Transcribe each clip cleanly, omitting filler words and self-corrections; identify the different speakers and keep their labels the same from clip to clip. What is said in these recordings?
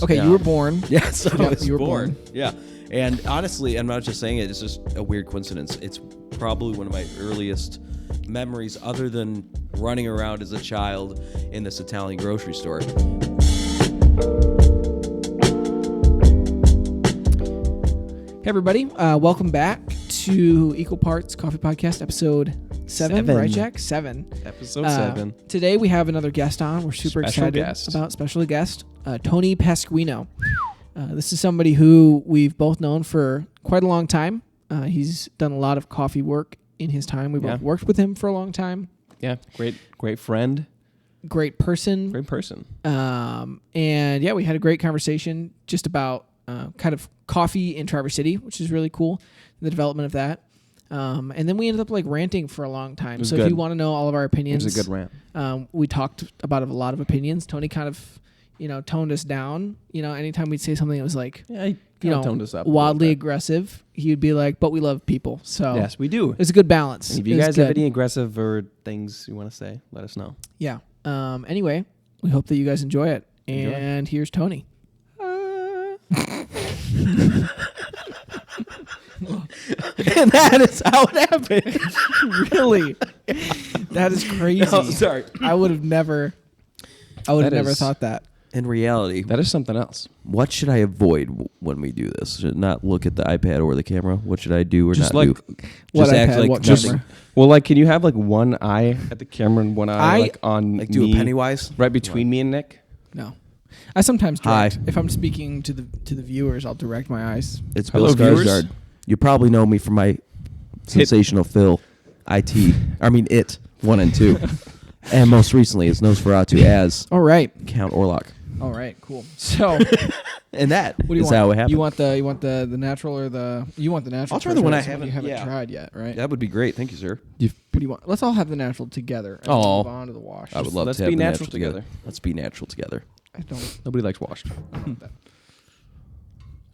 Speaker 1: Okay, you were born.
Speaker 2: Yes, I was
Speaker 1: you were
Speaker 2: born. Yeah. And honestly, I'm not just saying it, it's just a weird coincidence. It's probably one of my earliest memories other than running around as a child in this Italian grocery store.
Speaker 1: Hey, everybody. Welcome back to Equal Parts Coffee Podcast, episode 7, right, Jack? 7.
Speaker 3: Episode 7.
Speaker 1: Today, we have another guest on. We're super excited about special guest, Tony Pasquino. This is somebody who we've both known for quite a long time. He's done a lot of coffee work in his time. We both worked with him for a long time.
Speaker 3: Yeah, great friend.
Speaker 1: Great person.
Speaker 3: Great person.
Speaker 1: And yeah, we had a great conversation just about kind of coffee in Traverse City, which is really cool, the development of that. And then we ended up like ranting for a long time. So if you want to know all of our opinions,
Speaker 3: it was a good rant.
Speaker 1: We talked about a lot of opinions. Tony kind of, toned us down. Anytime we'd say something that was like,
Speaker 3: toned us up
Speaker 1: wildly aggressive, he'd be like, "But we love people." So
Speaker 3: yes, we do.
Speaker 1: It's a good balance.
Speaker 3: And if you guys have any aggressive or things you want to say, let us know.
Speaker 1: Yeah. Anyway, we hope that you guys enjoy it. And here's Tony. And that is how it happened. Really? That is crazy.
Speaker 3: No, sorry.
Speaker 1: I would have never thought that.
Speaker 2: In reality,
Speaker 3: That is something else.
Speaker 2: what should I avoid when we do this? Should not look at the iPad or the camera? What should I do or
Speaker 3: Just
Speaker 2: not do?
Speaker 1: What
Speaker 2: Just act
Speaker 1: iPad,
Speaker 2: like
Speaker 1: what
Speaker 2: nothing.
Speaker 1: camera?
Speaker 3: Well, like, can you have like one eye at the camera and one eye like on
Speaker 2: Like do a
Speaker 3: me,
Speaker 2: Pennywise?
Speaker 3: right between me and Nick?
Speaker 1: No. I sometimes
Speaker 2: Hi.
Speaker 1: direct. If I'm speaking to the viewers, I'll direct my eyes.
Speaker 2: It's
Speaker 3: Hello,
Speaker 2: Bill
Speaker 3: viewers.
Speaker 2: Skarsgård. You probably know me from my sensational Phil, It 1 and 2. And most recently, it's Nosferatu as
Speaker 1: All right.
Speaker 2: Count Orlok.
Speaker 1: All right. Cool. So,
Speaker 2: And that
Speaker 1: what do you
Speaker 2: is
Speaker 1: want?
Speaker 2: how it happened.
Speaker 1: You want the natural or the? You want the natural?
Speaker 2: I'll try the one I
Speaker 1: first, right?
Speaker 2: haven't-
Speaker 1: You haven't tried yet, right?
Speaker 2: That would be great. Thank you, sir.
Speaker 1: What do you want? Let's all have the natural together. And
Speaker 2: Oh.
Speaker 1: move on to the wash.
Speaker 2: I would love
Speaker 3: Let's
Speaker 2: to have
Speaker 3: be
Speaker 2: the
Speaker 3: natural together.
Speaker 2: Let's be natural together.
Speaker 1: I don't.
Speaker 3: Nobody likes washed.
Speaker 1: want that.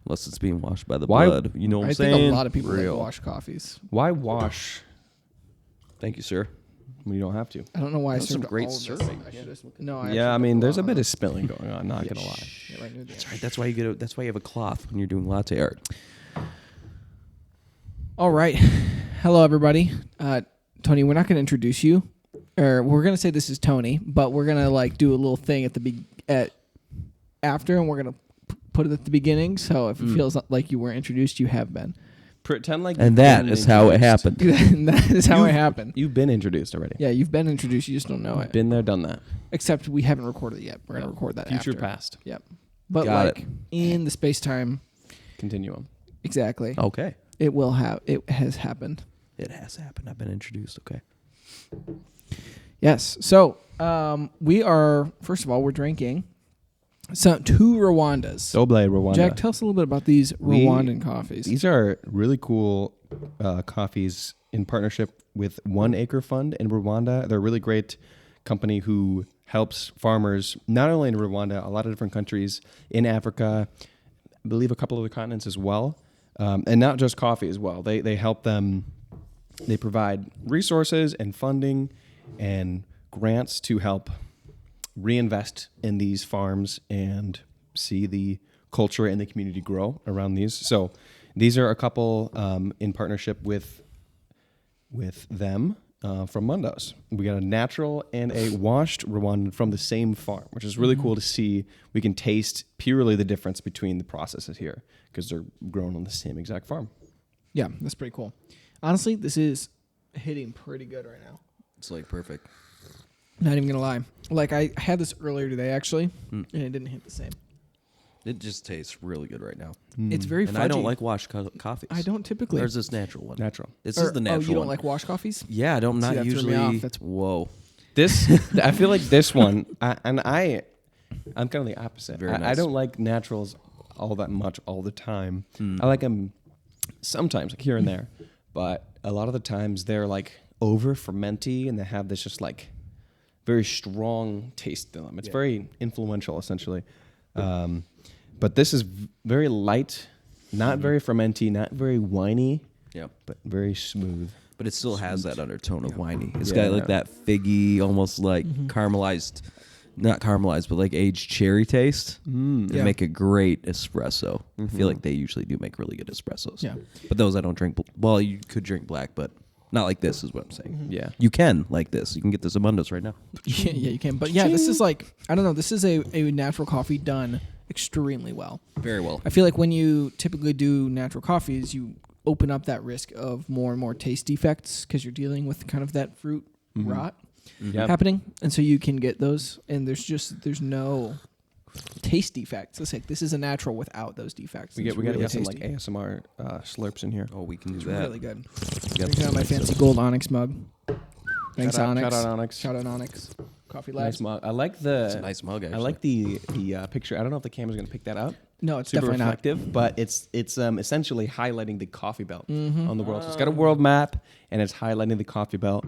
Speaker 2: Unless it's being washed by the
Speaker 3: Why-
Speaker 2: blood. You know what I'm
Speaker 1: I
Speaker 2: saying?
Speaker 1: think a lot of people
Speaker 2: Real.
Speaker 1: like wash coffees.
Speaker 3: Why wash
Speaker 2: Thank you, sir.
Speaker 3: when you don't have to?
Speaker 1: I don't know why
Speaker 2: That was
Speaker 1: I
Speaker 2: some
Speaker 1: served
Speaker 2: great
Speaker 1: all of this.
Speaker 2: serving.
Speaker 1: I should just- No,
Speaker 3: Yeah, I mean, there's a bit of spilling going on. Not gonna lie.
Speaker 2: That's right. That's why you get. That's why you have a cloth when you're doing latte art.
Speaker 1: All right. Hello, everybody. Tony, we're not going to introduce you, or we're going to say this is Tony, but we're going to like do a little thing at the after, and we're going to put it at the beginning. So if it feels like you weren't introduced, you have been.
Speaker 3: Pretend like.
Speaker 2: And that is how it happened.
Speaker 1: And that is how it happened.
Speaker 3: You've been introduced already.
Speaker 1: Yeah, you've been introduced. You just don't know it.
Speaker 3: Been there, done that.
Speaker 1: Except we haven't recorded it yet. We're going to record that
Speaker 3: Future
Speaker 1: after.
Speaker 3: past.
Speaker 1: Yep. But
Speaker 2: Got
Speaker 1: like
Speaker 2: it.
Speaker 1: in the space-time,
Speaker 3: Continuum.
Speaker 1: exactly.
Speaker 2: Okay.
Speaker 1: It has happened.
Speaker 2: It has happened. I've been introduced. Okay.
Speaker 1: Yes. So we are, first of all, we're drinking two Rwandas.
Speaker 3: Doble Rwanda.
Speaker 1: Jack, tell us a little bit about these Rwandan coffees.
Speaker 3: These are really cool coffees in partnership with One Acre Fund in Rwanda. They're a really great company who helps farmers not only in Rwanda, a lot of different countries in Africa, I believe a couple other continents as well, and not just coffee as well. They help them. They provide resources and funding and grants to help reinvest in these farms and see the culture and the community grow around these. So these are a couple in partnership with them from Mundos. We got a natural and a washed Rwandan from the same farm, which is really cool to see. We can taste purely the difference between the processes here because they're grown on the same exact farm.
Speaker 1: Yeah, that's pretty cool. Honestly, this is hitting pretty good right now.
Speaker 2: It's like perfect.
Speaker 1: Not even going to lie. Like, I had this earlier today, actually, and it didn't hit the same.
Speaker 2: It just tastes really good right now.
Speaker 1: It's very
Speaker 2: And
Speaker 1: fudgy.
Speaker 2: I don't like washed coffees.
Speaker 1: I don't typically.
Speaker 2: There's this natural one.
Speaker 3: Natural.
Speaker 2: This is the natural
Speaker 1: Oh, you don't
Speaker 2: one.
Speaker 1: like wash coffees?
Speaker 2: Yeah, I don't.
Speaker 1: See,
Speaker 2: Not
Speaker 1: that threw me
Speaker 2: usually.
Speaker 1: off. That's-
Speaker 2: Whoa.
Speaker 3: This, I feel like this one, I'm kind of the opposite.
Speaker 2: Very
Speaker 3: I
Speaker 2: nice.
Speaker 3: don't like naturals all that much all the time. I like them sometimes, like here and there, but a lot of the times they're like over fermenty and they have this just like very strong taste to them. It's very influential, essentially. But this is very light, not very fermenty, not very winey,
Speaker 2: Yeah.
Speaker 3: but very smooth.
Speaker 2: But it still has that undertone of winey. It's
Speaker 3: Yeah.
Speaker 2: got like that figgy, almost like caramelized not caramelized, but like aged cherry taste. They
Speaker 1: Yeah.
Speaker 2: make a great espresso. I feel like they usually do make really good espressos.
Speaker 1: Yeah.
Speaker 2: But those I don't drink. Well, you could drink black, but not like this is what I'm saying.
Speaker 3: Yeah.
Speaker 2: You can like this. You can get this at Mundos right now.
Speaker 1: Yeah, you can. But yeah, this is like, I don't know. This is a natural coffee done extremely well.
Speaker 2: Very well.
Speaker 1: I feel like when you typically do natural coffees, you open up that risk of more and more taste defects because you're dealing with kind of that fruit rot
Speaker 3: Yep.
Speaker 1: happening. And so you can get those, and there's no taste defects. It's like this is a natural without those defects.
Speaker 3: We
Speaker 1: It's
Speaker 3: got to
Speaker 1: really
Speaker 3: get some
Speaker 1: tasty.
Speaker 3: like ASMR slurps in here.
Speaker 2: Oh, we can do
Speaker 1: It's
Speaker 2: that.
Speaker 1: really good.
Speaker 2: Got
Speaker 1: Drinking out my fancy gold Onyx mug. Thanks,
Speaker 3: Shout out-
Speaker 1: Onyx.
Speaker 3: shout out Onyx.
Speaker 1: Shout out Onyx. Coffee
Speaker 3: Nice
Speaker 1: Labs.
Speaker 3: mug. I like
Speaker 2: It's
Speaker 3: the
Speaker 2: a nice mug, actually.
Speaker 3: I like the picture. I don't know if the camera's gonna pick that up.
Speaker 1: No, it's
Speaker 3: Super
Speaker 1: definitely not.
Speaker 3: reflective, but it's essentially highlighting the coffee belt on the world. So it's got a world map and it's highlighting the coffee belt.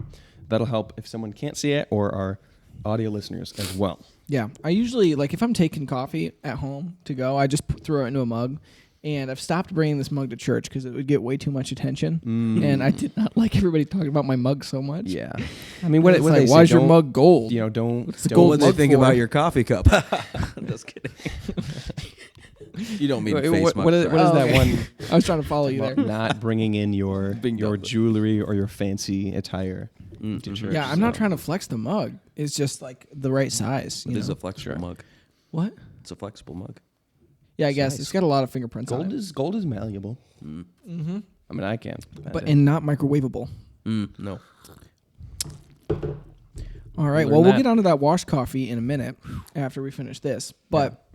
Speaker 3: That'll help if someone can't see it or our audio listeners as well.
Speaker 1: Yeah, I usually like if I'm taking coffee at home to go, I just throw it into a mug. And I've stopped bringing this mug to church because it would get way too much attention, and I did not like everybody talking about my mug so much.
Speaker 3: Yeah, I mean, what
Speaker 1: It's
Speaker 3: what
Speaker 1: like,
Speaker 3: they say,
Speaker 1: why's your
Speaker 3: don't-
Speaker 1: mug gold?
Speaker 3: You know, don't.
Speaker 1: What's the
Speaker 3: don't-
Speaker 1: gold
Speaker 2: What they
Speaker 1: mug
Speaker 2: think
Speaker 1: for?
Speaker 2: about your coffee cup? I'm just kidding. You don't mean
Speaker 3: What,
Speaker 2: face
Speaker 3: what,
Speaker 2: mug.
Speaker 3: what is,
Speaker 2: sorry.
Speaker 3: what is that
Speaker 1: okay.
Speaker 3: one?
Speaker 1: I was trying to follow you there.
Speaker 3: About not bringing in your
Speaker 2: Bingo.
Speaker 3: jewelry or your fancy attire to church.
Speaker 1: Yeah, I'm not
Speaker 3: so.
Speaker 1: trying to flex the mug. It's just like the right size.
Speaker 2: It
Speaker 1: You
Speaker 2: is
Speaker 1: know?
Speaker 2: a flexible mug.
Speaker 1: What?
Speaker 2: It's a flexible mug.
Speaker 1: Yeah, I guess
Speaker 3: Size.
Speaker 1: it's got a lot of fingerprints on it,
Speaker 3: Gold is malleable.
Speaker 1: Mm-hmm.
Speaker 3: I mean, I can.
Speaker 1: but and not microwavable.
Speaker 2: No.
Speaker 1: All right.
Speaker 3: Learn
Speaker 1: Well, we'll
Speaker 3: that.
Speaker 1: get onto that washed coffee in a minute after we finish this. But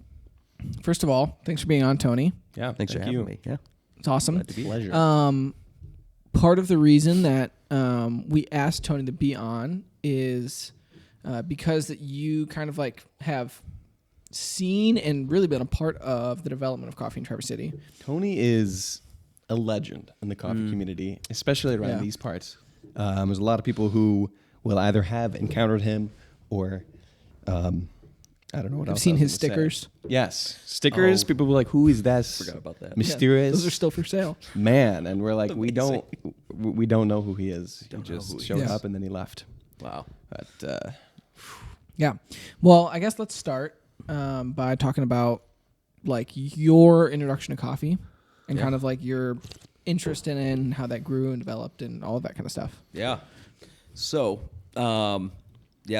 Speaker 1: first of all, thanks for being on, Tony.
Speaker 3: Yeah,
Speaker 2: Thanks for
Speaker 3: thank
Speaker 2: having
Speaker 3: you.
Speaker 2: me. Yeah.
Speaker 1: It's awesome.
Speaker 2: Glad to be here.
Speaker 3: Pleasure.
Speaker 1: Part of the reason that we asked Tony to be on is because that you kind of like have seen and really been a part of the development of coffee in Traverse City.
Speaker 3: Tony is a legend in the coffee community, especially around
Speaker 1: Yeah.
Speaker 3: these parts. There's a lot of people who will either have encountered him or I don't know what
Speaker 1: I've
Speaker 3: else.
Speaker 1: seen
Speaker 3: I was
Speaker 1: his
Speaker 3: gonna say.
Speaker 1: stickers.
Speaker 3: Yes, stickers.
Speaker 2: Oh.
Speaker 3: People were like, "Who is that?
Speaker 2: Forgot about that.
Speaker 3: Mysterious
Speaker 1: Those are still for sale.
Speaker 3: man," and we're like, "We don't know who he is. He
Speaker 2: Don't know
Speaker 3: just
Speaker 2: who he
Speaker 3: showed
Speaker 1: is.
Speaker 3: up and then he left."
Speaker 2: Wow.
Speaker 3: But
Speaker 1: Yeah. Well, I guess let's start by talking about like your introduction to coffee and
Speaker 2: Yeah.
Speaker 1: kind of like your interest in it and how that grew and developed and all of that kind of stuff.
Speaker 2: Yeah. So, yeah,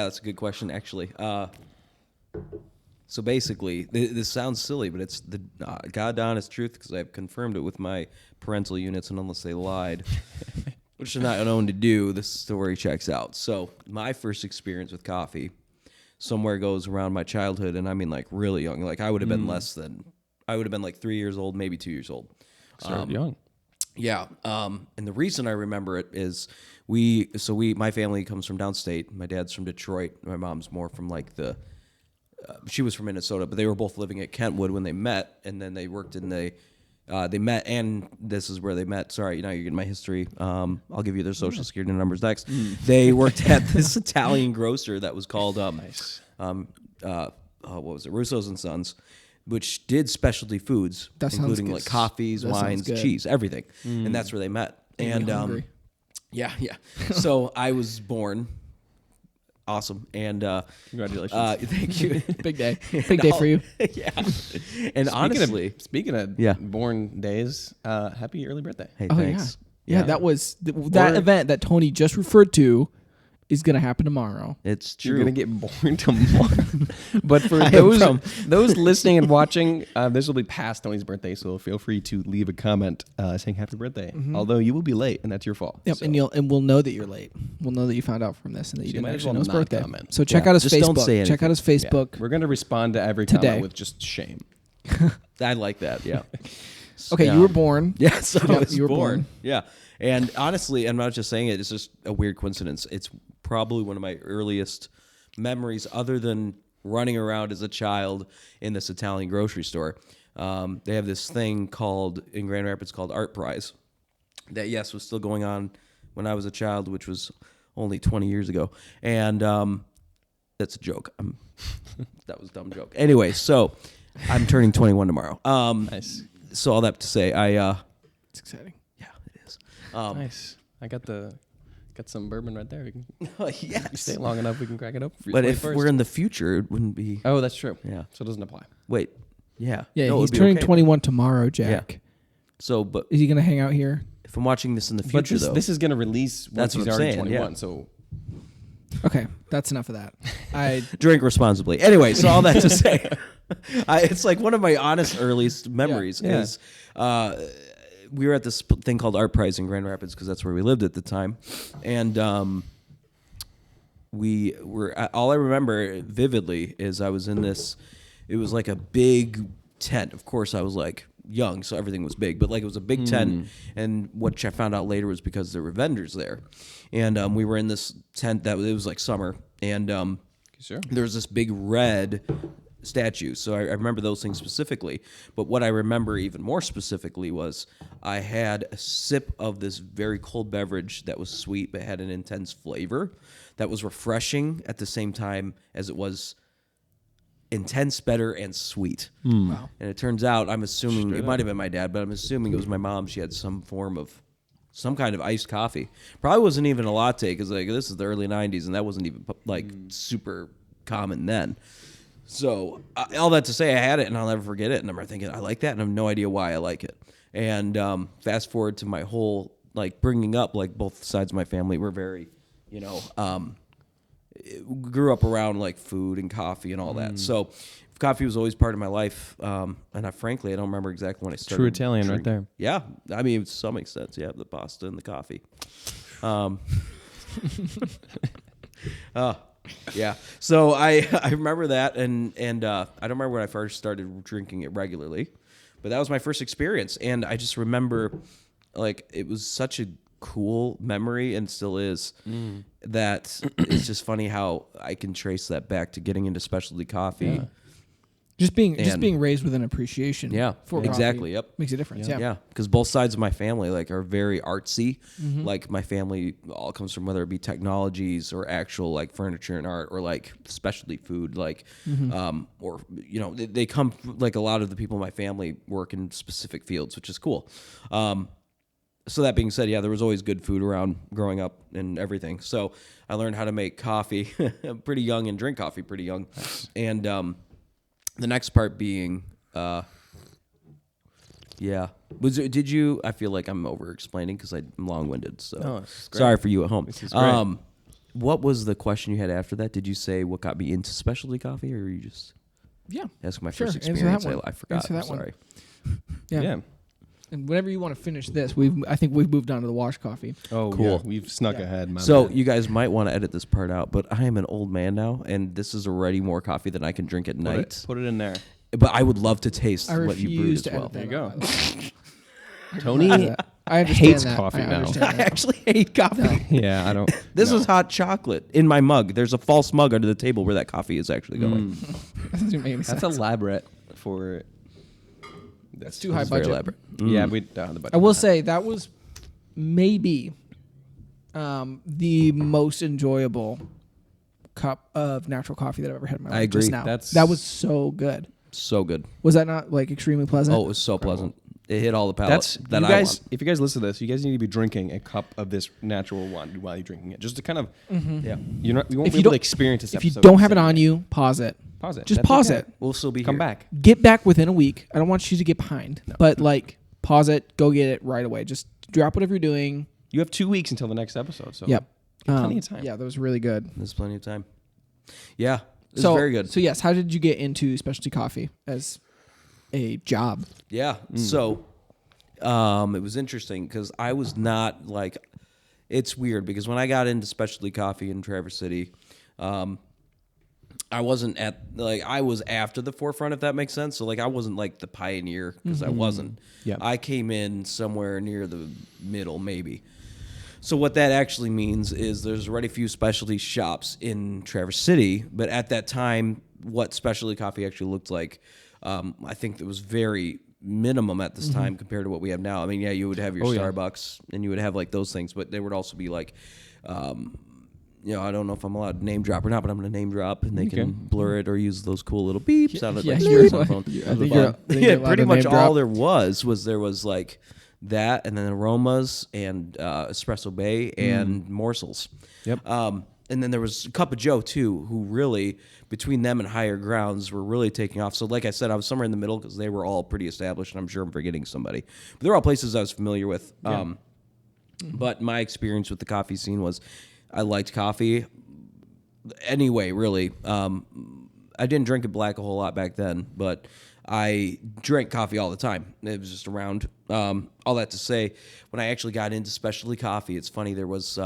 Speaker 2: that's a good question, actually. So basically, this sounds silly, but it's the God honest truth because I've confirmed it with my parental units, and unless they lied, which they're not known to do, this story checks out. So my first experience with coffee somewhere goes around my childhood, and I mean like really young. Like I would have been I would have been like 3 years old, maybe 2 years old.
Speaker 3: started young.
Speaker 2: Yeah. And the reason I remember it is my family comes from downstate. My dad's from Detroit. My mom's more from like she was from Minnesota, but they were both living at Kentwood when they met. And then they worked they met, and this is where they met. Sorry, now you're getting my history. I'll give you their social security numbers next. They worked at this Italian grocer that was called, what was it? Russo's and Sons, which did specialty foods,
Speaker 1: That sounds
Speaker 2: including
Speaker 1: good.
Speaker 2: like coffees,
Speaker 1: That sounds
Speaker 2: wines,
Speaker 1: good.
Speaker 2: cheese, everything. And that's where they met.
Speaker 1: Making me hungry.
Speaker 2: Yeah. So I was born. Awesome. And
Speaker 3: Congratulations.
Speaker 2: thank you.
Speaker 1: Big day. Big day for you.
Speaker 2: Yeah. And honestly,
Speaker 3: Speaking of
Speaker 2: Yeah.
Speaker 3: born days, happy early birthday.
Speaker 2: hey,
Speaker 1: Oh
Speaker 2: thanks.
Speaker 1: yeah. That was that event that Tony just referred to is going to happen tomorrow.
Speaker 2: It's
Speaker 3: You're
Speaker 2: true.
Speaker 3: gonna get born tomorrow. But for
Speaker 2: I am
Speaker 3: those
Speaker 2: from-
Speaker 3: those listening and watching, this will be past Tony's birthday, so feel free to leave a comment saying happy birthday. Although you will be late, and that's your fault.
Speaker 1: Yep,
Speaker 3: So,
Speaker 1: and we'll know that you're late. We'll know that you found out from this and that you
Speaker 3: So you
Speaker 1: didn't
Speaker 3: might as
Speaker 1: actually
Speaker 3: well
Speaker 1: know his
Speaker 3: not
Speaker 1: birthday.
Speaker 3: comment.
Speaker 1: So check
Speaker 2: Yeah,
Speaker 1: out his
Speaker 2: just don't
Speaker 1: Facebook.
Speaker 2: say
Speaker 1: Check out his
Speaker 3: yeah,
Speaker 1: Facebook.
Speaker 3: we're gonna respond to every
Speaker 1: Today.
Speaker 3: comment with just shame.
Speaker 2: I like that. Yeah.
Speaker 1: Okay,
Speaker 2: Yeah.
Speaker 1: you were born.
Speaker 2: Yeah, so
Speaker 1: Yeah,
Speaker 2: I was
Speaker 1: you were
Speaker 2: born.
Speaker 1: born.
Speaker 2: Yeah. And honestly, I'm not just saying it, it's just a weird coincidence. It's probably one of my earliest memories other than running around as a child in this Italian grocery store. They have this thing in Grand Rapids called Art Prize that, yes, was still going on when I was a child, which was only 20 years ago. And that's a joke. That was a dumb joke. Anyway, so I'm turning 21 tomorrow.
Speaker 3: Nice,
Speaker 2: So all that to say,
Speaker 1: It's exciting.
Speaker 2: yeah, it is.
Speaker 3: nice. I got the Got some bourbon right there. We can
Speaker 2: Yes.
Speaker 3: stay long enough. We can crack it up.
Speaker 2: But if we're in the future, it wouldn't be.
Speaker 3: Oh, that's true.
Speaker 2: Yeah.
Speaker 3: So it doesn't apply.
Speaker 2: Wait. Yeah.
Speaker 1: Yeah,
Speaker 2: No,
Speaker 1: he's
Speaker 2: it'd be
Speaker 1: turning
Speaker 2: okay.
Speaker 1: 21 tomorrow, Jack.
Speaker 2: So, but
Speaker 1: Is he gonna hang out here?
Speaker 2: if I'm watching this in the
Speaker 3: But
Speaker 2: future, though,
Speaker 3: this is going to release once
Speaker 2: That's what
Speaker 3: he's
Speaker 2: I'm
Speaker 3: already
Speaker 2: saying,
Speaker 3: 21.
Speaker 2: yeah.
Speaker 3: So
Speaker 1: Okay, that's enough of that. I
Speaker 2: drink responsibly. Anyway, so all that to say, it's like one of my honest earliest memories
Speaker 3: Yeah.
Speaker 2: is we were at this thing called Art Prize in Grand Rapids because that's where we lived at the time, and we were. All I remember vividly is I was in this. It was like a big tent. Of course, I was like young, so everything was big, but like it was a big tent, and what I found out later was because there were vendors there, and we were in this tent that it was like summer, and
Speaker 3: sure.
Speaker 2: there was this big red statue. So I remember those things specifically, but what I remember even more specifically was I had a sip of this very cold beverage that was sweet but had an intense flavor that was refreshing at the same time as it was intense, bitter, and sweet.
Speaker 1: wow.
Speaker 2: And it turns out, I'm assuming, it might have been my dad, but I'm assuming it was my mom. She had some kind of iced coffee. Probably wasn't even a latte because like this is the early 90s and that wasn't even like super common then. So all that to say, I had it and I'll never forget it. And I'm thinking, I like that and I have no idea why I like it. And fast forward to my whole, like bringing up, like both sides of my family were very, grew up around like food and coffee and all that. So coffee was always part of my life. And frankly, I don't remember exactly when I started.
Speaker 3: True Italian right there.
Speaker 2: Yeah. I mean, to some extent, yeah, the pasta and the coffee. Yeah. So I remember that. And I don't remember when I first started drinking it regularly, but that was my first experience. And I just remember like it was such a cool memory and still is that it's just funny how I can trace that back to getting into specialty coffee.
Speaker 1: Just being raised with an appreciation.
Speaker 2: Yeah,
Speaker 1: for
Speaker 2: exactly.
Speaker 1: coffee
Speaker 2: Yep.
Speaker 1: makes a difference. Yeah.
Speaker 2: Yeah, because both sides of my family like are very artsy. Like my family all comes from whether it be technologies or actual like furniture and art or like specialty food, like or they come like a lot of the people in my family work in specific fields, which is cool. So that being said, yeah, there was always good food around growing up and everything. So I learned how to make coffee pretty young and drink coffee pretty young, and the next part being, did you, I feel like I'm over explaining because I'm long-winded, so sorry for you at home.
Speaker 3: This is great.
Speaker 2: What was the question you had after that? Did you say what got me into specialty coffee, or were you just asking my first
Speaker 1: answer
Speaker 2: experience?
Speaker 1: that one.
Speaker 2: I forgot.
Speaker 1: Answer
Speaker 2: I'm
Speaker 1: that one.
Speaker 2: sorry.
Speaker 1: Yeah. And whenever you want to finish this, I think we've moved on to the wash coffee.
Speaker 3: Oh,
Speaker 2: Cool.
Speaker 3: yeah. We've snuck ahead. My
Speaker 2: So
Speaker 3: bad.
Speaker 2: you guys might want to edit this part out, but I am an old man now, and this is already more coffee than I can drink at night.
Speaker 3: Put it in there.
Speaker 2: But I would love to taste
Speaker 1: I
Speaker 2: what you brewed
Speaker 1: refuse
Speaker 2: as
Speaker 1: to
Speaker 2: well.
Speaker 1: edit
Speaker 3: There you
Speaker 1: that
Speaker 3: go.
Speaker 1: out.
Speaker 3: Tony
Speaker 1: I understand
Speaker 3: hates
Speaker 1: that.
Speaker 3: coffee
Speaker 1: I
Speaker 3: now.
Speaker 1: understand
Speaker 2: I
Speaker 1: that.
Speaker 2: actually hate coffee.
Speaker 3: Yeah, I don't.
Speaker 2: This
Speaker 3: no.
Speaker 2: is hot chocolate in my mug. There's a false mug under the table where that coffee is actually going.
Speaker 1: That doesn't make any sense.
Speaker 3: That's elaborate for.
Speaker 1: That's too high
Speaker 2: It's very
Speaker 1: budget.
Speaker 2: elaborate.
Speaker 3: Yeah, we the budget.
Speaker 1: I will say that was maybe the most enjoyable cup of natural coffee that I've ever had in my life.
Speaker 2: I agree.
Speaker 1: Just now.
Speaker 3: That's-
Speaker 1: that was so good.
Speaker 2: So good.
Speaker 1: Was that not like extremely pleasant?
Speaker 2: Oh, it was so pleasant. It hit all the palate
Speaker 3: That's
Speaker 2: that
Speaker 3: you
Speaker 2: I
Speaker 3: guys.
Speaker 2: want.
Speaker 3: If you guys listen to this, you guys need to be drinking a cup of this natural one while you're drinking it, just to kind of. Yeah, you won't
Speaker 1: If
Speaker 3: be
Speaker 1: you
Speaker 3: able to
Speaker 1: don't-
Speaker 3: experience this.
Speaker 1: if you
Speaker 3: episode
Speaker 1: don't have it
Speaker 3: same
Speaker 1: on
Speaker 3: day.
Speaker 1: you, pause it.
Speaker 3: Pause it.
Speaker 1: Just
Speaker 3: That's
Speaker 1: pause
Speaker 3: okay.
Speaker 1: it.
Speaker 2: We'll still be
Speaker 3: Come
Speaker 2: here.
Speaker 3: back.
Speaker 1: Get back within a week. I don't want you to get behind, but like pause it, go get it right away. Just drop whatever you're doing.
Speaker 3: You have 2 weeks until the next episode. So
Speaker 1: Yep.
Speaker 3: plenty of time.
Speaker 1: Yeah, that was really good.
Speaker 2: There's plenty of time. Yeah, it's
Speaker 1: So
Speaker 2: very good.
Speaker 1: So yes, how did you get into specialty coffee as a job?
Speaker 2: Yeah. So it was interesting because I was not like, it's weird because when I got into specialty coffee in Traverse City, I wasn't I was after the forefront, if that makes sense. So like I wasn't like the pioneer because I wasn't.
Speaker 3: Yeah.
Speaker 2: I came in somewhere near the middle, maybe. So what that actually means is there's already a few specialty shops in Traverse City, but at that time, what specialty coffee actually looked like, I think it was very minimum at this time compared to what we have now. I mean, yeah, you would have your Starbucks and you would have like those things, but there would also be like, I don't know if I'm allowed to name drop or not, but I'm going to name drop and they can blur it or use those cool little beeps out of like
Speaker 1: you're-
Speaker 2: your cell phone.
Speaker 1: I think you're allowed
Speaker 2: Yeah,
Speaker 1: to
Speaker 2: pretty
Speaker 1: name
Speaker 2: much
Speaker 1: drop.
Speaker 2: all there was like that, and then Aromas and Espresso Bay and Morsels.
Speaker 3: Yep.
Speaker 2: And then there was Cup of Joe too, who really, between them and Higher Grounds, were really taking off. So like I said, I was somewhere in the middle because they were all pretty established, and I'm sure I'm forgetting somebody. But they're all places I was familiar with. But my experience with the coffee scene was I liked coffee anyway, really. I didn't drink it black a whole lot back then, but I drank coffee all the time. It was just around. All that to say, when I actually got into specialty coffee, it's funny, there was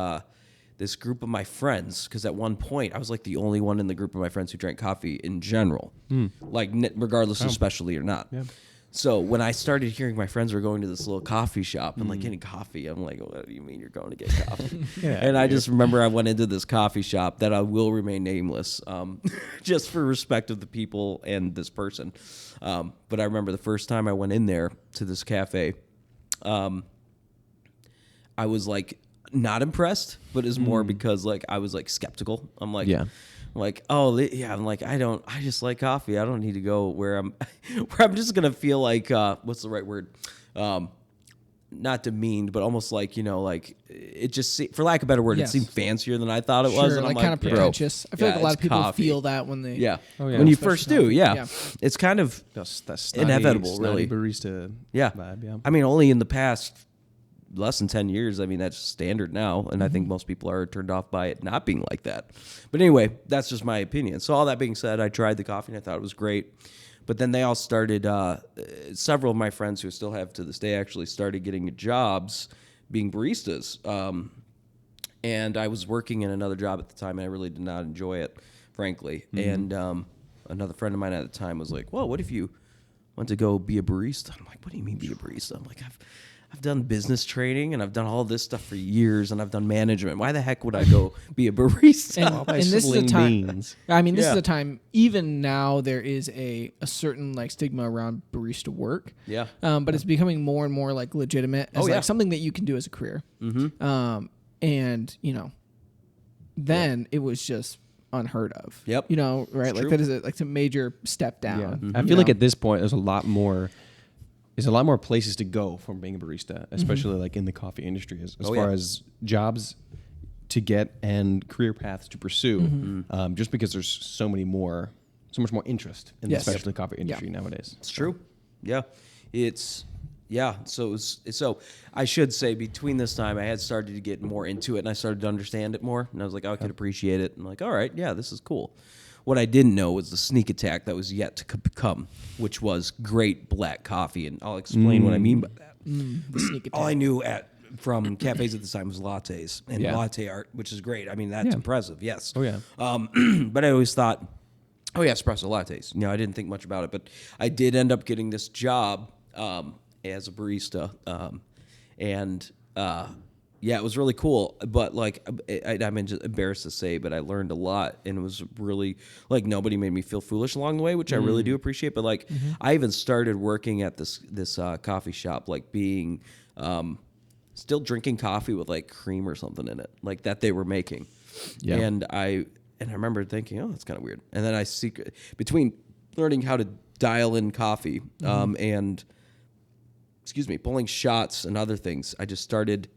Speaker 2: this group of my friends, because at one point I was like the only one in the group of my friends who drank coffee in general, like regardless of specialty or not. Yeah. So when I started hearing my friends were going to this little coffee shop and like getting coffee, I'm like, what do you mean you're going to get coffee? And I just remember I went into this coffee shop that I will remain nameless, just for respect of the people and this person. But I remember the first time I went in there to this cafe, I was like not impressed, but it's more because like I was like skeptical. I'm like, I'm like, I just like coffee. I don't need to go where I'm just gonna feel like what's the right word? Not demeaned, but almost like, like it just for lack of a better word, it seemed fancier than I thought it was. And
Speaker 1: like
Speaker 2: I'm
Speaker 1: kind of pretentious. I feel like a lot of people feel that when they
Speaker 2: when you first do, it's kind of
Speaker 3: that's
Speaker 2: inevitable, really.
Speaker 3: Barista vibe, yeah.
Speaker 2: I mean, only in the past less than 10 years. I mean, that's standard now, and I think most people are turned off by it not being like that. But anyway, that's just my opinion. So all that being said, I tried the coffee and I thought it was great. But then they all started, several of my friends who still have to this day actually started getting jobs being baristas. And I was working in another job at the time, and I really did not enjoy it, frankly. And another friend of mine at the time was like, well, what if you went to go be a barista? I'm like, what do you mean be a barista? I'm like, I've done business training and I've done all this stuff for years and I've done management. Why the heck would I go be a barista?
Speaker 1: And this is a time. I mean, this is a time. Even now, there is a certain like stigma around barista work.
Speaker 2: Yeah.
Speaker 1: But it's becoming more and more like legitimate as like something that you can do as a career. Mm-hmm. And then it was just unheard of.
Speaker 2: Yep.
Speaker 1: Right?
Speaker 2: It's
Speaker 1: like
Speaker 2: true.
Speaker 1: that is like a major step down.
Speaker 3: Yeah. Mm-hmm. I feel like at this point, there's a lot more places to go from being a barista, especially like in the coffee industry, as far as jobs to get and career paths to pursue. Just because there's so much more interest in the specialty coffee industry nowadays.
Speaker 2: It's true. Yeah, So I should say between this time, I had started to get more into it, and I started to understand it more, and I was like, I could appreciate it. I'm like, all right, yeah, this is cool. What I didn't know was the sneak attack that was yet to come, which was great black coffee, and I'll explain what I mean by that.
Speaker 1: The sneak attack.
Speaker 2: All I knew from cafes at the time was lattes and latte art, which is great. I mean, that's impressive, yes.
Speaker 3: Oh, yeah.
Speaker 2: But I always thought, espresso lattes. I didn't think much about it, but I did end up getting this job as a barista, it was really cool, but like I'm just embarrassed to say, but I learned a lot, and it was really like nobody made me feel foolish along the way, which I really do appreciate. But like I even started working at this coffee shop, like being still drinking coffee with like cream or something in it, like that they were making. Yeah. And I remember thinking, oh, that's kind of weird. And then between learning how to dial in coffee and pulling shots and other things, I just started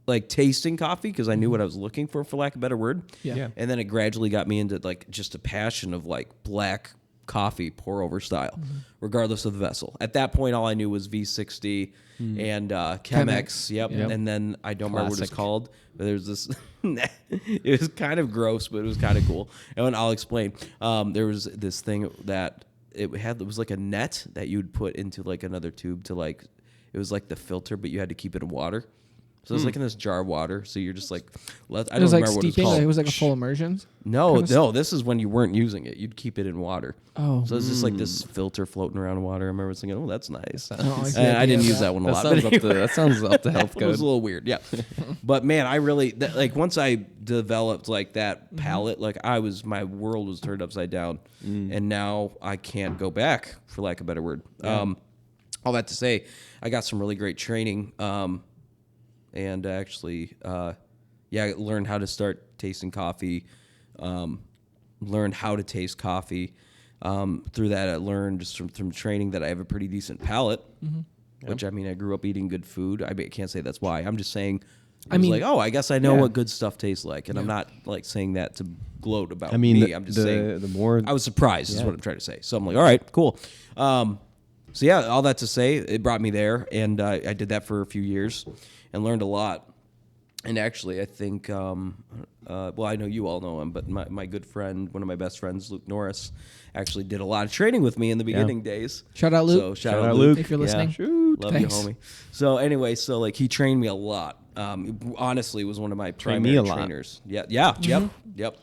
Speaker 2: like tasting coffee because I knew what I was looking for lack of a better word.
Speaker 1: Yeah.
Speaker 2: And then it gradually got me into like just a passion of like black coffee pour over style, regardless of the vessel. At that point, all I knew was V60 and Chemex. Yep. And then I don't remember what it's called, but there's this. It was kind of gross, but it was kind of cool. And I'll explain. There was this thing that it was like a net that you'd put into like another tube to like, it was like the filter, but you had to keep it in water. So it was like in this jar of water. So you're just like, I don't remember what it's called.
Speaker 1: It was like a full immersion.
Speaker 2: No, this is when you weren't using it. You'd keep it in water. Oh. So it's just like this filter floating around in water. I remember thinking, oh, that's nice. I didn't use that one a lot.
Speaker 3: That sounds up to health code.
Speaker 2: It was a little weird, yeah. But man, I really, like once I developed like that palate, like my world was turned upside down. And now I can't go back, for lack of a better word. Yeah. All that to say, I got some really great training. And actually, learned how to start tasting coffee, learned how to taste coffee. Through that, I learned just from training that I have a pretty decent palate. which I mean, I grew up eating good food. I can't say that's why. I'm just saying.
Speaker 1: I mean,
Speaker 2: like, oh, I guess I know
Speaker 3: yeah.
Speaker 2: what good stuff tastes like, and I'm not like saying that to gloat about
Speaker 3: I mean,
Speaker 2: me. I'm just saying
Speaker 3: the more
Speaker 2: I was surprised is what I'm trying to say. So I'm like, all right, cool. So yeah, all that to say, it brought me there, and I did that for a few years and learned a lot. And actually, I think, well, I know you all know him, but my good friend, one of my best friends, Luke Norris, actually did a lot of training with me in the beginning days.
Speaker 1: Shout out, Luke.
Speaker 2: So shout out Luke.
Speaker 1: If you're listening.
Speaker 2: Yeah.
Speaker 1: Shoot.
Speaker 2: Love
Speaker 1: Thanks.
Speaker 2: you, homie. So anyway, so like he trained me a lot. Honestly, was one of my primary
Speaker 3: me a lot.
Speaker 2: trainers. Yeah, yep.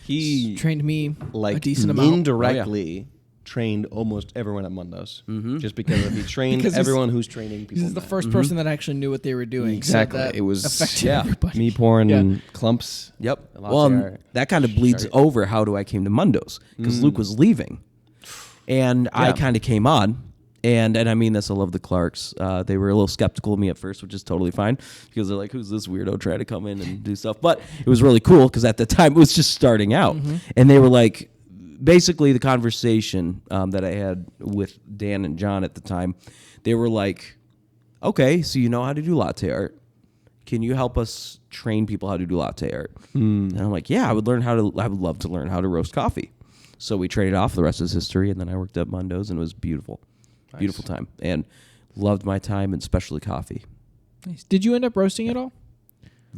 Speaker 3: he
Speaker 1: Trained me a
Speaker 3: like
Speaker 1: decent amount.
Speaker 3: indirectly trained almost everyone at Mundos, just because he trained
Speaker 1: Because he's-
Speaker 3: everyone who's training people.
Speaker 1: This is the first person that actually knew what they were doing.
Speaker 3: Exactly.
Speaker 1: So that
Speaker 3: It was
Speaker 1: affected
Speaker 2: yeah,
Speaker 1: everybody.
Speaker 3: me pouring
Speaker 1: Yeah.
Speaker 3: clumps.
Speaker 2: Yep.
Speaker 3: Latte
Speaker 2: Well,
Speaker 3: art.
Speaker 2: that kind of bleeds over how do I came to Mundos because Luke was leaving, and I kind of came on, and I mean this. I love the Clarks. They were a little skeptical of me at first, which is totally fine because they're like, "Who's this weirdo trying to come in and do stuff?" But it was really cool because at the time it was just starting out, and they were like, basically the conversation that I had with Dan and John at the time, they were like, "Okay, so you know how to do latte art. Can you help us train people how to do latte art?" And I'm like, "Yeah, I would love to learn how to roast coffee." So we traded off. The rest is history. And then I worked at Mundos, and it was beautiful, beautiful time, and loved my time in specialty coffee.
Speaker 1: Nice. Did you end up roasting at all?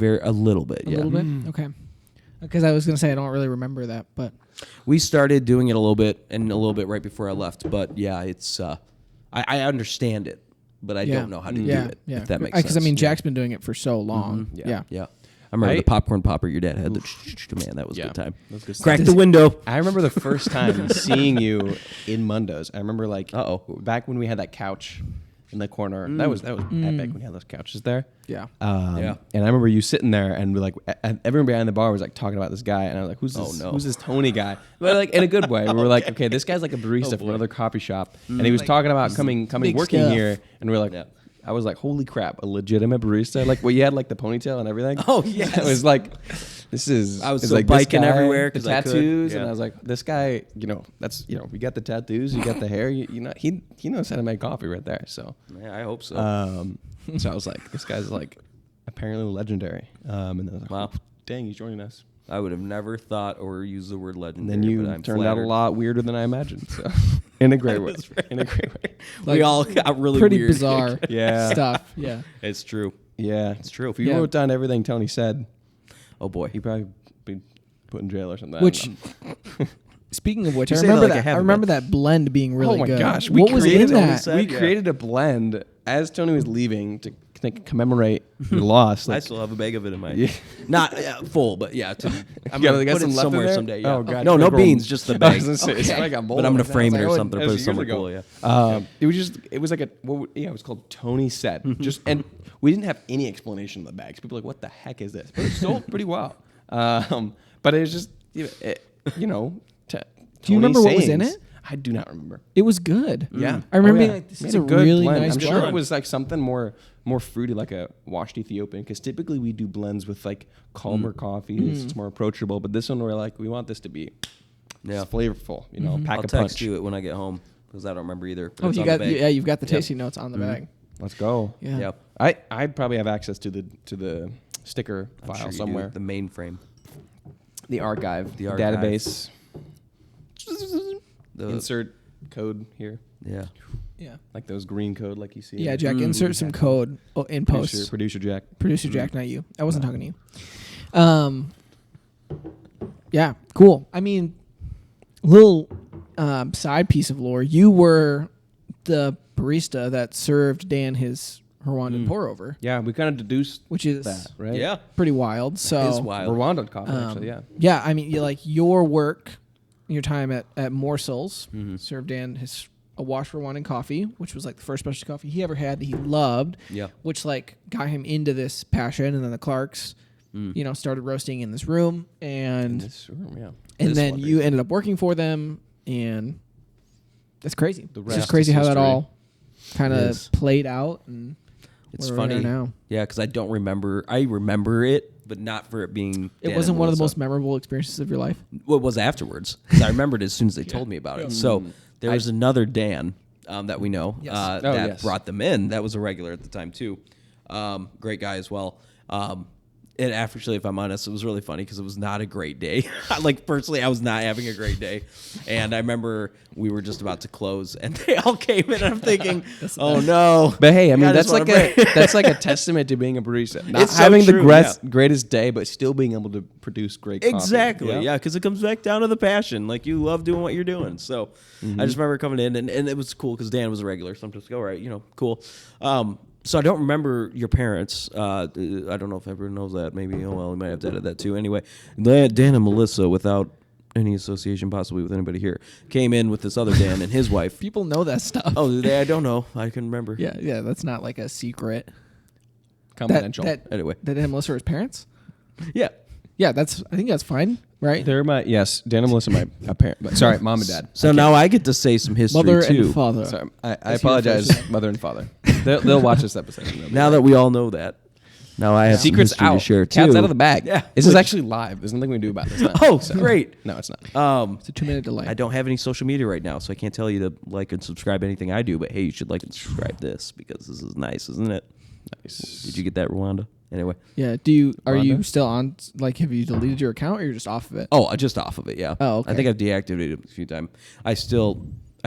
Speaker 2: A little bit,
Speaker 1: A
Speaker 2: yeah.
Speaker 1: little bit? Okay. Because I was going to say I don't really remember that, but
Speaker 2: We started doing it a little bit and a little bit right before I left. But yeah, it's I understand it, but I don't know how to do it. If that makes sense.
Speaker 1: Because I mean, Jack's been doing it for so long. Yeah.
Speaker 2: Yeah. I remember the popcorn popper your dad had. Man, that was a good time.
Speaker 3: That was good stuff.
Speaker 2: Crack the window.
Speaker 3: I remember the first time seeing you in Mundos. I remember like back when we had that couch in the corner. That was epic when we had those couches there.
Speaker 1: Yeah.
Speaker 3: And I remember you sitting there and we like everyone behind the bar was like talking about this guy and I was like, who's this Tony guy? But like in a good way. We were like, okay, this guy's like a barista from another coffee shop, and he was talking about coming working
Speaker 1: stuff.
Speaker 3: here, and we are like.
Speaker 2: Yeah.
Speaker 3: I was like, holy crap, a legitimate barista. Like, well, you had like the ponytail and everything.
Speaker 2: Oh, yes.
Speaker 3: I was like, this is.
Speaker 2: I was
Speaker 3: it's
Speaker 2: so
Speaker 3: like this
Speaker 2: biking
Speaker 3: guy,
Speaker 2: everywhere
Speaker 3: the
Speaker 2: 'cause I could.
Speaker 3: tattoos, and
Speaker 2: Yeah.
Speaker 3: I was like, this guy, that's we got the tattoos, you got the hair, he knows how to make coffee right there. So,
Speaker 2: Yeah, I hope so.
Speaker 3: so I was like, this guy's like apparently legendary. And then I was like,
Speaker 2: Wow.
Speaker 3: dang, he's joining us.
Speaker 2: I would have never thought or used the word
Speaker 3: And
Speaker 2: legendary.
Speaker 3: then you
Speaker 2: but I'm
Speaker 3: turned out a
Speaker 2: flattered.
Speaker 3: lot weirder than I imagined. So, in a great way. In a great way.
Speaker 2: We all got really
Speaker 1: Pretty
Speaker 2: weird.
Speaker 1: bizarre
Speaker 3: Yeah.
Speaker 1: stuff. Yeah.
Speaker 2: It's true.
Speaker 3: Yeah,
Speaker 2: It's true.
Speaker 3: If you wrote down everything Tony said,
Speaker 2: Oh boy.
Speaker 3: he'd probably be put in jail or something. I
Speaker 1: Which,
Speaker 3: don't know.
Speaker 1: speaking of which,
Speaker 2: You
Speaker 1: I
Speaker 2: say that
Speaker 1: remember
Speaker 2: like I
Speaker 1: that. I
Speaker 2: haven't
Speaker 1: remember
Speaker 2: been.
Speaker 1: that blend being really
Speaker 3: oh my
Speaker 1: good.
Speaker 3: gosh,
Speaker 1: What was in
Speaker 2: Tony
Speaker 1: that?
Speaker 2: said.
Speaker 3: We
Speaker 2: Yeah.
Speaker 3: created a blend as Tony was leaving to commemorate the loss.
Speaker 2: I
Speaker 3: Like,
Speaker 2: still have a bag of it in my,
Speaker 3: Yeah.
Speaker 2: not full, but yeah. I'm
Speaker 3: Yeah,
Speaker 2: gonna
Speaker 3: they got
Speaker 2: put
Speaker 3: some
Speaker 2: it
Speaker 3: left in
Speaker 2: somewhere
Speaker 3: there?
Speaker 2: someday. Yeah.
Speaker 3: Oh, God.
Speaker 2: No,
Speaker 3: Like
Speaker 2: no
Speaker 3: a roll-
Speaker 2: beans, just the
Speaker 3: I
Speaker 2: bag.
Speaker 3: was gonna say, it's like a bowl
Speaker 2: But I'm gonna
Speaker 3: of
Speaker 2: frame it
Speaker 3: that.
Speaker 2: or
Speaker 3: Like,
Speaker 2: something.
Speaker 3: as
Speaker 2: Put it
Speaker 3: years
Speaker 2: somewhere
Speaker 3: ago.
Speaker 2: cool. Yeah.
Speaker 3: It was like it was called Tony Said. Just and we didn't have any explanation of the bags. People were like, what the heck is this? But it sold pretty well. But it was just
Speaker 1: Do you remember
Speaker 3: Tony
Speaker 1: what was in
Speaker 3: sayings.
Speaker 1: it?
Speaker 3: I do not remember.
Speaker 1: It was good.
Speaker 3: Yeah,
Speaker 1: I remember
Speaker 3: Oh,
Speaker 1: being like, this is a really
Speaker 3: blend.
Speaker 1: nice
Speaker 3: I'm sure
Speaker 1: blend.
Speaker 3: it was like something more fruity, like a washed Ethiopian. Because typically we do blends with like calmer coffees. It's more approachable. But this one we're like, we want this to be flavorful. Pack
Speaker 2: I'll
Speaker 3: a
Speaker 2: text
Speaker 3: punch.
Speaker 2: you it when I get home because I don't remember either. But
Speaker 1: Oh,
Speaker 2: it's
Speaker 1: you
Speaker 2: on the
Speaker 1: got
Speaker 2: bag.
Speaker 1: you've got the tasting notes on the bag.
Speaker 3: Let's go.
Speaker 1: Yeah.
Speaker 2: Yep.
Speaker 3: I probably have access to the sticker
Speaker 2: I'm
Speaker 3: file
Speaker 2: sure you do.
Speaker 3: somewhere.
Speaker 2: The mainframe.
Speaker 3: The archive.
Speaker 2: The archive.
Speaker 3: Database.
Speaker 2: The
Speaker 3: Insert code here.
Speaker 2: Yeah.
Speaker 1: Yeah.
Speaker 3: Like those green code like you see.
Speaker 1: Yeah, Jack, insert some code in post.
Speaker 3: Producer Jack.
Speaker 1: Producer Jack, not you. I wasn't talking to you. Yeah, cool. I mean, little side piece of lore. You were the barista that served Dan his Rwandan pour over,
Speaker 3: Yeah, we kind of deduced
Speaker 1: which is
Speaker 3: that, right?
Speaker 2: Yeah.
Speaker 1: pretty wild. So
Speaker 2: It's wild.
Speaker 3: Rwanda coffee, actually, yeah.
Speaker 1: Yeah, I mean, your work, your time at Morsels served Dan a wash Rwandan coffee, which was like the first specialty coffee he ever had that he loved.
Speaker 2: Yeah.
Speaker 1: Which like got him into this passion, and then the Clarks, started roasting in this room, and
Speaker 3: This room, yeah.
Speaker 1: and
Speaker 2: This
Speaker 1: then
Speaker 2: one,
Speaker 1: you ended up working for them, and that's crazy. It's
Speaker 3: rest
Speaker 1: just crazy
Speaker 3: is
Speaker 1: how that
Speaker 3: history.
Speaker 1: all kind
Speaker 2: It
Speaker 1: of
Speaker 2: is.
Speaker 1: played out, and
Speaker 2: It's
Speaker 1: where we are
Speaker 2: funny.
Speaker 1: now.
Speaker 2: Yeah, because I don't remember. I remember it, but not for it being.
Speaker 1: It
Speaker 2: Dan
Speaker 1: wasn't
Speaker 2: and
Speaker 1: one of the
Speaker 2: Melissa.
Speaker 1: most memorable experiences of your life.
Speaker 2: What was afterwards? Because I remembered it as soon as they told me about it. So there was another Dan that we know that
Speaker 3: yes.
Speaker 2: brought them in. That was a regular at the time too. Great guy as well. And actually, if I'm honest, it was really funny because it was not a great day. Like, personally, I was not having a great day. And I remember we were just about to close, and they all came in, and I'm thinking, oh, no.
Speaker 3: But hey, I mean,
Speaker 2: just
Speaker 3: that's like a testament to being a barista. Not
Speaker 2: It's so
Speaker 3: having
Speaker 2: true,
Speaker 3: the greatest day, but still being able to produce great coffee.
Speaker 2: Exactly, yeah, because it comes back down to the passion. Like, you love doing what you're doing. So I just remember coming in, and it was cool because Dan was a regular. So I'm just, all right, cool. So I don't remember your parents. I don't know if everyone knows that. Maybe, we might have to edit that too. Anyway, Dan and Melissa, without any association possibly with anybody here, came in with this other Dan and his wife.
Speaker 1: People know that stuff.
Speaker 2: Oh, I don't know. I can remember.
Speaker 1: Yeah, that's not like a secret.
Speaker 3: Confidential.
Speaker 2: Anyway.
Speaker 1: That Dan and Melissa are his parents?
Speaker 2: Yeah.
Speaker 1: Yeah, I think that's fine, right?
Speaker 3: They're Dan and Melissa, my parent. Sorry, mom and dad.
Speaker 2: So now I get to say some history
Speaker 1: Mother
Speaker 2: too.
Speaker 1: and father.
Speaker 3: Sorry, I apologize, mother and father. They'll watch this episode.
Speaker 2: Now that we all know that, now I have
Speaker 3: Secrets
Speaker 2: some history
Speaker 3: out.
Speaker 2: to share too.
Speaker 3: Cat's out of the bag.
Speaker 2: Yeah.
Speaker 3: This is actually live. There's nothing we can do about this now.
Speaker 2: Oh, great.
Speaker 3: No, it's not.
Speaker 1: It's a 2-minute delay.
Speaker 2: I don't have any social media right now, so I can't tell you to like and subscribe to anything I do. But hey, you should like and subscribe this because this is nice, isn't it?
Speaker 3: Nice.
Speaker 2: Did you get that, Rwanda? Anyway.
Speaker 1: Yeah. Are you still on? Like, have you deleted your account or you're just off of it?
Speaker 2: Oh, just off of it. Yeah.
Speaker 1: Oh, okay.
Speaker 2: I think I've deactivated it a few times. I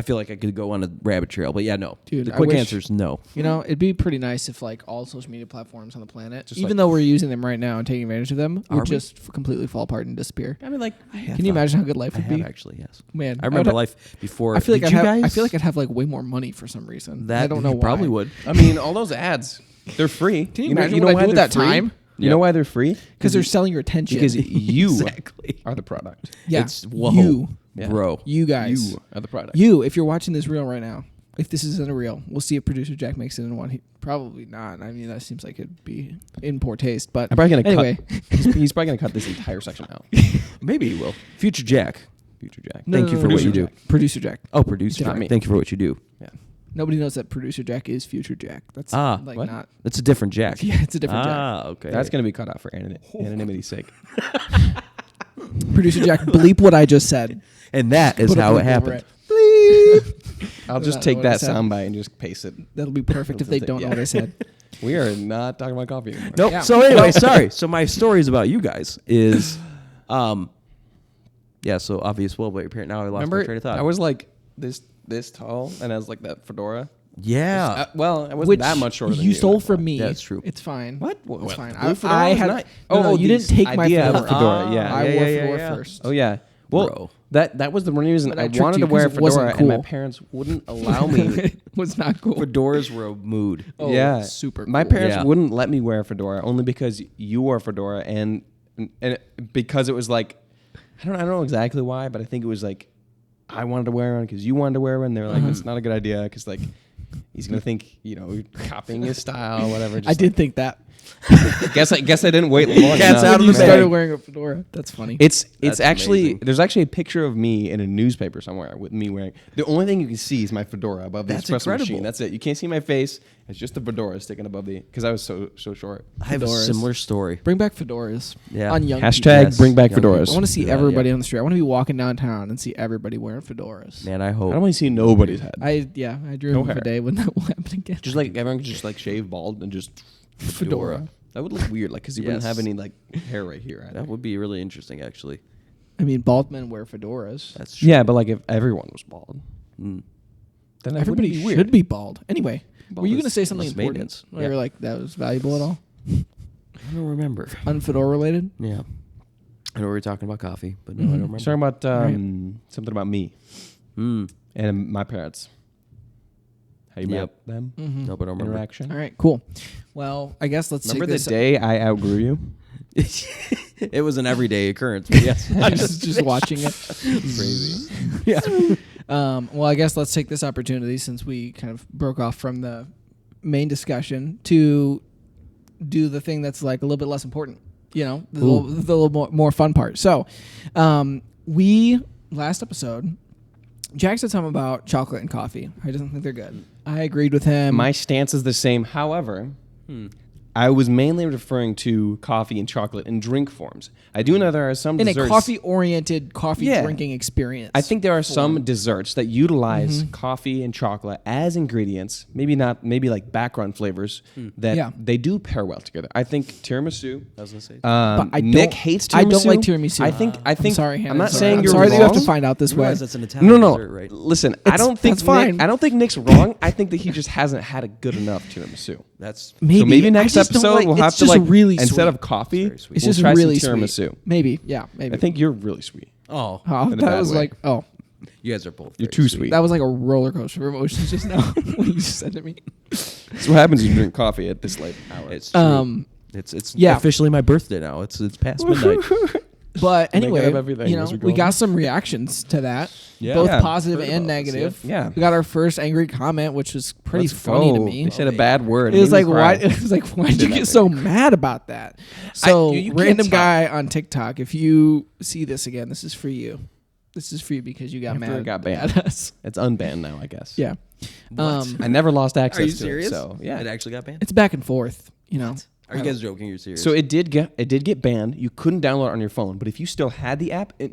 Speaker 2: feel like I could go on a rabbit trail, but yeah, no.
Speaker 1: Dude,
Speaker 2: the
Speaker 1: I
Speaker 2: quick
Speaker 1: wish-
Speaker 2: answer is no.
Speaker 1: It'd be pretty nice if like all social media platforms on the planet,
Speaker 3: Just
Speaker 1: even
Speaker 3: like-
Speaker 1: though we're using them right now and taking advantage of them,
Speaker 2: Are
Speaker 1: would
Speaker 2: we?
Speaker 1: just completely fall apart and disappear.
Speaker 3: I mean, like,
Speaker 1: Can you imagine how good life
Speaker 2: I
Speaker 1: would
Speaker 2: have
Speaker 1: be?
Speaker 2: actually, yes.
Speaker 1: Man,
Speaker 2: I remember
Speaker 1: would-
Speaker 2: life before.
Speaker 1: I feel like
Speaker 2: Did you guys?
Speaker 1: I feel like I'd have like way more money for some reason.
Speaker 2: that
Speaker 1: I don't know
Speaker 2: you
Speaker 1: why.
Speaker 2: probably would.
Speaker 3: I mean, all those ads, they're free.
Speaker 1: Can you imagine
Speaker 3: know
Speaker 1: what
Speaker 3: why
Speaker 1: I'd do with
Speaker 3: they're
Speaker 1: that
Speaker 3: free?
Speaker 1: time?
Speaker 3: You know why they're free?
Speaker 1: Because they're selling your attention.
Speaker 3: Because you
Speaker 2: Exactly.
Speaker 3: are the product.
Speaker 1: yeah,
Speaker 2: It's whoa,
Speaker 1: you,
Speaker 3: Yeah.
Speaker 2: bro.
Speaker 1: you guys,
Speaker 3: You are the product.
Speaker 1: you. If you're watching this reel right now, if this isn't a reel, we'll see if producer Jack makes it in one. Probably not. I mean, that seems like it'd be in poor taste. But
Speaker 3: I'm probably gonna
Speaker 1: anyway,
Speaker 3: cut. He's probably gonna cut this entire section out.
Speaker 2: Maybe he will. Future Jack.
Speaker 3: Future Jack.
Speaker 2: Thank you for what you do.
Speaker 1: Producer Jack.
Speaker 2: Oh, producer
Speaker 3: Not
Speaker 2: Jack.
Speaker 3: me.
Speaker 2: Thank you for what you do.
Speaker 3: Yeah.
Speaker 1: Nobody knows that producer Jack is future Jack. That's like
Speaker 3: what?
Speaker 1: not.
Speaker 2: That's a different Jack.
Speaker 1: Yeah, it's a different Jack.
Speaker 2: Ah, okay.
Speaker 3: That's gonna be cut out for anonymity's sake.
Speaker 1: Producer Jack, bleep what I just said.
Speaker 2: And that is
Speaker 1: Put a
Speaker 2: how
Speaker 1: bleep
Speaker 2: it
Speaker 1: over
Speaker 2: happened.
Speaker 3: I'll
Speaker 1: Is
Speaker 3: just
Speaker 1: that
Speaker 3: take
Speaker 1: what I
Speaker 3: that
Speaker 1: said?
Speaker 3: soundbite and just paste it.
Speaker 1: That'll be perfect if they don't know what I said.
Speaker 3: We are not talking about coffee anymore.
Speaker 2: Nope.
Speaker 1: Yeah.
Speaker 2: So anyway, sorry. So my stories about you guys is, yeah. So obvious. Well, but your parent. Now I lost my train of thought.
Speaker 3: I was like this tall, and I was like that fedora.
Speaker 2: yeah.
Speaker 3: Well, I wasn't
Speaker 1: Which
Speaker 3: that much shorter than
Speaker 1: you stole from me.
Speaker 2: Yeah, that's true.
Speaker 1: It's fine.
Speaker 3: What?
Speaker 1: It's fine.
Speaker 3: Blue fedora
Speaker 1: I
Speaker 3: was
Speaker 1: had.
Speaker 3: not-
Speaker 1: No, you didn't
Speaker 3: the
Speaker 1: take my
Speaker 3: idea of
Speaker 1: fedora.
Speaker 3: fedora. Yeah.
Speaker 1: I
Speaker 2: yeah,
Speaker 1: wore
Speaker 2: yeah,
Speaker 1: fedora
Speaker 2: yeah.
Speaker 1: first.
Speaker 3: Oh yeah. Well,
Speaker 2: Bro.
Speaker 3: that was the one reason
Speaker 1: But I
Speaker 3: I
Speaker 1: tricked
Speaker 3: wanted
Speaker 1: you
Speaker 3: to wear a
Speaker 1: 'cause it wasn't
Speaker 3: fedora, and my
Speaker 1: cool.
Speaker 3: parents wouldn't allow me.
Speaker 1: It was not cool.
Speaker 2: Fedoras were a mood.
Speaker 1: Oh,
Speaker 3: yeah,
Speaker 1: super.
Speaker 3: My
Speaker 1: cool.
Speaker 3: parents
Speaker 2: Yeah.
Speaker 3: wouldn't let me wear a fedora only because you wore a fedora, and because it was like I don't know exactly why, but I think it was like I wanted to wear one because you wanted to wear one. They're like, it's not a good idea because like he's gonna think you're copying his style, or whatever. Just
Speaker 1: I did think that.
Speaker 3: Guess I didn't wait long
Speaker 2: Cat's
Speaker 3: enough.
Speaker 2: out of
Speaker 1: When you
Speaker 2: the
Speaker 1: started
Speaker 2: bag.
Speaker 1: wearing a fedora. That's funny.
Speaker 3: It's
Speaker 2: That's
Speaker 3: actually
Speaker 2: amazing.
Speaker 3: there's actually a picture of me in a newspaper somewhere with me wearing. The only thing you can see is my fedora above the
Speaker 2: That's
Speaker 3: espresso
Speaker 2: incredible.
Speaker 3: machine. That's it. You can't see my face. It's just the fedora sticking above the because I was so short.
Speaker 2: I have a
Speaker 1: Fedoras.
Speaker 2: similar story.
Speaker 1: Bring back fedoras.
Speaker 2: Yeah.
Speaker 1: On young
Speaker 3: Hashtag
Speaker 2: Yes,
Speaker 3: bring back
Speaker 2: young
Speaker 3: fedoras.
Speaker 1: I want to see
Speaker 2: Yeah,
Speaker 1: everybody
Speaker 2: yeah.
Speaker 1: on the street. I want to be walking downtown and see everybody wearing fedoras.
Speaker 2: Man, I
Speaker 3: I
Speaker 2: hope.
Speaker 3: don't want to see nobody's head.
Speaker 1: I dream
Speaker 3: No
Speaker 1: of a
Speaker 3: hair.
Speaker 1: day when that will happen again.
Speaker 3: Just like everyone could just like shave bald and just
Speaker 1: Fedora.
Speaker 3: That would look weird, like because you wouldn't
Speaker 2: Yes.
Speaker 3: have any like hair right here.
Speaker 2: That would be really interesting, actually.
Speaker 1: I mean, bald men wear fedoras.
Speaker 2: That's true.
Speaker 3: Yeah, but like if everyone was bald,
Speaker 2: Mm.
Speaker 3: then
Speaker 1: Everybody
Speaker 3: be weird.
Speaker 1: should be bald. Anyway,
Speaker 3: Bald
Speaker 1: were you
Speaker 3: is
Speaker 1: going to say something
Speaker 2: less
Speaker 1: important?
Speaker 2: maintenance.
Speaker 1: Or
Speaker 2: Yeah.
Speaker 1: like that was valuable at all?
Speaker 2: I don't remember.
Speaker 1: Unfedora related?
Speaker 2: Yeah. I know we were talking about coffee, but no, I
Speaker 1: Mhm.
Speaker 2: don't remember.
Speaker 3: Talking about
Speaker 1: Right.
Speaker 3: something about me
Speaker 2: Mm.
Speaker 3: and my parents. How you
Speaker 2: Yep.
Speaker 3: met them?
Speaker 1: Mm-hmm.
Speaker 2: No, but I don't remember.
Speaker 3: Interaction.
Speaker 1: All right, cool. Well, I guess let's
Speaker 3: Remember
Speaker 1: take
Speaker 3: the
Speaker 1: this.
Speaker 3: day I outgrew you?
Speaker 2: It was an everyday occurrence, but yes.
Speaker 1: just watching it.
Speaker 3: Crazy.
Speaker 1: Yeah. Well, I guess let's take this opportunity since we kind of broke off from the main discussion to do the thing that's like a little bit less important. You know, the little more fun part. So, we last episode, Jack said something about chocolate and coffee. He doesn't think they're good. I agreed with him.
Speaker 3: My stance is the same. However, I was mainly referring to coffee and chocolate in drink forms. I do know there are some
Speaker 1: in
Speaker 3: desserts.
Speaker 1: a coffee-oriented coffee drinking experience.
Speaker 3: I think there are some desserts that utilize coffee and chocolate as ingredients. Maybe like background flavors that they do pair well together. I think tiramisu.
Speaker 2: I was gonna say.
Speaker 1: But
Speaker 3: Nick hates tiramisu.
Speaker 1: I don't like tiramisu.
Speaker 3: I think.
Speaker 1: I'm sorry, Hannah.
Speaker 3: I'm not
Speaker 1: sorry.
Speaker 3: saying
Speaker 1: I'm
Speaker 3: you're
Speaker 1: sorry
Speaker 3: wrong.
Speaker 1: that you have to find out this
Speaker 2: You
Speaker 1: way.
Speaker 2: realize that's an Italian dessert, right?
Speaker 3: Listen, I don't think
Speaker 1: that's fine.
Speaker 3: I don't think Nick's wrong. I think that he just hasn't had a good enough tiramisu.
Speaker 2: That's
Speaker 3: So maybe next
Speaker 1: I just don't
Speaker 3: episode
Speaker 1: like-
Speaker 3: we'll have
Speaker 1: it's
Speaker 3: to
Speaker 1: just
Speaker 3: like
Speaker 1: really
Speaker 3: instead
Speaker 1: sweet.
Speaker 3: of coffee,
Speaker 2: It's very
Speaker 1: It's
Speaker 3: we'll
Speaker 1: just
Speaker 3: try
Speaker 1: really
Speaker 3: some
Speaker 1: sweet.
Speaker 3: tiramisu.
Speaker 1: Maybe, yeah, maybe.
Speaker 3: I think you're really sweet.
Speaker 2: oh,
Speaker 1: Oh,
Speaker 3: in a
Speaker 1: that
Speaker 3: bad
Speaker 1: was
Speaker 3: way.
Speaker 1: like, oh,
Speaker 2: you guys are both.
Speaker 3: You're
Speaker 2: very
Speaker 3: too
Speaker 2: sweet.
Speaker 3: sweet.
Speaker 1: that was like a roller coaster of emotions just now when you just said to me.
Speaker 3: That's what happens when you drink coffee at this late hour.
Speaker 2: It's true. It's
Speaker 1: yeah.
Speaker 2: officially my birthday now. It's past midnight.
Speaker 1: But
Speaker 3: Make
Speaker 1: anyway,
Speaker 3: out of everything
Speaker 1: you know,
Speaker 3: as we go
Speaker 1: we
Speaker 3: on.
Speaker 1: got some reactions to that,
Speaker 2: Yeah.
Speaker 1: both
Speaker 3: Yeah.
Speaker 1: positive
Speaker 2: Heard
Speaker 1: and
Speaker 2: about this,
Speaker 1: negative.
Speaker 3: yeah.
Speaker 1: We got our first angry comment, which was pretty
Speaker 3: Let's
Speaker 1: funny to
Speaker 3: go.
Speaker 1: me.
Speaker 3: They said a bad word.
Speaker 1: It was
Speaker 3: made
Speaker 1: like,
Speaker 3: me
Speaker 1: why?
Speaker 3: cry.
Speaker 1: It was like, why did you
Speaker 3: Did
Speaker 1: get
Speaker 3: not
Speaker 1: so
Speaker 3: make me
Speaker 1: mad about that? So,
Speaker 3: you can't
Speaker 1: random
Speaker 3: tell.
Speaker 1: guy on TikTok, if you see this again, this is for you. This is for you because you got
Speaker 3: After
Speaker 1: mad
Speaker 3: it got banned.
Speaker 1: at us.
Speaker 3: It's unbanned now, I guess.
Speaker 1: Yeah.
Speaker 3: I never lost access
Speaker 2: Are you
Speaker 3: to
Speaker 2: serious?
Speaker 3: it. So yeah.
Speaker 2: It actually got banned.
Speaker 1: It's back and forth. You know.
Speaker 2: Are you guys joking? You're serious?
Speaker 3: So it did get banned. You couldn't download it on your phone, but if you still had the app, it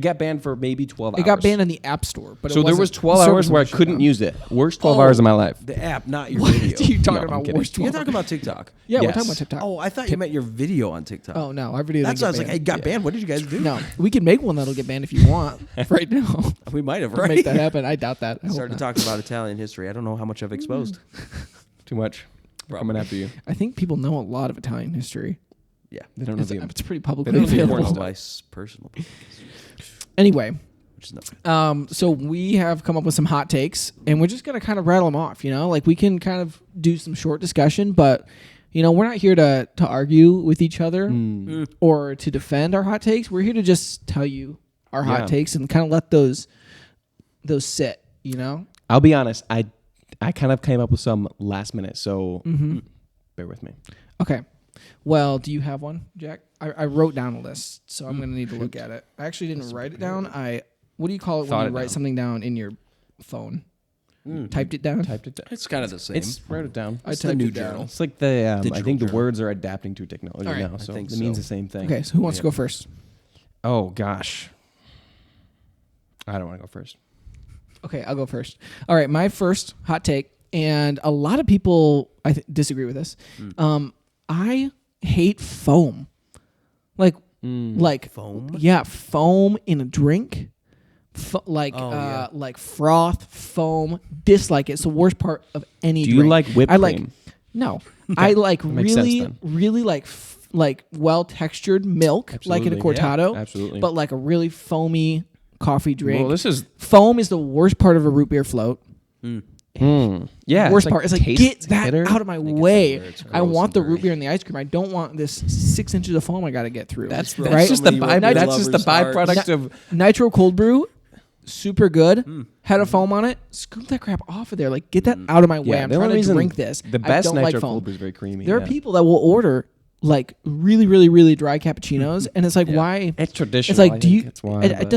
Speaker 3: got banned for maybe 12 hours.
Speaker 1: It got banned in the App Store, but
Speaker 3: So
Speaker 1: it
Speaker 3: there was
Speaker 1: wasn't-
Speaker 3: 12
Speaker 1: the
Speaker 3: hours
Speaker 1: service
Speaker 3: where I
Speaker 1: was shut
Speaker 3: couldn't
Speaker 1: down.
Speaker 3: use it. Worst 12 hours of my life.
Speaker 2: the app, not your
Speaker 1: What
Speaker 2: video.
Speaker 1: are you talking
Speaker 3: No, I'm
Speaker 1: about?
Speaker 3: kidding.
Speaker 1: Worst
Speaker 2: You're
Speaker 1: 12
Speaker 2: talking about TikTok.
Speaker 1: Yeah, we're
Speaker 3: Yes.
Speaker 1: talking about TikTok.
Speaker 2: Oh, I thought you meant your video on TikTok.
Speaker 1: Oh no, our video.
Speaker 2: That's
Speaker 1: didn't
Speaker 2: what I was
Speaker 1: get
Speaker 2: like. It got
Speaker 1: Yeah.
Speaker 2: banned. What did you guys do?
Speaker 1: No, we can make one that'll get banned if you want. right now,
Speaker 2: We might have,
Speaker 1: to
Speaker 2: right?
Speaker 1: make that happen. I doubt that. I hope
Speaker 2: Started
Speaker 1: not.
Speaker 2: talking about Italian history. I don't know how much I've exposed.
Speaker 3: Too much. We're coming after you.
Speaker 1: I think people know a lot of Italian history.
Speaker 2: Yeah.
Speaker 3: They don't know
Speaker 1: It's
Speaker 3: the
Speaker 1: pretty
Speaker 3: They
Speaker 1: publicly
Speaker 3: don't know the
Speaker 1: available.
Speaker 3: importance
Speaker 2: My personal,
Speaker 1: Anyway,
Speaker 2: which is not.
Speaker 1: so we have come up with some hot takes, and we're just gonna kind of rattle them off. You know, like we can kind of do some short discussion, but you know, we're not here to argue with each other or to defend our hot takes. We're here to just tell you our hot
Speaker 3: Yeah.
Speaker 1: takes and kind of let those sit. You know.
Speaker 3: I'll be honest. I kind of came up with some last minute, so bear with me.
Speaker 1: Okay. Well, do you have one, Jack? I wrote down a list, so I'm going to need to look at it. I actually didn't write it down. What do you call it
Speaker 3: Thought
Speaker 1: when
Speaker 3: it
Speaker 1: you write
Speaker 3: down.
Speaker 1: something down in your phone? Typed it down?
Speaker 3: Typed it down.
Speaker 2: It's kind of the same.
Speaker 3: Wrote it down.
Speaker 1: I
Speaker 2: It's the
Speaker 1: typed
Speaker 2: new
Speaker 1: it down.
Speaker 2: journal.
Speaker 3: It's like the I
Speaker 2: Digital
Speaker 3: think the
Speaker 2: journal.
Speaker 3: words are adapting to technology
Speaker 1: All right.
Speaker 3: now, so
Speaker 2: think
Speaker 3: it means
Speaker 2: so.
Speaker 3: the same thing.
Speaker 1: Okay, so who wants to go first?
Speaker 3: Oh gosh. I don't want to go first.
Speaker 1: Okay, I'll go first. All right, my first hot take, and a lot of people disagree with this. I hate foam. Like
Speaker 2: Foam?
Speaker 1: Yeah, foam in a drink.
Speaker 2: yeah.
Speaker 1: Like froth, foam. Dislike it. It's the worst part of any
Speaker 3: Do
Speaker 1: drink.
Speaker 3: you like whipped
Speaker 1: I like
Speaker 3: cream?
Speaker 1: no. I like
Speaker 3: makes sense
Speaker 1: really,
Speaker 3: then.
Speaker 1: really like well textured milk, like in a
Speaker 3: Absolutely.
Speaker 1: cortado.
Speaker 3: Yeah, absolutely.
Speaker 1: But like a really foamy coffee drink.
Speaker 3: Well, this is
Speaker 1: Foam is the worst part of a root beer float.
Speaker 3: yeah.
Speaker 1: Worst part. It's like
Speaker 3: taste
Speaker 1: get that
Speaker 3: bitter.
Speaker 1: out of my
Speaker 2: it's
Speaker 1: way.
Speaker 2: everywhere. It's
Speaker 1: I
Speaker 2: gross
Speaker 1: want
Speaker 2: and
Speaker 1: the
Speaker 2: dirty.
Speaker 1: root beer and the ice cream. I don't want this 6 inches of foam I got to get through.
Speaker 3: That's
Speaker 1: right.
Speaker 3: just the
Speaker 2: When you were
Speaker 3: that's just the
Speaker 2: lovers' hearts.
Speaker 3: byproduct of
Speaker 1: Nitro cold brew, super good. Had a foam on it. Scoop that crap off of there. Like get that out of my way. I'm
Speaker 3: the only
Speaker 1: trying to
Speaker 3: reason
Speaker 1: drink this.
Speaker 3: The
Speaker 1: I
Speaker 3: best
Speaker 1: don't
Speaker 3: nitro
Speaker 1: like foam.
Speaker 3: cold brew is very creamy.
Speaker 1: There
Speaker 3: yeah.
Speaker 1: are people that will order like really, really, really dry cappuccinos, and it's like why?
Speaker 3: It's traditional.
Speaker 1: It's like
Speaker 3: I
Speaker 1: do
Speaker 3: think
Speaker 1: you?
Speaker 3: It's why,
Speaker 1: It
Speaker 3: but-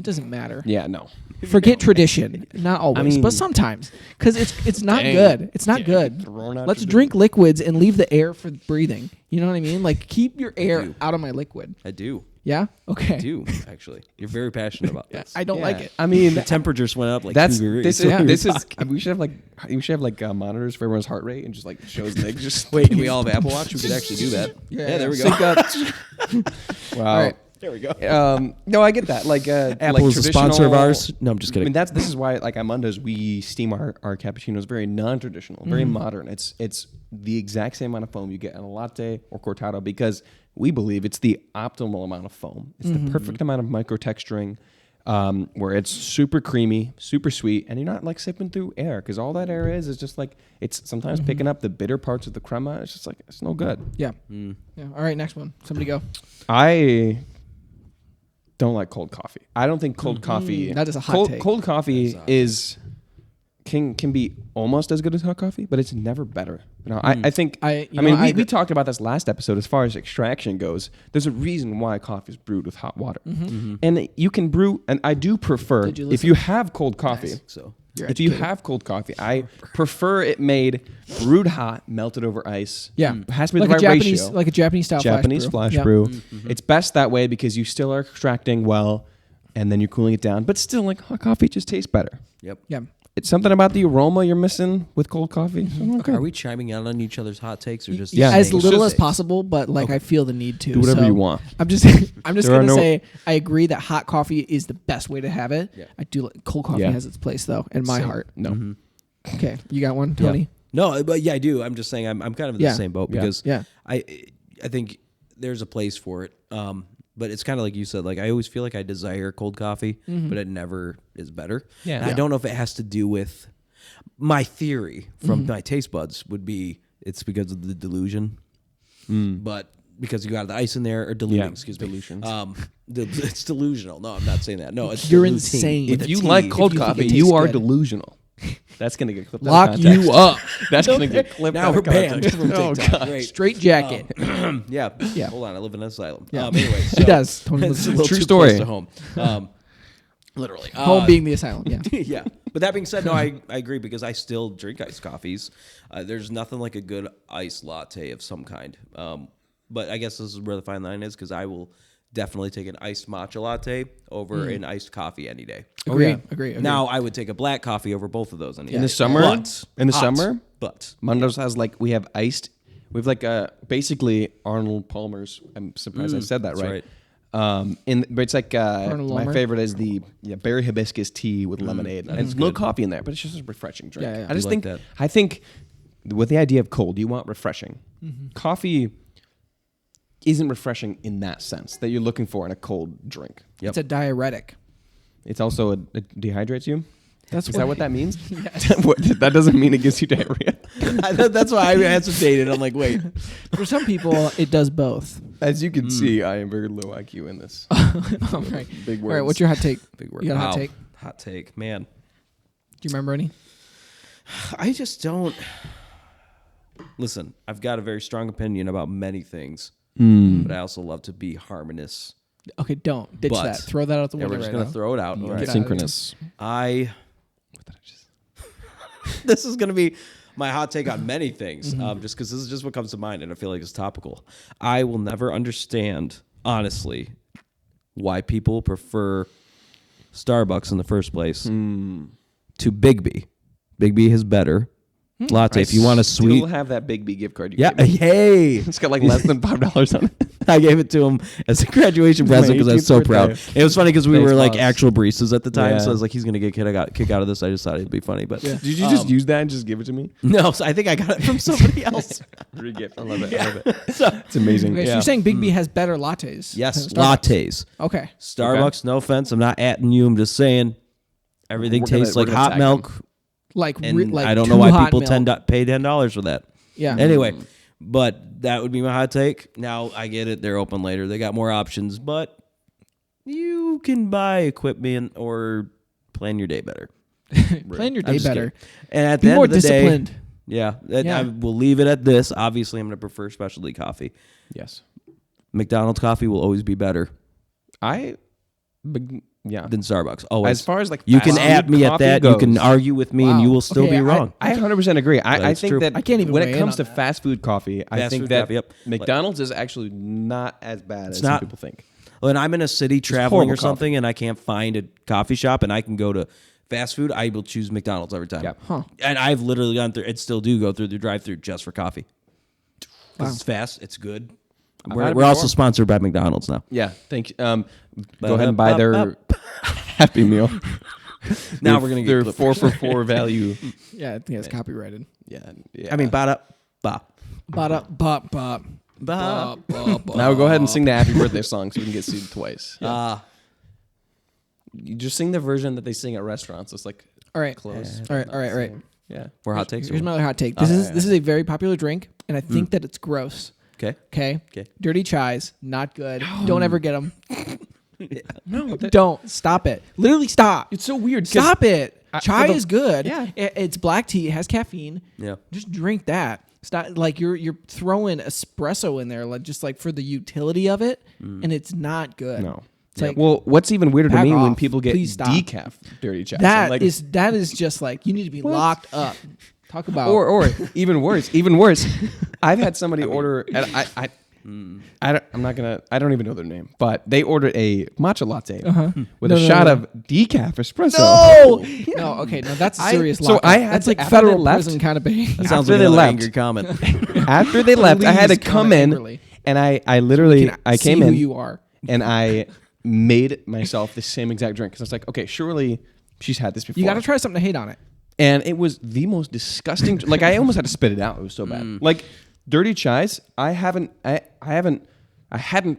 Speaker 1: doesn't matter.
Speaker 3: Yeah, no.
Speaker 1: Forget tradition. Not always,
Speaker 3: mean-
Speaker 1: but sometimes, because it's not
Speaker 3: Dang.
Speaker 1: good. It's not good.
Speaker 3: Throwing out
Speaker 1: Let's
Speaker 3: tradition.
Speaker 1: drink liquids and leave the air for breathing. You know what I mean? Like keep your air
Speaker 2: do.
Speaker 1: out of my liquid.
Speaker 2: I do.
Speaker 1: Yeah. Okay.
Speaker 2: I do, actually. You're very passionate about this.
Speaker 1: I don't
Speaker 3: Yeah.
Speaker 1: like it.
Speaker 3: I mean,
Speaker 2: The temperatures went up like
Speaker 3: that's
Speaker 2: 2 degrees.
Speaker 3: this is
Speaker 1: Yeah.
Speaker 3: this is. We should have like monitors for everyone's heart rate and just like shows Nick just
Speaker 2: Wait, do we all have Apple Watch? We could actually do that.
Speaker 1: Yeah,
Speaker 2: there we go.
Speaker 3: sync up. Wow.
Speaker 1: All right.
Speaker 2: There we go.
Speaker 3: No, I get that. Like
Speaker 2: Apple
Speaker 3: like
Speaker 2: is a sponsor of
Speaker 3: traditional-
Speaker 2: ours. No, I'm just
Speaker 3: I
Speaker 2: kidding.
Speaker 3: mean, this is why, like, at Mundos, we steam our cappuccinos very non-traditional, very modern. It's the exact same amount of foam you get in a latte or cortado because we believe it's the optimal amount of foam. It's the perfect amount of micro-texturing where it's super creamy, super sweet, and you're not, like, sipping through air because all that air is just, like, it's sometimes picking up the bitter parts of the crema. It's just, like, it's no good.
Speaker 1: Yeah. Yeah. All right. Next one. Somebody go.
Speaker 3: I don't like cold coffee. I don't think cold coffee.
Speaker 1: That is a hot take.
Speaker 3: Cold coffee can be almost as good as hot coffee, but it's never better. You know, I think.
Speaker 1: I
Speaker 3: We talked about this last episode. As far as extraction goes, there's a reason why coffee is brewed with hot water, and you can brew. And I do prefer
Speaker 1: Did you
Speaker 3: if
Speaker 1: listen?
Speaker 3: you have cold coffee.
Speaker 2: So
Speaker 3: If you have cold coffee, I prefer it made brewed hot, melted over ice.
Speaker 1: Yeah.
Speaker 3: It has to be
Speaker 1: like
Speaker 3: the
Speaker 1: a
Speaker 3: right
Speaker 1: Japanese,
Speaker 3: ratio.
Speaker 1: like a Japanese style
Speaker 3: Japanese
Speaker 1: flash
Speaker 3: flash
Speaker 1: brew.
Speaker 3: brew. It's best that way because you still are extracting well, and then you're cooling it down. But still, like hot coffee just tastes better.
Speaker 2: Yep.
Speaker 1: Yeah.
Speaker 3: It's something about the aroma you're missing with cold coffee. Okay.
Speaker 2: Are we chiming out on each other's hot takes or just
Speaker 3: Yeah.
Speaker 1: As
Speaker 2: saying
Speaker 1: little
Speaker 2: shit?
Speaker 1: as possible, but like I feel the need to.
Speaker 3: Do whatever
Speaker 1: so
Speaker 3: you want.
Speaker 1: I'm just I'm just
Speaker 3: There are
Speaker 1: gonna
Speaker 3: no-
Speaker 1: say I agree that hot coffee is the best way to have it.
Speaker 2: Yeah.
Speaker 1: I do like cold coffee
Speaker 3: Yeah.
Speaker 1: has its place though in my
Speaker 3: Same.
Speaker 1: heart.
Speaker 3: No.
Speaker 1: Okay, you got one, Tony?
Speaker 2: No, but yeah, I do. I'm just saying I'm kind of in
Speaker 1: Yeah.
Speaker 2: the same boat
Speaker 3: Yeah.
Speaker 2: because
Speaker 1: Yeah.
Speaker 2: I think there's a place for it. But it's kind of like you said. Like I always feel like I desire cold coffee, but it never is better.
Speaker 3: Yeah.
Speaker 2: And I don't know if it has to do with my theory from my taste buds would be it's because of the dilution, but because you got the ice in there or diluting.
Speaker 3: Yeah,
Speaker 2: Excuse
Speaker 3: dilutions.
Speaker 2: me. It's delusional. No, I'm not saying that. No, it's
Speaker 1: You're
Speaker 2: diluting
Speaker 1: insane.
Speaker 2: with
Speaker 3: If
Speaker 2: a
Speaker 3: you
Speaker 2: T.
Speaker 3: like cold
Speaker 1: you think
Speaker 3: coffee,
Speaker 1: it
Speaker 3: you
Speaker 1: tastes
Speaker 3: are
Speaker 1: good.
Speaker 3: delusional. That's gonna get clipped.
Speaker 1: Lock
Speaker 3: out of context.
Speaker 1: you up.
Speaker 3: That's gonna get clipped.
Speaker 2: Now
Speaker 3: out
Speaker 2: we're
Speaker 3: of context.
Speaker 2: banned from
Speaker 3: Oh,
Speaker 2: TikTok.
Speaker 3: God.
Speaker 2: Great.
Speaker 1: Straight jacket.
Speaker 2: Yeah.
Speaker 1: Yeah.
Speaker 2: Hold on, I live in an asylum.
Speaker 1: Yeah.
Speaker 2: Anyway, so
Speaker 1: He does. Tony lives
Speaker 2: it's a
Speaker 1: in a
Speaker 2: little
Speaker 3: true
Speaker 2: too
Speaker 3: story.
Speaker 2: close to home. Literally.
Speaker 1: Home being the asylum. Yeah.
Speaker 2: Yeah. But that being said, no, I agree because I still drink iced coffees. There's nothing like a good iced latte of some kind. But I guess this is where the fine line is because I will definitely take an iced matcha latte over an iced coffee any day.
Speaker 1: Agree.
Speaker 2: Now I would take a black coffee over both of those any day.
Speaker 3: In the summer,
Speaker 2: But but
Speaker 3: Mundos has like we have like basically Arnold Palmer's. I'm surprised I said that
Speaker 2: that's
Speaker 3: right. But it's like
Speaker 1: Arnold
Speaker 3: my
Speaker 1: Palmer.
Speaker 3: favorite is the berry hibiscus tea with lemonade. And there's no coffee in there, but it's just a refreshing drink.
Speaker 1: Yeah, yeah.
Speaker 3: I just
Speaker 2: You like
Speaker 3: think
Speaker 2: that.
Speaker 3: I think with the idea of cold, you want refreshing. Coffee isn't refreshing in that sense that you're looking for in a cold drink.
Speaker 2: Yep.
Speaker 1: It's a diuretic.
Speaker 3: It's also it dehydrates you.
Speaker 1: That's
Speaker 3: Is that what that means? That doesn't mean it gives you diarrhea.
Speaker 2: That's why I hesitated. I'm like, wait.
Speaker 1: For some people, it does both.
Speaker 3: As you can see, I am very low IQ in this.
Speaker 1: All right.
Speaker 3: Big
Speaker 1: All
Speaker 3: words.
Speaker 1: right. What's your hot take?
Speaker 2: Big word.
Speaker 1: You got a hot
Speaker 2: Wow.
Speaker 1: take?
Speaker 2: Hot take. Man.
Speaker 1: Do you remember any?
Speaker 2: I just don't. Listen, I've got a very strong opinion about many things, but I also love to be harmonious.
Speaker 1: Okay, don't ditch
Speaker 2: But-
Speaker 1: that. Throw that out the
Speaker 2: Yeah,
Speaker 1: window
Speaker 2: we're just
Speaker 1: right
Speaker 2: gonna
Speaker 1: now.
Speaker 2: throw it out. All
Speaker 1: Get
Speaker 2: right.
Speaker 1: out of
Speaker 3: Synchronous.
Speaker 2: This is gonna be my hot take on many things, just because this is just what comes to mind, and I feel like it's topical. I will never understand, honestly, why people prefer Starbucks in the first place to Bigby. Bigby is better latte. If you want a sweet,
Speaker 3: Still have that Bigby gift card. You
Speaker 2: yeah,
Speaker 3: gave me.
Speaker 2: hey.
Speaker 3: It's got like less than $5 on it.
Speaker 2: I gave it to him as a graduation present because I was
Speaker 3: 18th
Speaker 2: so proud.
Speaker 3: birthday.
Speaker 2: It was funny because we
Speaker 3: Thanks,
Speaker 2: were like
Speaker 3: boss.
Speaker 2: actual baristas at the time,
Speaker 3: Yeah.
Speaker 2: so I was like, he's gonna get kick out of this. I just thought it'd be funny, but
Speaker 3: Did you just use that and just give it to me?
Speaker 2: no, so I think I got it from somebody else.
Speaker 3: Free gift. I love it. I love it. It's amazing.
Speaker 1: Okay, so
Speaker 3: Yeah.
Speaker 1: you're saying Bigby has better lattes?
Speaker 2: Yes,
Speaker 1: than Starbucks.
Speaker 2: lattes.
Speaker 1: Okay.
Speaker 2: Starbucks. No offense, I'm not atting you. I'm just saying everything
Speaker 3: We're gonna-
Speaker 2: tastes like
Speaker 3: we're gonna
Speaker 2: hot
Speaker 3: tag
Speaker 2: milk,
Speaker 1: Like,
Speaker 2: and
Speaker 1: like
Speaker 2: I don't
Speaker 1: too
Speaker 2: know why
Speaker 1: hot
Speaker 2: people
Speaker 1: milk.
Speaker 2: pay $10 for that.
Speaker 1: Yeah.
Speaker 2: Anyway, but that would be my hot take. Now I get it; they're open later. They got more options, but you can buy equipment or plan your day better.
Speaker 1: Plan your
Speaker 2: I'm
Speaker 1: day
Speaker 2: just
Speaker 1: better.
Speaker 2: kidding. And at
Speaker 1: Be
Speaker 2: the end
Speaker 1: more
Speaker 2: of the
Speaker 1: disciplined.
Speaker 2: day, yeah,
Speaker 1: Yeah.
Speaker 2: I will leave it at this. Obviously, I'm going to prefer specialty coffee.
Speaker 3: Yes.
Speaker 2: McDonald's coffee will always be better
Speaker 3: Yeah.
Speaker 2: than Starbucks. Always.
Speaker 3: As far as like
Speaker 2: you can
Speaker 3: fast
Speaker 2: at
Speaker 3: food
Speaker 2: me at
Speaker 3: coffee
Speaker 2: that. You can
Speaker 3: goes,
Speaker 2: argue with me, and
Speaker 1: Wow.
Speaker 2: you will still
Speaker 1: Okay,
Speaker 2: be wrong.
Speaker 3: I 100% agree. I
Speaker 2: it's
Speaker 3: think
Speaker 2: true.
Speaker 3: that
Speaker 1: I can't even
Speaker 3: when
Speaker 1: weigh
Speaker 3: it
Speaker 1: in
Speaker 3: comes
Speaker 1: on
Speaker 3: to
Speaker 1: that.
Speaker 3: fast food coffee, I
Speaker 2: Fast
Speaker 3: think
Speaker 2: food
Speaker 3: that
Speaker 2: coffee, yep.
Speaker 3: McDonald's is actually not as bad as
Speaker 2: not.
Speaker 3: some people think.
Speaker 2: When I'm in a city traveling
Speaker 3: horrible
Speaker 2: or something and I can't find a coffee shop and I can go to fast food, I will choose McDonald's every time.
Speaker 3: Yeah.
Speaker 1: Huh.
Speaker 2: And I've literally gone through and still do go through the drive-through just for coffee. 'Cause it's fast, it's good.
Speaker 3: had
Speaker 2: We're
Speaker 3: it
Speaker 2: also
Speaker 3: before.
Speaker 2: sponsored by McDonald's now.
Speaker 3: Yeah. Thank you. Go ahead and buy their Happy Meal.
Speaker 2: Now we're gonna get
Speaker 3: their
Speaker 2: clipped.
Speaker 3: 4 for 4 value.
Speaker 1: Yeah, I think it's copyrighted.
Speaker 3: Yeah.
Speaker 2: I mean, bada bop.
Speaker 1: Bop, bop, bop.
Speaker 2: Bop.
Speaker 3: Now go ahead and sing the Happy Birthday song so we can get sued twice.
Speaker 2: Ah,
Speaker 3: You just sing the version that they sing at restaurants. It's like
Speaker 1: All right.
Speaker 3: close.
Speaker 1: All right.
Speaker 3: Yeah.
Speaker 2: we're hot takes.
Speaker 1: Here's my other hot take. This is a very popular drink, and I think that it's gross.
Speaker 2: Okay.
Speaker 1: Okay. Dirty Chais, not good. Don't ever get them.
Speaker 3: No,
Speaker 1: Don't stop it. Literally stop.
Speaker 3: it's so weird. 'cause
Speaker 1: Stop it. Chai
Speaker 3: for the-
Speaker 1: is good.
Speaker 3: Yeah.
Speaker 1: It's black tea. It has caffeine.
Speaker 2: Yeah.
Speaker 1: Just drink that. Stop. Like you're throwing espresso in there, like just like for the utility of it, and it's not good.
Speaker 3: No.
Speaker 1: It's like
Speaker 3: Well, what's even weirder to
Speaker 1: back
Speaker 3: me when
Speaker 1: off.
Speaker 3: people get
Speaker 1: Please stop.
Speaker 3: decaf dirty chais.
Speaker 1: that is just like you need to be locked up. Talk about
Speaker 3: or even worse. I've had somebody order, and I don't even know their name, but they ordered a matcha latte with a shot of decaf espresso.
Speaker 1: No, okay, no, that's a serious
Speaker 3: so
Speaker 1: lockup.
Speaker 3: I had
Speaker 1: That's
Speaker 3: to-
Speaker 1: like
Speaker 3: after
Speaker 1: federal
Speaker 3: they left-
Speaker 1: prison kind of behavior.
Speaker 2: That sounds
Speaker 3: After
Speaker 2: like
Speaker 3: they
Speaker 2: another
Speaker 3: left.
Speaker 2: angry comment.
Speaker 3: After they left, I had to
Speaker 1: Please
Speaker 3: come
Speaker 1: comment
Speaker 3: in,
Speaker 1: angrily.
Speaker 3: and I literally I
Speaker 1: See
Speaker 3: came
Speaker 1: who
Speaker 3: in
Speaker 1: you are.
Speaker 3: and I made myself the same exact drink because I was like, okay, surely she's had this before.
Speaker 1: You got to try something to hate on it.
Speaker 3: And it was the most disgusting. Like I almost had to spit it out. It was so bad. Like dirty chais, I hadn't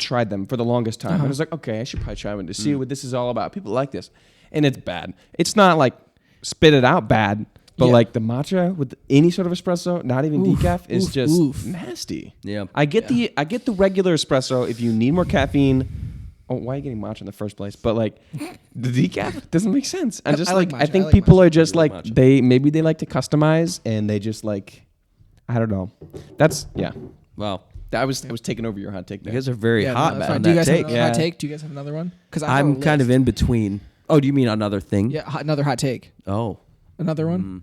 Speaker 3: tried them for the longest time. I was like, okay, I should probably try one to see what this is all about. People like this, and it's bad. It's not like spit it out bad, but like the matcha with any sort of espresso, not even decaf, is just nasty.
Speaker 2: Yeah.
Speaker 3: I get the regular espresso if you need more caffeine. Oh, why are you getting matcha in the first place? But like the decaf doesn't make sense. I just
Speaker 1: I like
Speaker 3: I
Speaker 1: matcha. I
Speaker 3: think
Speaker 1: like
Speaker 3: people
Speaker 1: matcha.
Speaker 3: are just like
Speaker 2: matcha.
Speaker 3: maybe they like to customize and they just like I don't know. That's
Speaker 2: Wow.
Speaker 3: I was taking over your hot take
Speaker 2: You
Speaker 3: there.
Speaker 2: guys are very
Speaker 1: Yeah,
Speaker 2: hot
Speaker 1: no, that's
Speaker 2: on
Speaker 1: fine. Do you
Speaker 2: that
Speaker 1: guys have
Speaker 2: take.
Speaker 1: another hot take? Do you guys have another one? Because
Speaker 2: I'm kind of in between. Oh, do you mean another thing?
Speaker 1: Yeah, another hot take.
Speaker 2: Oh.
Speaker 1: Another one.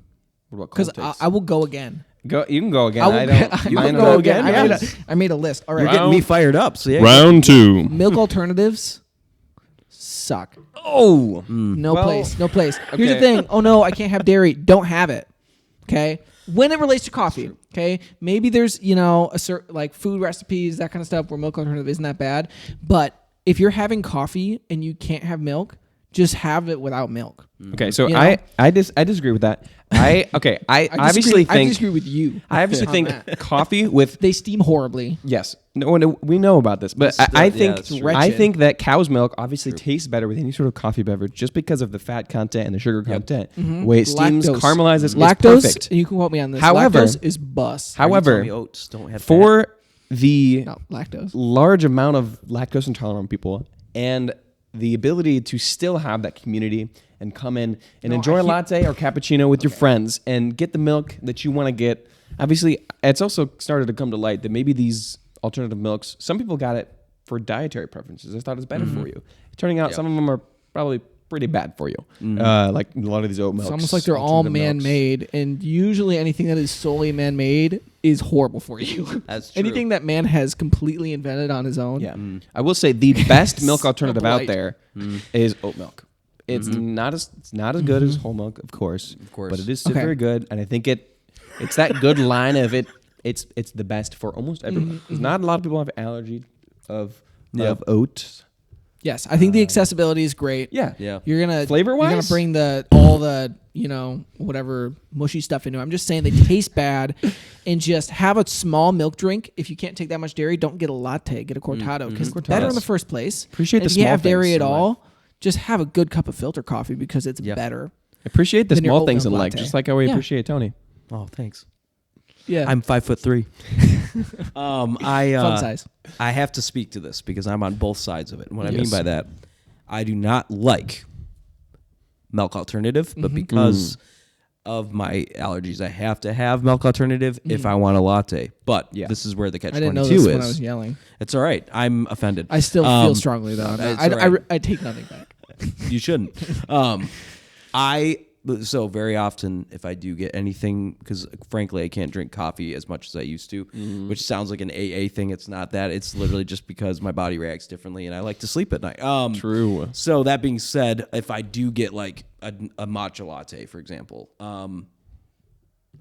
Speaker 3: What about
Speaker 1: Because
Speaker 3: cold takes?
Speaker 1: I will go again.
Speaker 3: Go. You can go again.
Speaker 1: I will,
Speaker 3: I don't.
Speaker 1: you
Speaker 3: mine
Speaker 1: can
Speaker 3: are-
Speaker 1: go again.
Speaker 2: again?
Speaker 1: I made a list. All right.
Speaker 2: You're getting me fired up. So yeah.
Speaker 4: Round 2.
Speaker 1: Milk alternatives suck.
Speaker 3: Oh.
Speaker 1: No
Speaker 3: Well,
Speaker 1: place. No place. Here's the
Speaker 3: okay.
Speaker 1: thing. Oh no, I can't have dairy. Don't have it. Okay. When it relates to coffee, okay, maybe there's a certain like food recipes, that kind of stuff where milk alternative isn't that bad. But if you're having coffee and you can't have milk, just have it without milk.
Speaker 3: Okay, so
Speaker 1: You know?
Speaker 3: I disagree with that. I obviously
Speaker 1: I
Speaker 3: think
Speaker 1: disagree with you.
Speaker 3: I obviously
Speaker 1: on
Speaker 3: think
Speaker 1: that.
Speaker 3: coffee with
Speaker 1: They steam horribly.
Speaker 3: yes. No, we know about this, but
Speaker 2: That's-
Speaker 3: I
Speaker 2: yeah,
Speaker 3: think
Speaker 2: that's true.
Speaker 3: I think that cow's milk obviously tastes better with any sort of coffee beverage just because of the fat content and the sugar content. Way it steams,
Speaker 1: Lactose.
Speaker 3: caramelizes, it's
Speaker 1: Lactose,
Speaker 3: perfect.
Speaker 1: you can quote me on this.
Speaker 3: However-
Speaker 1: lactose is bus.
Speaker 2: Are you telling
Speaker 3: However,
Speaker 2: me oats don't have fat?
Speaker 3: for the
Speaker 1: No, lactose.
Speaker 3: large amount of lactose intolerant people and the ability to still have that community and come in and
Speaker 1: No,
Speaker 3: enjoy
Speaker 1: I
Speaker 3: a
Speaker 1: hear-
Speaker 3: latte or cappuccino with your friends and get the milk that you want to get. Obviously, it's also started to come to light that maybe these alternative milks, some people got it for dietary preferences. They thought it was better for you. Turning out some of them are probably pretty bad for you. Like a lot of these oat milks.
Speaker 1: It's almost like they're all
Speaker 3: alternative milks.
Speaker 1: man-made, and usually anything that is solely man-made is horrible for you.
Speaker 2: That's true.
Speaker 1: Anything that man has completely invented on his own.
Speaker 3: Yeah. I will say the best milk alternative out
Speaker 1: Right.
Speaker 3: there is oat milk. It's not as good as whole milk, of course.
Speaker 2: course.
Speaker 3: But it is still
Speaker 1: Okay.
Speaker 3: very good, and I think it's that good line of it. It's the best for almost everyone. 'Cause not a lot of people have allergy of oats.
Speaker 1: Yes, I think the accessibility is great.
Speaker 3: Yeah.
Speaker 2: Yeah.
Speaker 1: You're gonna
Speaker 3: Flavor-wise?
Speaker 1: You're gonna bring all the whatever mushy stuff into it. I'm just saying they taste bad, and just have a small milk drink. If you can't take that much dairy, don't get a latte. Get a cortado because it's better in the first place.
Speaker 3: Appreciate
Speaker 1: And
Speaker 3: the
Speaker 1: if you
Speaker 3: small
Speaker 1: have dairy
Speaker 3: things
Speaker 1: at
Speaker 3: in life.
Speaker 1: all, just have a good cup of filter coffee because it's
Speaker 2: Yeah.
Speaker 1: better.
Speaker 3: Appreciate the
Speaker 1: Then your
Speaker 3: small
Speaker 1: oat
Speaker 3: things in
Speaker 1: milk
Speaker 3: life,
Speaker 1: latte.
Speaker 3: just like how we
Speaker 1: Yeah.
Speaker 3: appreciate Tony.
Speaker 2: Oh, thanks.
Speaker 1: Yeah,
Speaker 2: I'm 5'3".
Speaker 1: fun size.
Speaker 2: I have to speak to this because I'm on both sides of it. And what I mean
Speaker 3: Yes.
Speaker 2: by that, I do not like milk alternative, but
Speaker 1: Mm-hmm.
Speaker 2: because of my allergies, I have to have milk alternative if I want a latte. But this is where the
Speaker 1: I didn't know
Speaker 2: catch-22
Speaker 1: this
Speaker 2: is.
Speaker 1: when I was yelling.
Speaker 2: It's all right. I'm offended.
Speaker 1: I still feel strongly though.
Speaker 2: it's
Speaker 1: I,
Speaker 2: all
Speaker 1: I,
Speaker 2: right.
Speaker 1: I take nothing back.
Speaker 2: You shouldn't. So very often if I do get anything, because frankly I can't drink coffee as much as I used to, which sounds like an AA thing. It's not that. It's literally just because my body reacts differently and I like to sleep at night.
Speaker 3: True.
Speaker 2: So that being said, if I do get like a matcha latte, for example,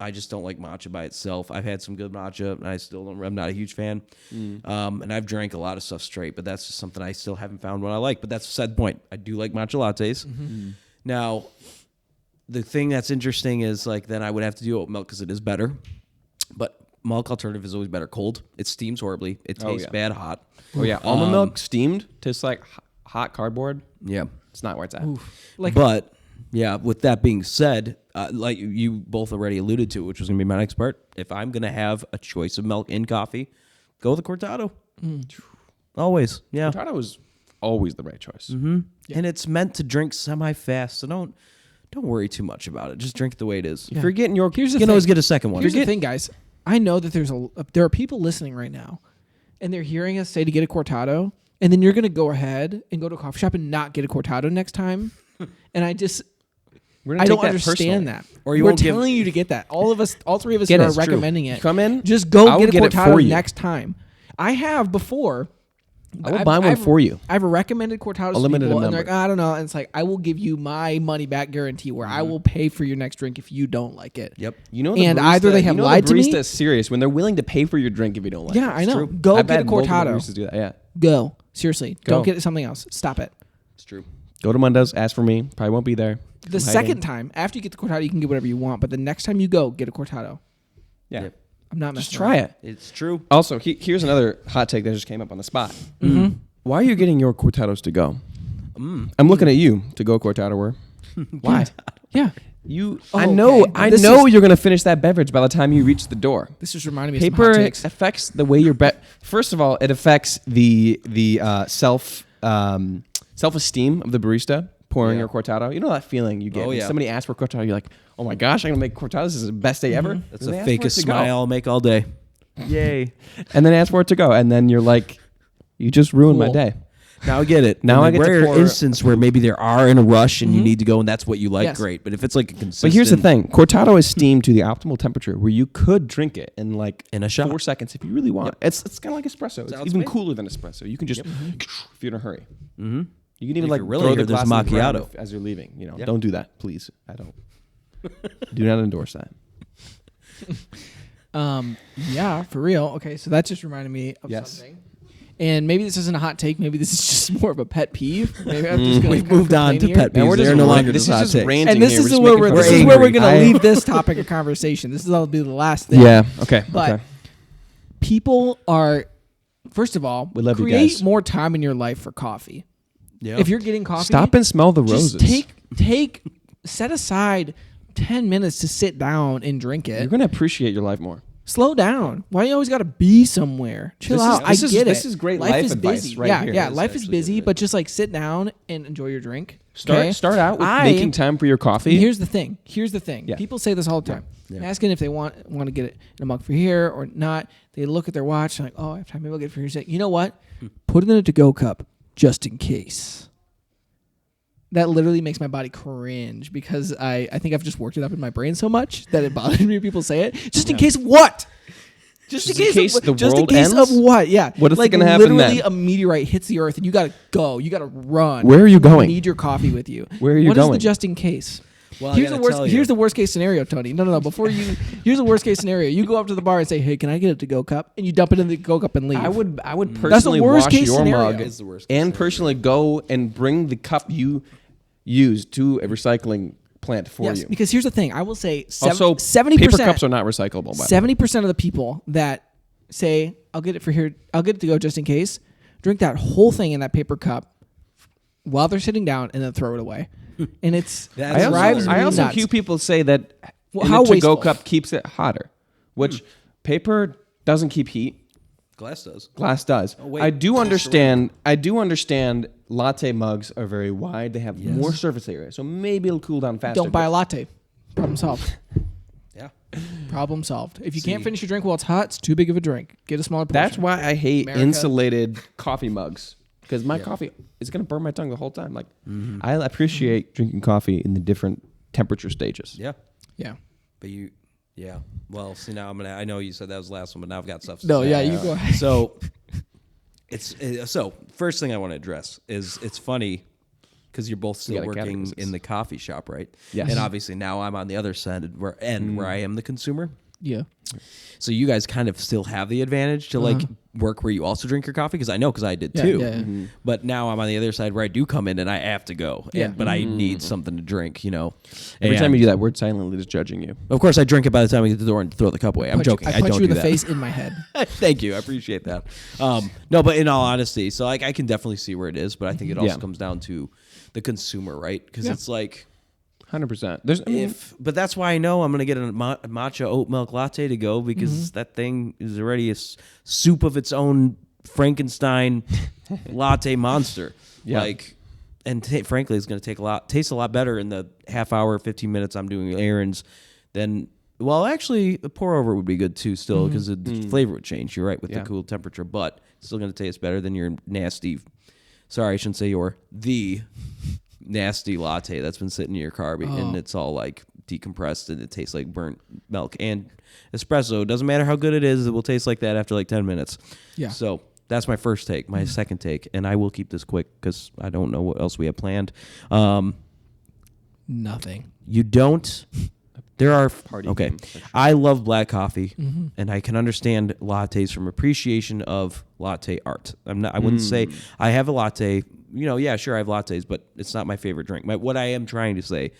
Speaker 2: I just don't like matcha by itself. I've had some good matcha, and I'm not a huge fan. And I've drank a lot of stuff straight, but that's just something I still haven't found what I like. But that's a sad point. I do like matcha lattes. Now, the thing that's interesting is like then I would have to do oat milk because it is better. But milk alternative is always better cold. It steams horribly. It tastes bad hot.
Speaker 3: Oh yeah, almond milk steamed tastes like hot cardboard.
Speaker 2: Yeah.
Speaker 3: It's not where it's at.
Speaker 2: But yeah, with that being said, like you both already alluded to, which was going to be my next part. If I'm going to have a choice of milk in coffee, go with the Cortado. Always. Yeah.
Speaker 3: Cortado was always the right choice.
Speaker 2: And it's meant to drink semi-fast, so don't worry too much about it. Just drink it the way it is. If you're getting your,
Speaker 1: Here's the
Speaker 2: you can always
Speaker 1: thing.
Speaker 2: get a second one.
Speaker 1: Here's the thing, guys. I know that there are people listening right now, and they're hearing us say to get a cortado, and then you're gonna go ahead and go to a coffee shop and not get a Cortado next time. And I don't understand that.
Speaker 2: Or you
Speaker 1: We're
Speaker 2: won't give-
Speaker 1: telling you to get that. All three of us
Speaker 3: Get it,
Speaker 1: are
Speaker 3: it's true.
Speaker 1: recommending it.
Speaker 3: Come in,
Speaker 1: Just go
Speaker 3: I'll
Speaker 1: get a
Speaker 3: get it
Speaker 1: Cortado
Speaker 3: for you.
Speaker 1: next time. I have before.
Speaker 3: I will buy one for you.
Speaker 1: I've recommended Cortados to
Speaker 3: limited
Speaker 1: people, and they're
Speaker 3: number.
Speaker 1: like, I don't know. And it's like, I will give you my money back guarantee where I will pay for your next drink if you don't like it.
Speaker 2: Yep.
Speaker 3: You know,
Speaker 1: And either they have lied to me-
Speaker 3: The barista is serious when they're willing to pay for your drink if you don't like it.
Speaker 1: Yeah, I
Speaker 3: It's
Speaker 1: know.
Speaker 3: true.
Speaker 1: Go
Speaker 3: I've
Speaker 1: get a
Speaker 3: had multiple
Speaker 1: Cortado.
Speaker 3: baristas do that. Yeah,
Speaker 1: Go. Seriously.
Speaker 3: Go.
Speaker 1: Don't get something else. Stop it.
Speaker 2: It's true.
Speaker 3: go to Mundos, ask for me. Probably won't be there.
Speaker 1: The
Speaker 3: I'm
Speaker 1: second
Speaker 3: hiding.
Speaker 1: time, after you get the Cortado, you can get whatever you want. But the next time you go, get a Cortado.
Speaker 3: Yeah,
Speaker 2: Yep.
Speaker 1: I'm not
Speaker 3: just
Speaker 1: messing
Speaker 3: try
Speaker 1: around.
Speaker 3: it.
Speaker 2: It's true.
Speaker 3: Also, here's another hot take that just came up on the spot.
Speaker 1: Mm-hmm.
Speaker 3: Why are you getting your Cortados to go? I'm looking at you, To Go Cortado. Why?
Speaker 1: Yeah.
Speaker 3: You,
Speaker 1: Oh,
Speaker 3: I know,
Speaker 1: okay.
Speaker 3: I
Speaker 1: This
Speaker 3: know
Speaker 1: is-
Speaker 3: you're gonna finish that beverage by the time you reach the door.
Speaker 1: This just reminded me of some
Speaker 3: Paper
Speaker 1: hot takes.
Speaker 3: affects the way your First of all, it affects the self-esteem of the barista pouring
Speaker 2: Yeah.
Speaker 3: your Cortado. You know that feeling you get
Speaker 2: Oh,
Speaker 3: when
Speaker 2: yeah.
Speaker 3: somebody asks for Cortado. You're like, oh my gosh, I'm gonna make Cortado. This is the best day ever.
Speaker 2: That's
Speaker 3: And
Speaker 2: the
Speaker 3: they ask for it
Speaker 2: fakest
Speaker 3: to go.
Speaker 2: smile I'll make all day. Yay.
Speaker 3: And then ask for it to go, and then you're like, you just ruined my
Speaker 1: Cool.
Speaker 3: day.
Speaker 2: Now I get it.
Speaker 3: Now
Speaker 2: In
Speaker 3: I
Speaker 2: the
Speaker 3: get to
Speaker 2: rare
Speaker 3: pour-
Speaker 2: instance where maybe there are in a rush and you need to go and that's what you like,
Speaker 1: Yes.
Speaker 2: great. But if it's like a consistent,
Speaker 3: But here's the thing: Cortado is steamed to the optimal temperature, where you could drink it in like
Speaker 2: In a shot.
Speaker 3: 4 seconds if you really want. It's kind of like espresso. It's
Speaker 2: Sounds
Speaker 3: even
Speaker 2: good.
Speaker 3: cooler than espresso. You can just if you're in a hurry.
Speaker 2: Mm-hmm.
Speaker 3: You can even
Speaker 2: If
Speaker 3: like
Speaker 2: you're really
Speaker 3: throw
Speaker 2: here,
Speaker 3: the
Speaker 2: there's
Speaker 3: glass on the ground
Speaker 2: macchiato.
Speaker 3: as you're leaving. You know,
Speaker 2: Yep.
Speaker 3: don't do that, please. I don't. Do not endorse that.
Speaker 1: Yeah, for real. Okay, so that just reminded me of
Speaker 3: Yes.
Speaker 1: something. And maybe this isn't a hot take. Maybe this is just more of a pet peeve. Maybe I'm just gonna
Speaker 2: We've
Speaker 1: kind of
Speaker 2: moved on
Speaker 1: complain
Speaker 2: to
Speaker 1: here.
Speaker 2: pet
Speaker 3: Man,
Speaker 2: peeves.
Speaker 3: we're
Speaker 2: They're
Speaker 3: just
Speaker 2: no
Speaker 3: ran-
Speaker 2: longer
Speaker 3: this
Speaker 2: just
Speaker 3: is
Speaker 2: hot
Speaker 3: just
Speaker 2: takes.
Speaker 3: ranting
Speaker 1: And this
Speaker 3: here.
Speaker 1: is
Speaker 3: We're just
Speaker 1: where
Speaker 3: making
Speaker 1: we're
Speaker 3: fun
Speaker 1: this
Speaker 3: of
Speaker 1: is where we're
Speaker 3: angry.
Speaker 1: gonna leave this topic of conversation. This is all be the last thing.
Speaker 3: Yeah. Okay.
Speaker 1: But
Speaker 3: okay.
Speaker 1: people are, first of all,
Speaker 3: We love you
Speaker 1: create
Speaker 3: guys.
Speaker 1: more time in your life for coffee.
Speaker 2: Yeah.
Speaker 1: If you're getting coffee,
Speaker 3: Stop and smell the roses.
Speaker 1: just set aside 10 minutes to sit down and drink it.
Speaker 3: You're gonna appreciate your life more.
Speaker 1: Slow down. Why you always got to be somewhere? Chill
Speaker 3: This
Speaker 1: out.
Speaker 3: is-
Speaker 1: I get it.
Speaker 3: this is great life
Speaker 1: is
Speaker 3: advice
Speaker 1: busy.
Speaker 3: right
Speaker 1: yeah,
Speaker 3: here.
Speaker 1: yeah.
Speaker 2: It is
Speaker 1: Life is
Speaker 2: actually
Speaker 1: busy,
Speaker 2: good
Speaker 1: but just like sit down and enjoy your drink.
Speaker 3: Start
Speaker 1: okay?
Speaker 3: out with making time for your coffee.
Speaker 1: Here's the thing.
Speaker 3: Yeah.
Speaker 1: People say this all the time.
Speaker 2: Yeah.
Speaker 1: Asking if they want to get it in a mug for here or not. They look at their watch. Like, oh, I have time. Maybe I'll get it for here. You know what? Put it in a to-go cup just in case. That literally makes my body cringe because I think I've just worked it up in my brain so much that it bothers me when people say it. Just in case what? Just in case
Speaker 3: the
Speaker 1: just in
Speaker 3: world
Speaker 1: case
Speaker 3: ends?
Speaker 1: of what? Yeah.
Speaker 3: What is
Speaker 1: like
Speaker 3: gonna happen
Speaker 1: literally
Speaker 3: then?
Speaker 1: a meteorite hits the earth and you gotta go. You gotta run.
Speaker 3: Where are you going?
Speaker 1: need your coffee with you.
Speaker 3: Where are you
Speaker 1: What is
Speaker 3: going?
Speaker 1: the just in case?
Speaker 2: Well, I
Speaker 1: here's the
Speaker 2: gotta
Speaker 1: worst.
Speaker 2: tell you.
Speaker 1: Here's the worst case scenario, Tony. No. Before you, here's the worst case scenario. You go up to the bar and say, "Hey, can I get a to-go cup?" And you dump it in the to-go cup and leave.
Speaker 3: I would personally
Speaker 1: That's the worst
Speaker 3: wash
Speaker 1: case
Speaker 3: your
Speaker 1: scenario.
Speaker 3: mug
Speaker 2: It's the worst case
Speaker 3: and
Speaker 2: scenario.
Speaker 3: personally go and bring the cup you used to a recycling plant for
Speaker 1: yes,
Speaker 3: you.
Speaker 1: because here's the thing. I will say
Speaker 3: Also,
Speaker 1: 70%.
Speaker 3: paper cups are not recyclable. By the way.
Speaker 1: 70% of the people that say, "I'll get it for here. I'll get it to go just in case," drink that whole thing in that paper cup while they're sitting down and then throw it away. And it's
Speaker 2: That's
Speaker 3: I
Speaker 1: drives
Speaker 3: also,
Speaker 1: me
Speaker 3: I also
Speaker 1: nuts.
Speaker 3: hear people say that
Speaker 1: Well,
Speaker 3: in
Speaker 1: how
Speaker 3: a to-go
Speaker 1: wasteful.
Speaker 3: cup keeps it hotter, which paper doesn't keep heat.
Speaker 2: Glass does.
Speaker 3: Glass does.
Speaker 2: Oh, wait.
Speaker 3: I do understand. Latte mugs are very wide. They have more surface area, so maybe it'll cool down faster.
Speaker 1: Don't buy a
Speaker 3: but-
Speaker 1: latte. Problem solved.
Speaker 2: Yeah.
Speaker 1: Problem solved. If you can't finish your drink while it's hot, it's too big of a drink. Get a smaller portion.
Speaker 3: That's why I hate
Speaker 1: America.
Speaker 3: insulated coffee mugs because my coffee is gonna burn my tongue the whole time. Like I appreciate drinking coffee in the different temperature stages.
Speaker 2: Yeah.
Speaker 1: Yeah.
Speaker 2: But yeah. Well, see now I know you said that was the last one, but now I've got stuff. To
Speaker 1: No,
Speaker 2: say.
Speaker 1: yeah, you go ahead.
Speaker 2: So so first thing I want to address is it's funny because you're both still
Speaker 3: gotta
Speaker 2: working
Speaker 3: categorize this.
Speaker 2: in the coffee shop, right?
Speaker 3: Yes.
Speaker 2: And obviously now I'm on the other side where I am the consumer.
Speaker 1: Yeah.
Speaker 2: So you guys kind of still have the advantage to like work where you also drink your coffee because I did
Speaker 1: Yeah,
Speaker 2: too.
Speaker 1: yeah, yeah.
Speaker 2: But now I'm on the other side where I do come in and I have to go.
Speaker 1: Yeah.
Speaker 2: But I need something to drink, you know.
Speaker 3: Every time
Speaker 2: And
Speaker 3: you do that, we're silently just judging you.
Speaker 2: of course I drink it by the time I get to the door and throw the cup away. I'm joking.
Speaker 1: I
Speaker 2: I
Speaker 1: punch
Speaker 2: don't
Speaker 1: you in
Speaker 2: do
Speaker 1: the
Speaker 2: that.
Speaker 1: face in my head.
Speaker 2: Thank you. I appreciate that. No, but in all honesty, so like I can definitely see where it is, but I think it also
Speaker 3: Yeah.
Speaker 2: comes down to the consumer, right? Because
Speaker 1: Yeah.
Speaker 2: it's like
Speaker 3: 100%. There's
Speaker 2: but that's why I know I'm gonna get a matcha oat milk latte to go because that thing is already a soup of its own Frankenstein latte monster.
Speaker 3: Yeah.
Speaker 2: Like, and frankly, it's gonna taste a lot better in the half hour, 15 minutes I'm doing errands than Well, actually, the pour over would be good too, still, because the flavor would change. You're right with the cool temperature, but it's still going to taste better than your nasty. Sorry, I shouldn't say the nasty latte that's been sitting in your car, and it's all like decompressed and it tastes like burnt milk. And espresso, doesn't matter how good it is, it will taste like that after like 10 minutes. Yeah. So that's my first take. My second take, and I will keep this quick because I don't know what else we have planned.
Speaker 1: Nothing.
Speaker 2: You don't. There are okay. Sure. I love black coffee, and I can understand lattes from appreciation of latte art. I wouldn't say I have a latte. Yeah, sure, I have lattes, but it's not my favorite drink. What I am trying to say,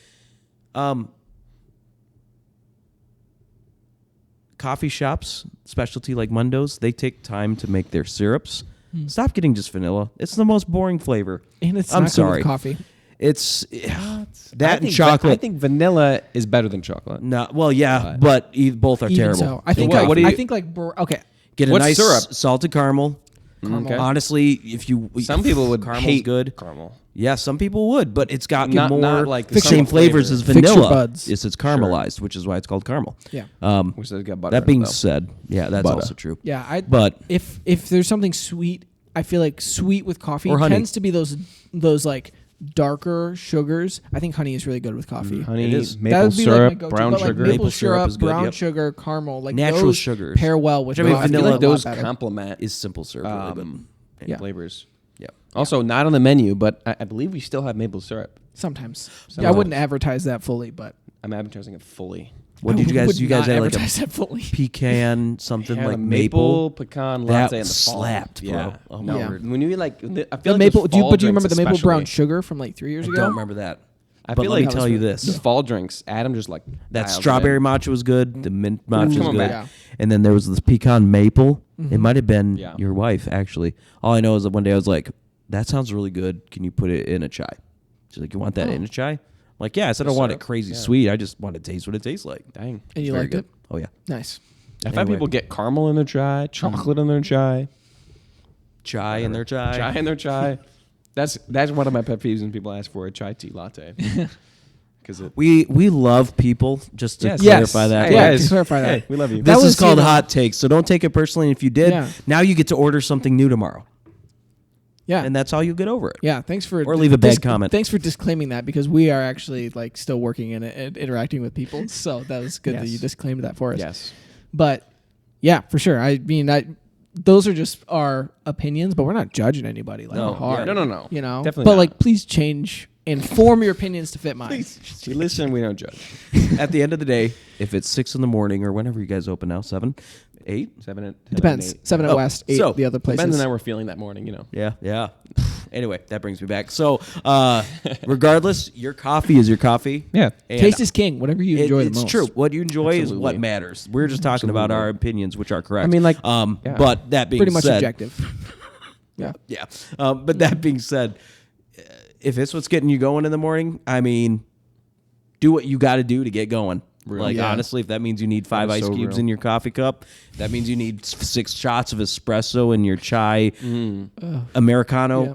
Speaker 2: coffee shops, specialty like Mundos, they take time to make their syrups. Stop getting just vanilla. It's the most boring flavor.
Speaker 1: And it's
Speaker 2: I'm
Speaker 1: not
Speaker 2: sorry.
Speaker 1: Good with coffee.
Speaker 2: It's that and chocolate.
Speaker 3: I think vanilla is better than chocolate.
Speaker 2: No, well, yeah, but both are terrible.
Speaker 1: So, I think. Okay.
Speaker 2: Get a
Speaker 3: What's
Speaker 2: nice
Speaker 3: syrup?
Speaker 2: salted caramel.
Speaker 3: Okay.
Speaker 2: Honestly, if you
Speaker 3: some people would
Speaker 2: caramel's good.
Speaker 3: Caramel.
Speaker 2: Yeah, some people would, but it's got
Speaker 3: not
Speaker 2: more
Speaker 3: like
Speaker 2: the same flavors as
Speaker 1: Fix your
Speaker 2: vanilla.
Speaker 1: buds.
Speaker 2: It's caramelized, which is why it's called caramel.
Speaker 1: Yeah.
Speaker 3: Which has got butter.
Speaker 2: That being
Speaker 3: in it,
Speaker 2: said, yeah, that's
Speaker 3: Butter.
Speaker 2: also true.
Speaker 1: Yeah,
Speaker 2: but
Speaker 1: if there's something sweet, I feel like sweet with coffee
Speaker 2: or honey.
Speaker 1: tends to be those like darker sugars. I think honey is really good with coffee.
Speaker 3: Honey,
Speaker 2: It is.
Speaker 3: maple syrup, brown
Speaker 1: but
Speaker 3: sugar.
Speaker 1: like maple syrup,
Speaker 2: is good,
Speaker 1: brown
Speaker 2: yep.
Speaker 1: sugar, caramel, like
Speaker 2: Natural
Speaker 1: those
Speaker 2: sugars.
Speaker 1: pair well with
Speaker 2: I mean,
Speaker 1: coffee.
Speaker 3: I feel
Speaker 2: vanilla
Speaker 3: like those
Speaker 1: better.
Speaker 3: complement
Speaker 2: Is simple syrup really good?
Speaker 3: flavors.
Speaker 2: Yeah.
Speaker 3: Also, not on the menu, but I believe we still have maple syrup.
Speaker 1: Sometimes. I wouldn't advertise that fully, but
Speaker 3: I'm advertising it fully.
Speaker 2: What did you guys? You guys had like
Speaker 1: advertise that fully.
Speaker 2: pecan something
Speaker 3: Had
Speaker 2: like
Speaker 3: a
Speaker 2: maple.
Speaker 3: pecan
Speaker 2: That
Speaker 3: latte in the fall.
Speaker 2: slapped, bro.
Speaker 3: Yeah.
Speaker 2: Oh
Speaker 3: no,
Speaker 1: my
Speaker 2: word.
Speaker 3: when you like, I feel
Speaker 1: The
Speaker 3: like
Speaker 1: maple.
Speaker 3: those
Speaker 1: Do you
Speaker 3: fall
Speaker 1: remember the
Speaker 3: drinks
Speaker 1: maple brown
Speaker 3: especially.
Speaker 1: sugar from like 3 years
Speaker 2: I
Speaker 1: ago?
Speaker 2: don't remember that.
Speaker 3: I
Speaker 2: But
Speaker 3: feel
Speaker 2: let me
Speaker 3: like
Speaker 2: tell you
Speaker 3: the
Speaker 2: this:
Speaker 3: fall drinks. Adam just like
Speaker 2: that
Speaker 3: dialed it
Speaker 2: strawberry
Speaker 3: in.
Speaker 2: matcha was good. The mint matcha
Speaker 3: come
Speaker 2: was
Speaker 3: on
Speaker 2: good.
Speaker 3: back.
Speaker 1: Yeah.
Speaker 2: And then there was this pecan maple. It might have been
Speaker 3: Yeah.
Speaker 2: your wife, actually. All I know is that one day I was like, "That sounds really good. Can you put it in a chai?" She's like, "You want that in a chai?" I'm like, yeah. I said I don't want it
Speaker 3: syrup?
Speaker 2: crazy
Speaker 3: Yeah.
Speaker 2: sweet. I just want to taste what it tastes like.
Speaker 3: Dang.
Speaker 1: And you
Speaker 2: Very
Speaker 1: liked
Speaker 2: good.
Speaker 1: it?
Speaker 2: Oh yeah.
Speaker 1: Nice.
Speaker 3: I've had
Speaker 2: Anyway.
Speaker 3: people get caramel in their chai, chocolate in their chai,
Speaker 2: Chai in their chai.
Speaker 3: chai in their chai. That's one of my pet peeves when people ask for a chai tea latte. Because
Speaker 2: We love people. Just to
Speaker 3: Yes.
Speaker 2: clarify
Speaker 1: Yes.
Speaker 2: that.
Speaker 1: Yeah,
Speaker 3: Guys,
Speaker 1: to clarify that.
Speaker 3: hey, we love you.
Speaker 1: That
Speaker 2: This
Speaker 1: was,
Speaker 2: is called
Speaker 1: you know-
Speaker 2: hot takes, so don't take it personally. If you did,
Speaker 1: Yeah.
Speaker 2: now you get to order something new tomorrow,
Speaker 1: Yeah.
Speaker 2: and that's how you get over it.
Speaker 1: Yeah, thanks for
Speaker 2: Or leave a bad comment.
Speaker 1: Thanks for disclaiming that because we are actually like still working in it and interacting with people. So that was good that
Speaker 3: Yes.
Speaker 1: you disclaimed that for us.
Speaker 3: Yes.
Speaker 1: But yeah, for sure. I mean, those are just our opinions, but we're not judging anybody like
Speaker 2: No.
Speaker 1: hard.
Speaker 3: Yeah, no.
Speaker 1: You know,
Speaker 3: Definitely
Speaker 1: But
Speaker 3: not.
Speaker 1: like, please change and form your opinions to fit mine.
Speaker 3: We listen, we don't judge.
Speaker 2: At the end of the day, if it's 6 a.m. or whenever you guys open now, 7, 8.
Speaker 3: 7 and
Speaker 1: It depends. 7 at
Speaker 2: Oh,
Speaker 1: West, 8
Speaker 2: so
Speaker 1: the other places.
Speaker 3: Ben and I were feeling that morning, you know.
Speaker 2: Yeah. Anyway, that brings me back. So, regardless, your coffee is your coffee.
Speaker 3: Yeah.
Speaker 2: And
Speaker 1: Taste is king. Whatever you enjoy the
Speaker 2: it's
Speaker 1: most.
Speaker 2: true. What you enjoy is
Speaker 3: Absolutely.
Speaker 2: what matters. We're just talking about our opinions, which are correct.
Speaker 3: I mean, like,
Speaker 2: yeah. But that being
Speaker 1: Pretty much
Speaker 2: said,
Speaker 1: objective. Yeah.
Speaker 2: yeah. But that being said, if it's what's getting you going in the morning, I mean, do what you got to do to get going. Like,
Speaker 1: Yeah.
Speaker 2: honestly, if that means you need 5
Speaker 3: That is
Speaker 2: ice
Speaker 3: so
Speaker 2: cubes
Speaker 3: real.
Speaker 2: in your coffee cup, that means you need 6 shots of espresso in your chai Americano,
Speaker 1: Yeah.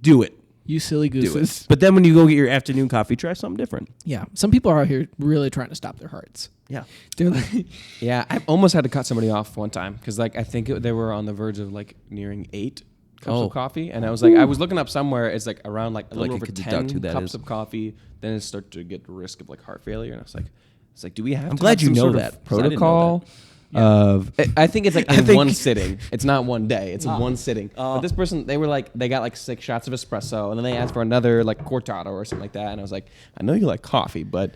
Speaker 2: do it.
Speaker 1: You silly
Speaker 2: Do
Speaker 1: gooses.
Speaker 2: it. But then when you go get your afternoon coffee, try something different.
Speaker 1: Yeah. Some people are out here really trying to stop their hearts.
Speaker 2: Yeah.
Speaker 1: They're like,
Speaker 3: Yeah, I almost had to cut somebody off one time because, like, I think they were on the verge of like nearing 8 cups
Speaker 2: Oh.
Speaker 3: of coffee, and I was like, I was looking up somewhere. It's like around like a
Speaker 2: Like
Speaker 3: little
Speaker 2: I
Speaker 3: over
Speaker 2: could
Speaker 3: 10
Speaker 2: deduct who that
Speaker 3: cups
Speaker 2: is.
Speaker 3: of coffee. Then it started to get the risk of like heart failure, and I was like, it's like, do we have?
Speaker 2: I'm
Speaker 3: to
Speaker 2: glad
Speaker 3: have
Speaker 2: you
Speaker 3: some
Speaker 2: know
Speaker 3: sort of
Speaker 2: that, 'cause I didn't know
Speaker 3: protocol of. I think it's like in
Speaker 2: think-
Speaker 3: one sitting. It's not one day. It's in one sitting. But this person, they were like, they got like 6 shots of espresso, and then they asked for another like cortado or something like that, and I was like, I know you like coffee, but.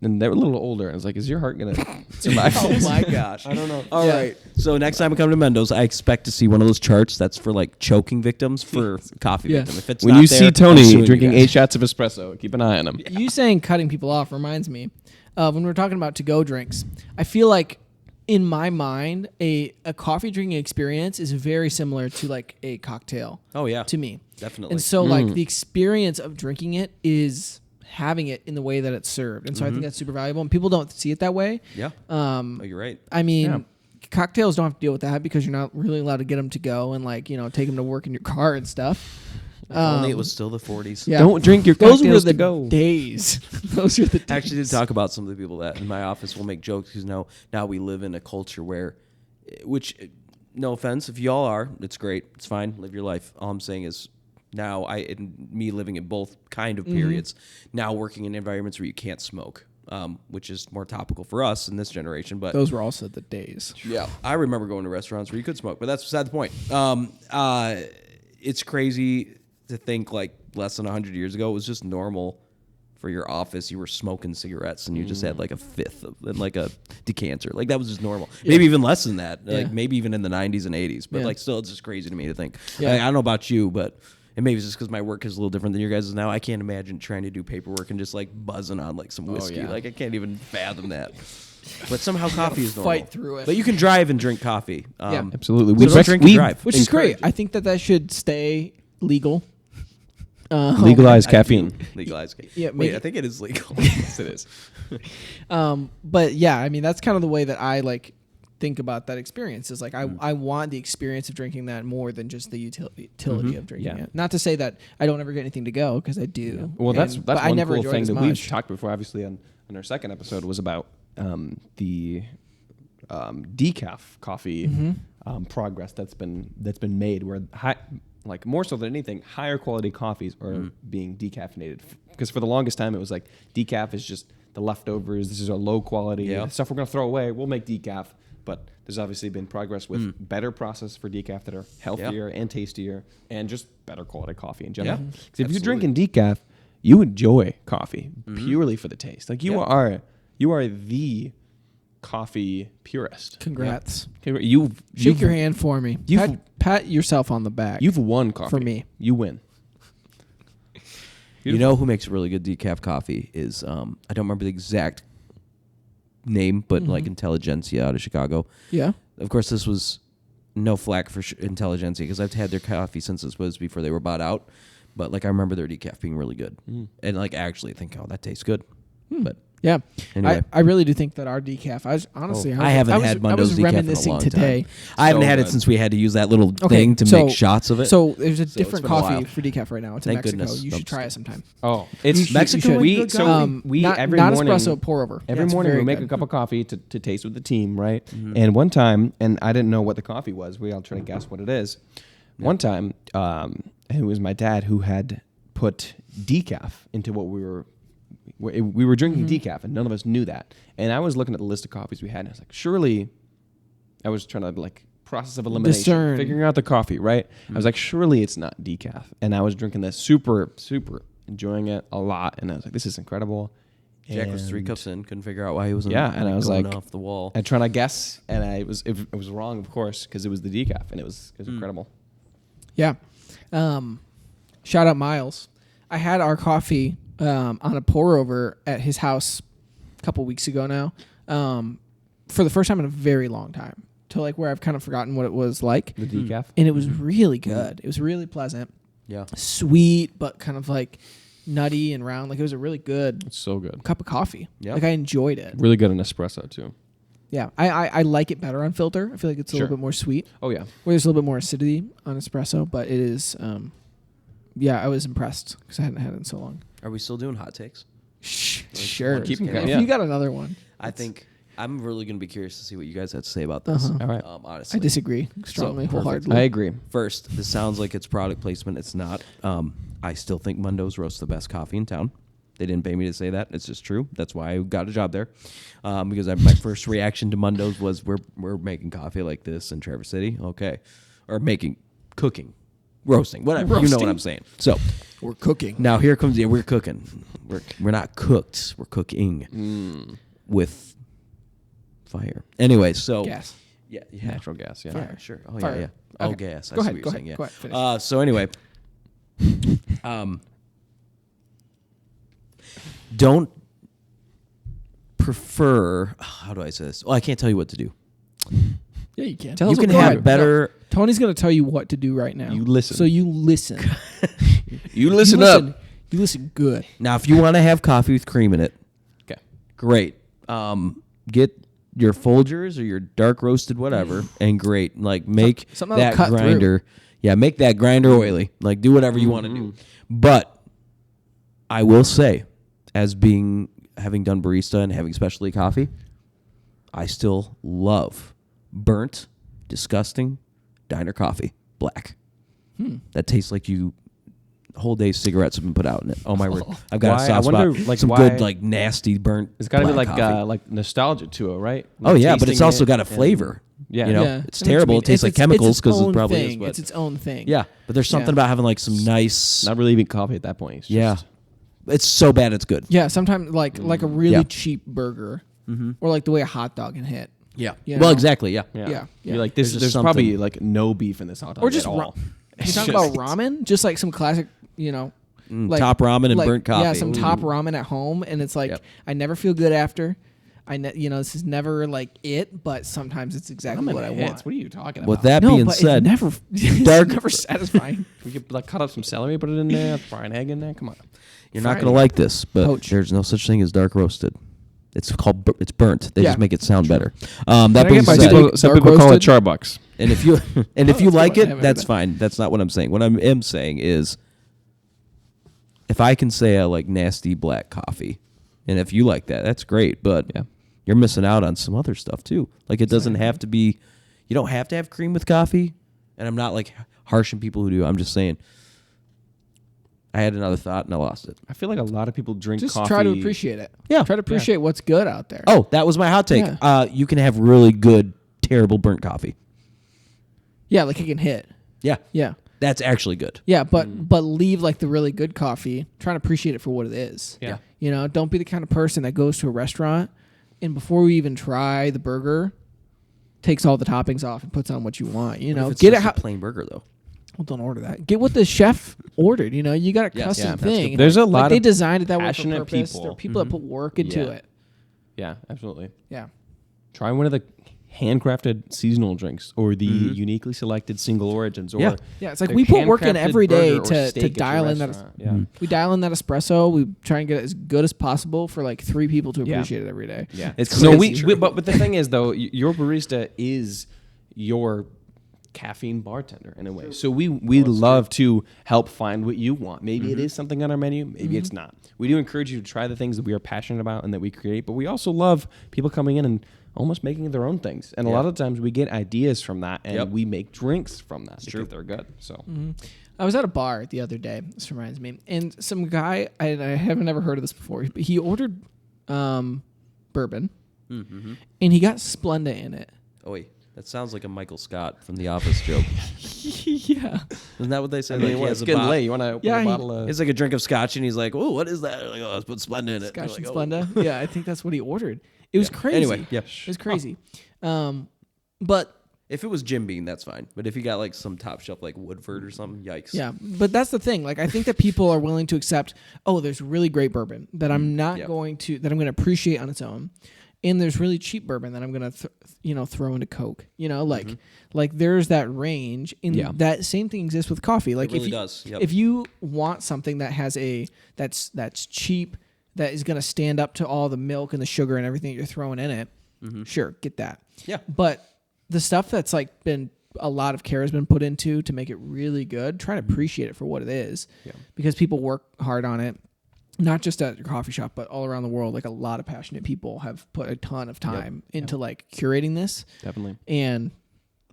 Speaker 3: And they were a little older, and I was like, "Is your heart gonna survive?"
Speaker 2: Oh
Speaker 3: this?
Speaker 2: my gosh.
Speaker 3: I don't know.
Speaker 2: All right. So next time I come to Mendo's, I expect to see one of those charts that's for like choking victims for coffee
Speaker 1: Yeah.
Speaker 2: victim. If it's
Speaker 3: When
Speaker 2: not
Speaker 3: you
Speaker 2: there,
Speaker 3: see
Speaker 2: I'm
Speaker 3: Tony
Speaker 2: suing you
Speaker 3: drinking
Speaker 2: guys.
Speaker 3: 8 shots of espresso, keep an eye on him.
Speaker 1: you saying cutting people off reminds me of when we're talking about to-go drinks. I feel like in my mind, a coffee drinking experience is very similar to like a cocktail.
Speaker 2: Oh yeah.
Speaker 1: To me.
Speaker 2: Definitely.
Speaker 1: And so like the experience of drinking it is having it in the way that it's served. And so I think that's super valuable. And people don't see it that way.
Speaker 2: Yeah. Oh, you're right.
Speaker 1: I mean,
Speaker 3: Yeah.
Speaker 1: cocktails don't have to deal with that because you're not really allowed to get them to go and like, take them to work in your car and stuff.
Speaker 2: If only it was still the 40s.
Speaker 1: Yeah.
Speaker 3: Don't drink your
Speaker 1: Those were
Speaker 3: cocktails
Speaker 1: the
Speaker 3: to go.
Speaker 1: days. Those were the days.
Speaker 2: I actually did talk about some of the people that in my office will make jokes because now we live in a culture where, which, no offense, if y'all are, it's great. It's fine. Live your life. All I'm saying is now me living in both kind of periods, now working in environments where you can't smoke, which is more topical for us in this generation. But
Speaker 1: Those were also the days.
Speaker 2: yeah, I remember going to restaurants where you could smoke, but that's beside the point. It's crazy to think like less than 100 years ago, it was just normal for your office. You were smoking cigarettes and you just had like a fifth of like a decanter. Like that was just normal. Yeah. Maybe even less than that.
Speaker 1: Yeah.
Speaker 2: Like maybe even in the 90s and 80s. But like still, it's just crazy to me to think.
Speaker 1: Yeah.
Speaker 2: I don't know about you, but and maybe it's just because my work is a little different than your guys' now. I can't imagine trying to do paperwork and just like buzzing on like some whiskey.
Speaker 3: yeah.
Speaker 2: Like I can't even fathom that. But somehow coffee is normal.
Speaker 1: Fight through it.
Speaker 2: But you can drive and drink coffee.
Speaker 1: Yeah.
Speaker 3: Absolutely.
Speaker 2: So don't drink and drive.
Speaker 1: Which is great.
Speaker 2: Encourage it.
Speaker 1: I think that should stay legal.
Speaker 3: Legalize caffeine.
Speaker 2: Legalize caffeine.
Speaker 1: Yeah,
Speaker 2: Wait,
Speaker 1: make
Speaker 2: I think it is legal. Yes, it is.
Speaker 1: But yeah, I mean that's kind of the way that I like think about that experience. Is like I want the experience of drinking that more than just the utility of drinking it. Not to say that I don't ever get anything to go because I do.
Speaker 3: Well, that's
Speaker 1: but I
Speaker 3: one
Speaker 1: never
Speaker 3: cool
Speaker 1: enjoyed
Speaker 3: thing
Speaker 1: as
Speaker 3: that
Speaker 1: much.
Speaker 3: we've talked before. Obviously, on our second episode was about the decaf coffee progress that's been made, where like more so than anything, higher quality coffees are being decaffeinated. Because for the longest time, it was like decaf is just the leftovers. This is a low quality stuff we're gonna throw away. We'll make decaf, but there's obviously been progress with better process for decaf that are healthier and tastier, and just better quality coffee in general.
Speaker 2: Yeah,
Speaker 3: Because if you're drinking decaf, you enjoy coffee purely for for you are the coffee purist.
Speaker 1: Congrats.
Speaker 3: You've
Speaker 1: Shake your hand for me. Pat yourself on the back.
Speaker 3: You've won coffee.
Speaker 1: For me.
Speaker 3: You win.
Speaker 2: You know who makes really good decaf coffee is I don't remember the exact name, but like Intelligentsia out of Chicago.
Speaker 1: Yeah.
Speaker 2: Of course, this was no flack for Intelligentsia because I've had their coffee since this was before they were bought out. But like I remember their decaf being really good, and like actually think, oh, that tastes good. But
Speaker 1: Yeah,
Speaker 2: anyway.
Speaker 1: I really do think that our decaf.
Speaker 2: I haven't had Mundos
Speaker 1: I was
Speaker 2: decaf in a
Speaker 1: reminiscing
Speaker 2: long
Speaker 1: today.
Speaker 2: time. I haven't had it since we had to use that little thing to make shots of it.
Speaker 1: So there's a
Speaker 2: So
Speaker 1: different
Speaker 2: it's been a
Speaker 1: coffee
Speaker 2: while.
Speaker 1: for decaf right now. It's in
Speaker 2: Thank
Speaker 1: Mexico.
Speaker 2: goodness.
Speaker 1: You should
Speaker 2: I'm
Speaker 1: try it
Speaker 2: just
Speaker 1: sometime.
Speaker 3: Oh, it's
Speaker 1: Mexico.
Speaker 3: We
Speaker 1: not,
Speaker 3: every
Speaker 1: not
Speaker 3: morning
Speaker 1: espresso pour over.
Speaker 3: Every
Speaker 1: That's
Speaker 3: morning we
Speaker 1: very
Speaker 3: make
Speaker 1: good.
Speaker 3: a cup of coffee to taste with the team, right? And one time, and I didn't know what the coffee was. We all try to guess what it is. One time, it was my dad who had put decaf into what we were drinking decaf, and none of us knew that. And I was looking at the list of coffees we had, and I was like, surely, I was trying to like process of elimination,
Speaker 1: Discern.
Speaker 3: figuring out the coffee, right? I was like, surely it's not decaf. And I was drinking this super, super enjoying it a lot, and I was like, this is incredible.
Speaker 2: Jack was 3
Speaker 3: And
Speaker 2: cups in, couldn't figure out why he wasn't.
Speaker 3: and I was
Speaker 2: going
Speaker 3: like
Speaker 2: off the wall.
Speaker 3: I trying to guess, and it was wrong, of course, because it was the decaf, and it was incredible.
Speaker 1: Yeah. Shout out Miles. I had our coffee on a pour over at his house a couple weeks ago now, for the first time in a very long time, to like where I've kind of forgotten what it was like.
Speaker 3: The decaf,
Speaker 1: And it was really good. It was really pleasant,
Speaker 2: Yeah.
Speaker 1: sweet, but kind of like nutty and round. Like it was a really good
Speaker 3: it's so good,
Speaker 1: cup of coffee.
Speaker 2: Yep.
Speaker 1: Like I enjoyed it.
Speaker 3: really good in espresso too.
Speaker 1: Yeah. I like it better on filter. I feel like it's a little bit more sweet.
Speaker 3: Oh yeah,
Speaker 1: Where there's a little bit more acidity on espresso, but it is, I was impressed because I hadn't had it in so long.
Speaker 2: Are we still doing hot takes?
Speaker 1: Sure.
Speaker 3: Keep 'em
Speaker 1: If
Speaker 3: coming, yeah.
Speaker 1: you got another one.
Speaker 2: I think I'm really going to be curious to see what you guys have to say about this.
Speaker 3: all right.
Speaker 2: Honestly,
Speaker 1: I disagree strongly,
Speaker 2: perfect.
Speaker 1: wholeheartedly.
Speaker 3: I agree.
Speaker 2: First, this sounds like it's product placement. It's not. I still think Mundos roasts the best coffee in town. They didn't pay me to say that. It's just true. That's why I got a job there. Because my first reaction to Mundos was we're making coffee like this in Traverse City. Okay. Or cooking, roasting, whatever. You know what I'm saying. So
Speaker 1: We're cooking.
Speaker 2: now here comes we're cooking. We're not cooked. We're cooking with fire. Anyway, so
Speaker 1: Gas.
Speaker 2: Yeah.
Speaker 3: Natural gas, yeah.
Speaker 2: Fire, sure. Oh
Speaker 1: Fire.
Speaker 2: yeah. Oh
Speaker 1: Okay.
Speaker 2: gas. I
Speaker 1: Go
Speaker 2: see
Speaker 1: ahead,
Speaker 2: what
Speaker 1: go
Speaker 2: you're saying.
Speaker 1: ahead,
Speaker 2: Yeah.
Speaker 1: go ahead, finish.
Speaker 2: So anyway, don't prefer. How do I say this? Well, I can't tell you what to do.
Speaker 1: Yeah, you can.
Speaker 3: Tell
Speaker 2: You
Speaker 3: us
Speaker 2: can
Speaker 3: what to
Speaker 2: have
Speaker 3: do.
Speaker 2: better.
Speaker 1: Tony's going to tell you what to do right now.
Speaker 3: You listen.
Speaker 1: So you listen.
Speaker 3: You listen up.
Speaker 1: You listen good.
Speaker 2: Now, if you want to have coffee with cream in it,
Speaker 3: Okay.
Speaker 2: great. Get your Folgers or your dark roasted whatever, and great. Like make
Speaker 1: Something that'll
Speaker 2: that
Speaker 1: cut
Speaker 2: grinder. Yeah, make that grinder oily. Like, do whatever you want to do. But I will say, as having done barista and having specialty coffee, I still love burnt, disgusting diner coffee, black. That tastes like whole day's cigarettes have been put out in it. Oh my word! I've got a soft spot. Some good, like, nasty burnt.
Speaker 3: It's got to be
Speaker 2: black
Speaker 3: like nostalgia to it, right?
Speaker 2: Oh yeah, but it's also got a flavor.
Speaker 3: Yeah,
Speaker 2: you know,
Speaker 1: Yeah.
Speaker 2: it's
Speaker 1: I know what you
Speaker 2: terrible.
Speaker 1: mean.
Speaker 2: It tastes like
Speaker 1: It's
Speaker 2: chemicals because
Speaker 1: own
Speaker 2: it probably
Speaker 1: thing.
Speaker 2: is. But
Speaker 1: It's its own thing.
Speaker 2: yeah, but there's something about having like some nice.
Speaker 3: not really even coffee at that point. It's just,
Speaker 2: It's so bad it's good.
Speaker 1: Yeah, sometimes like a really
Speaker 2: Yeah.
Speaker 1: cheap burger, or like the way a hot dog can hit.
Speaker 2: Yeah.
Speaker 1: You
Speaker 2: Well,
Speaker 1: know?
Speaker 2: exactly. Yeah.
Speaker 1: Yeah.
Speaker 3: You're like this.
Speaker 2: There's
Speaker 3: There's
Speaker 2: just
Speaker 3: probably
Speaker 2: something.
Speaker 3: like no beef in this hot dog
Speaker 1: Or just
Speaker 3: at all.
Speaker 1: you talk about ramen, just like some classic, like
Speaker 2: top ramen and
Speaker 1: like,
Speaker 2: burnt coffee.
Speaker 1: Yeah, some top ramen at home, and it's like
Speaker 2: Yep.
Speaker 1: I never feel good after. This is never like it, but sometimes it's exactly what I want.
Speaker 3: What are you talking about?
Speaker 2: With that
Speaker 1: No,
Speaker 2: being
Speaker 1: but
Speaker 2: said,
Speaker 1: it's never, it's
Speaker 2: dark-
Speaker 1: never satisfying.
Speaker 3: we could like cut up some celery, put it in there, fry an egg in there. Come on.
Speaker 2: you're not
Speaker 1: Friday.
Speaker 2: going to like this, but
Speaker 1: Poach.
Speaker 2: there's no such thing as dark roasted. It's called it's burnt. They
Speaker 1: Yeah.
Speaker 2: just make it sound better. That
Speaker 1: I get
Speaker 2: being
Speaker 1: my
Speaker 2: said,
Speaker 1: steak
Speaker 3: Some
Speaker 1: dark
Speaker 3: people call it
Speaker 1: roasted?
Speaker 3: charbucks.
Speaker 2: and if you
Speaker 1: that's
Speaker 2: like
Speaker 1: cool. I
Speaker 2: it,
Speaker 1: haven't
Speaker 2: that's
Speaker 1: heard that.
Speaker 2: fine. That's not what I'm saying. What I am saying is, if I can say I like nasty black coffee, and if you like that, that's great. But
Speaker 3: Yeah.
Speaker 2: you're missing out on some other stuff too. Like it doesn't have to be. You don't have to have cream with coffee. And I'm not like harshing people who do. I'm just saying. I had another thought and I lost it.
Speaker 3: I feel like a lot of people drink
Speaker 1: Just
Speaker 3: coffee.
Speaker 1: try to appreciate it.
Speaker 2: Yeah.
Speaker 1: Try to appreciate what's good out there.
Speaker 2: Oh, that was my hot take.
Speaker 1: Yeah.
Speaker 2: You can have really good, terrible burnt coffee.
Speaker 1: Yeah, like it can hit.
Speaker 2: Yeah.
Speaker 1: Yeah.
Speaker 2: That's actually good.
Speaker 1: Yeah, but leave like the really good coffee. Try to appreciate it for what it is.
Speaker 3: Yeah.
Speaker 1: Don't be the kind of person that goes to a restaurant and before we even try the burger, takes all the toppings off and puts on what you want.
Speaker 2: It's
Speaker 1: Get it
Speaker 2: just
Speaker 1: how.
Speaker 2: a plain burger though.
Speaker 1: Well, don't order that. Get what the chef ordered. You got a
Speaker 2: Yes,
Speaker 1: custom
Speaker 2: yeah, that's
Speaker 1: thing.
Speaker 2: good.
Speaker 3: There's a
Speaker 1: like
Speaker 3: lot
Speaker 1: they
Speaker 3: of
Speaker 1: designed it that way for
Speaker 3: passionate
Speaker 1: purpose.
Speaker 3: people.
Speaker 1: There are people that put work into
Speaker 3: Yeah.
Speaker 1: it.
Speaker 3: Yeah, absolutely.
Speaker 1: Yeah.
Speaker 3: Try one of the handcrafted seasonal drinks or the uniquely selected single origins. Or
Speaker 2: Yeah.
Speaker 1: Yeah, it's like
Speaker 3: the
Speaker 1: we put work in
Speaker 3: handcrafted
Speaker 1: every day
Speaker 3: burger or
Speaker 1: to
Speaker 3: steak at your
Speaker 1: dial in that.
Speaker 3: restaurant. Yeah.
Speaker 1: We dial in that espresso. We try and get it as good as possible for like 3 people to
Speaker 3: Yeah.
Speaker 1: appreciate it every day.
Speaker 3: Yeah,
Speaker 2: It's
Speaker 3: so
Speaker 2: crazy.
Speaker 3: but the thing is though, your barista is your caffeine bartender in a way. So we love to help find what you want. Maybe it is something on our menu, maybe it's not. We do encourage you to try the things that we are passionate about and that we create, but we also love people coming in and almost making their own things. And a lot of times we get ideas from that and we make drinks from that because they're good. So
Speaker 1: I was at a bar the other day. This reminds me, and some guy I haven't never heard of this before, but he ordered bourbon, and he got Splenda in it.
Speaker 2: Oh wait, that sounds like a Michael Scott from The Office joke.
Speaker 1: Yeah,
Speaker 2: Isn't that what they say?
Speaker 3: I mean, it's getting late. You want to open
Speaker 1: Yeah,
Speaker 3: a bottle of...
Speaker 2: It's like a drink of scotch, and he's like, "Oh, what is that?" Like, "Oh, let's put Splenda in it."
Speaker 1: Scotch
Speaker 2: You're
Speaker 1: and
Speaker 2: like,
Speaker 1: Splenda. Yeah, I think that's what he ordered. It was crazy.
Speaker 2: Anyway, yeah.
Speaker 1: It was crazy. But
Speaker 2: If it was Jim Beam, that's fine. But if you got like some top shelf like Woodford or something, yikes.
Speaker 1: yeah, but that's the thing. Like, I think that people are willing to accept, oh, there's really great bourbon that I'm not going to, that I'm going to appreciate on its own. And there's really cheap bourbon that I'm going to, throw into Coke. Like there's that range. And that same thing exists with coffee. Like
Speaker 2: It really
Speaker 1: if you,
Speaker 2: does. Yep.
Speaker 1: if you want something that has that's cheap, that is going to stand up to all the milk and the sugar and everything that you're throwing in it, sure, get that.
Speaker 2: Yeah.
Speaker 1: But the stuff that's like been a lot of care has been put into to make it really good, try to appreciate it for what it is. Yeah. Because people work hard on it, not just at your coffee shop, but all around the world. Like a lot of passionate people have put a ton of time into like curating this.
Speaker 3: Definitely.
Speaker 1: And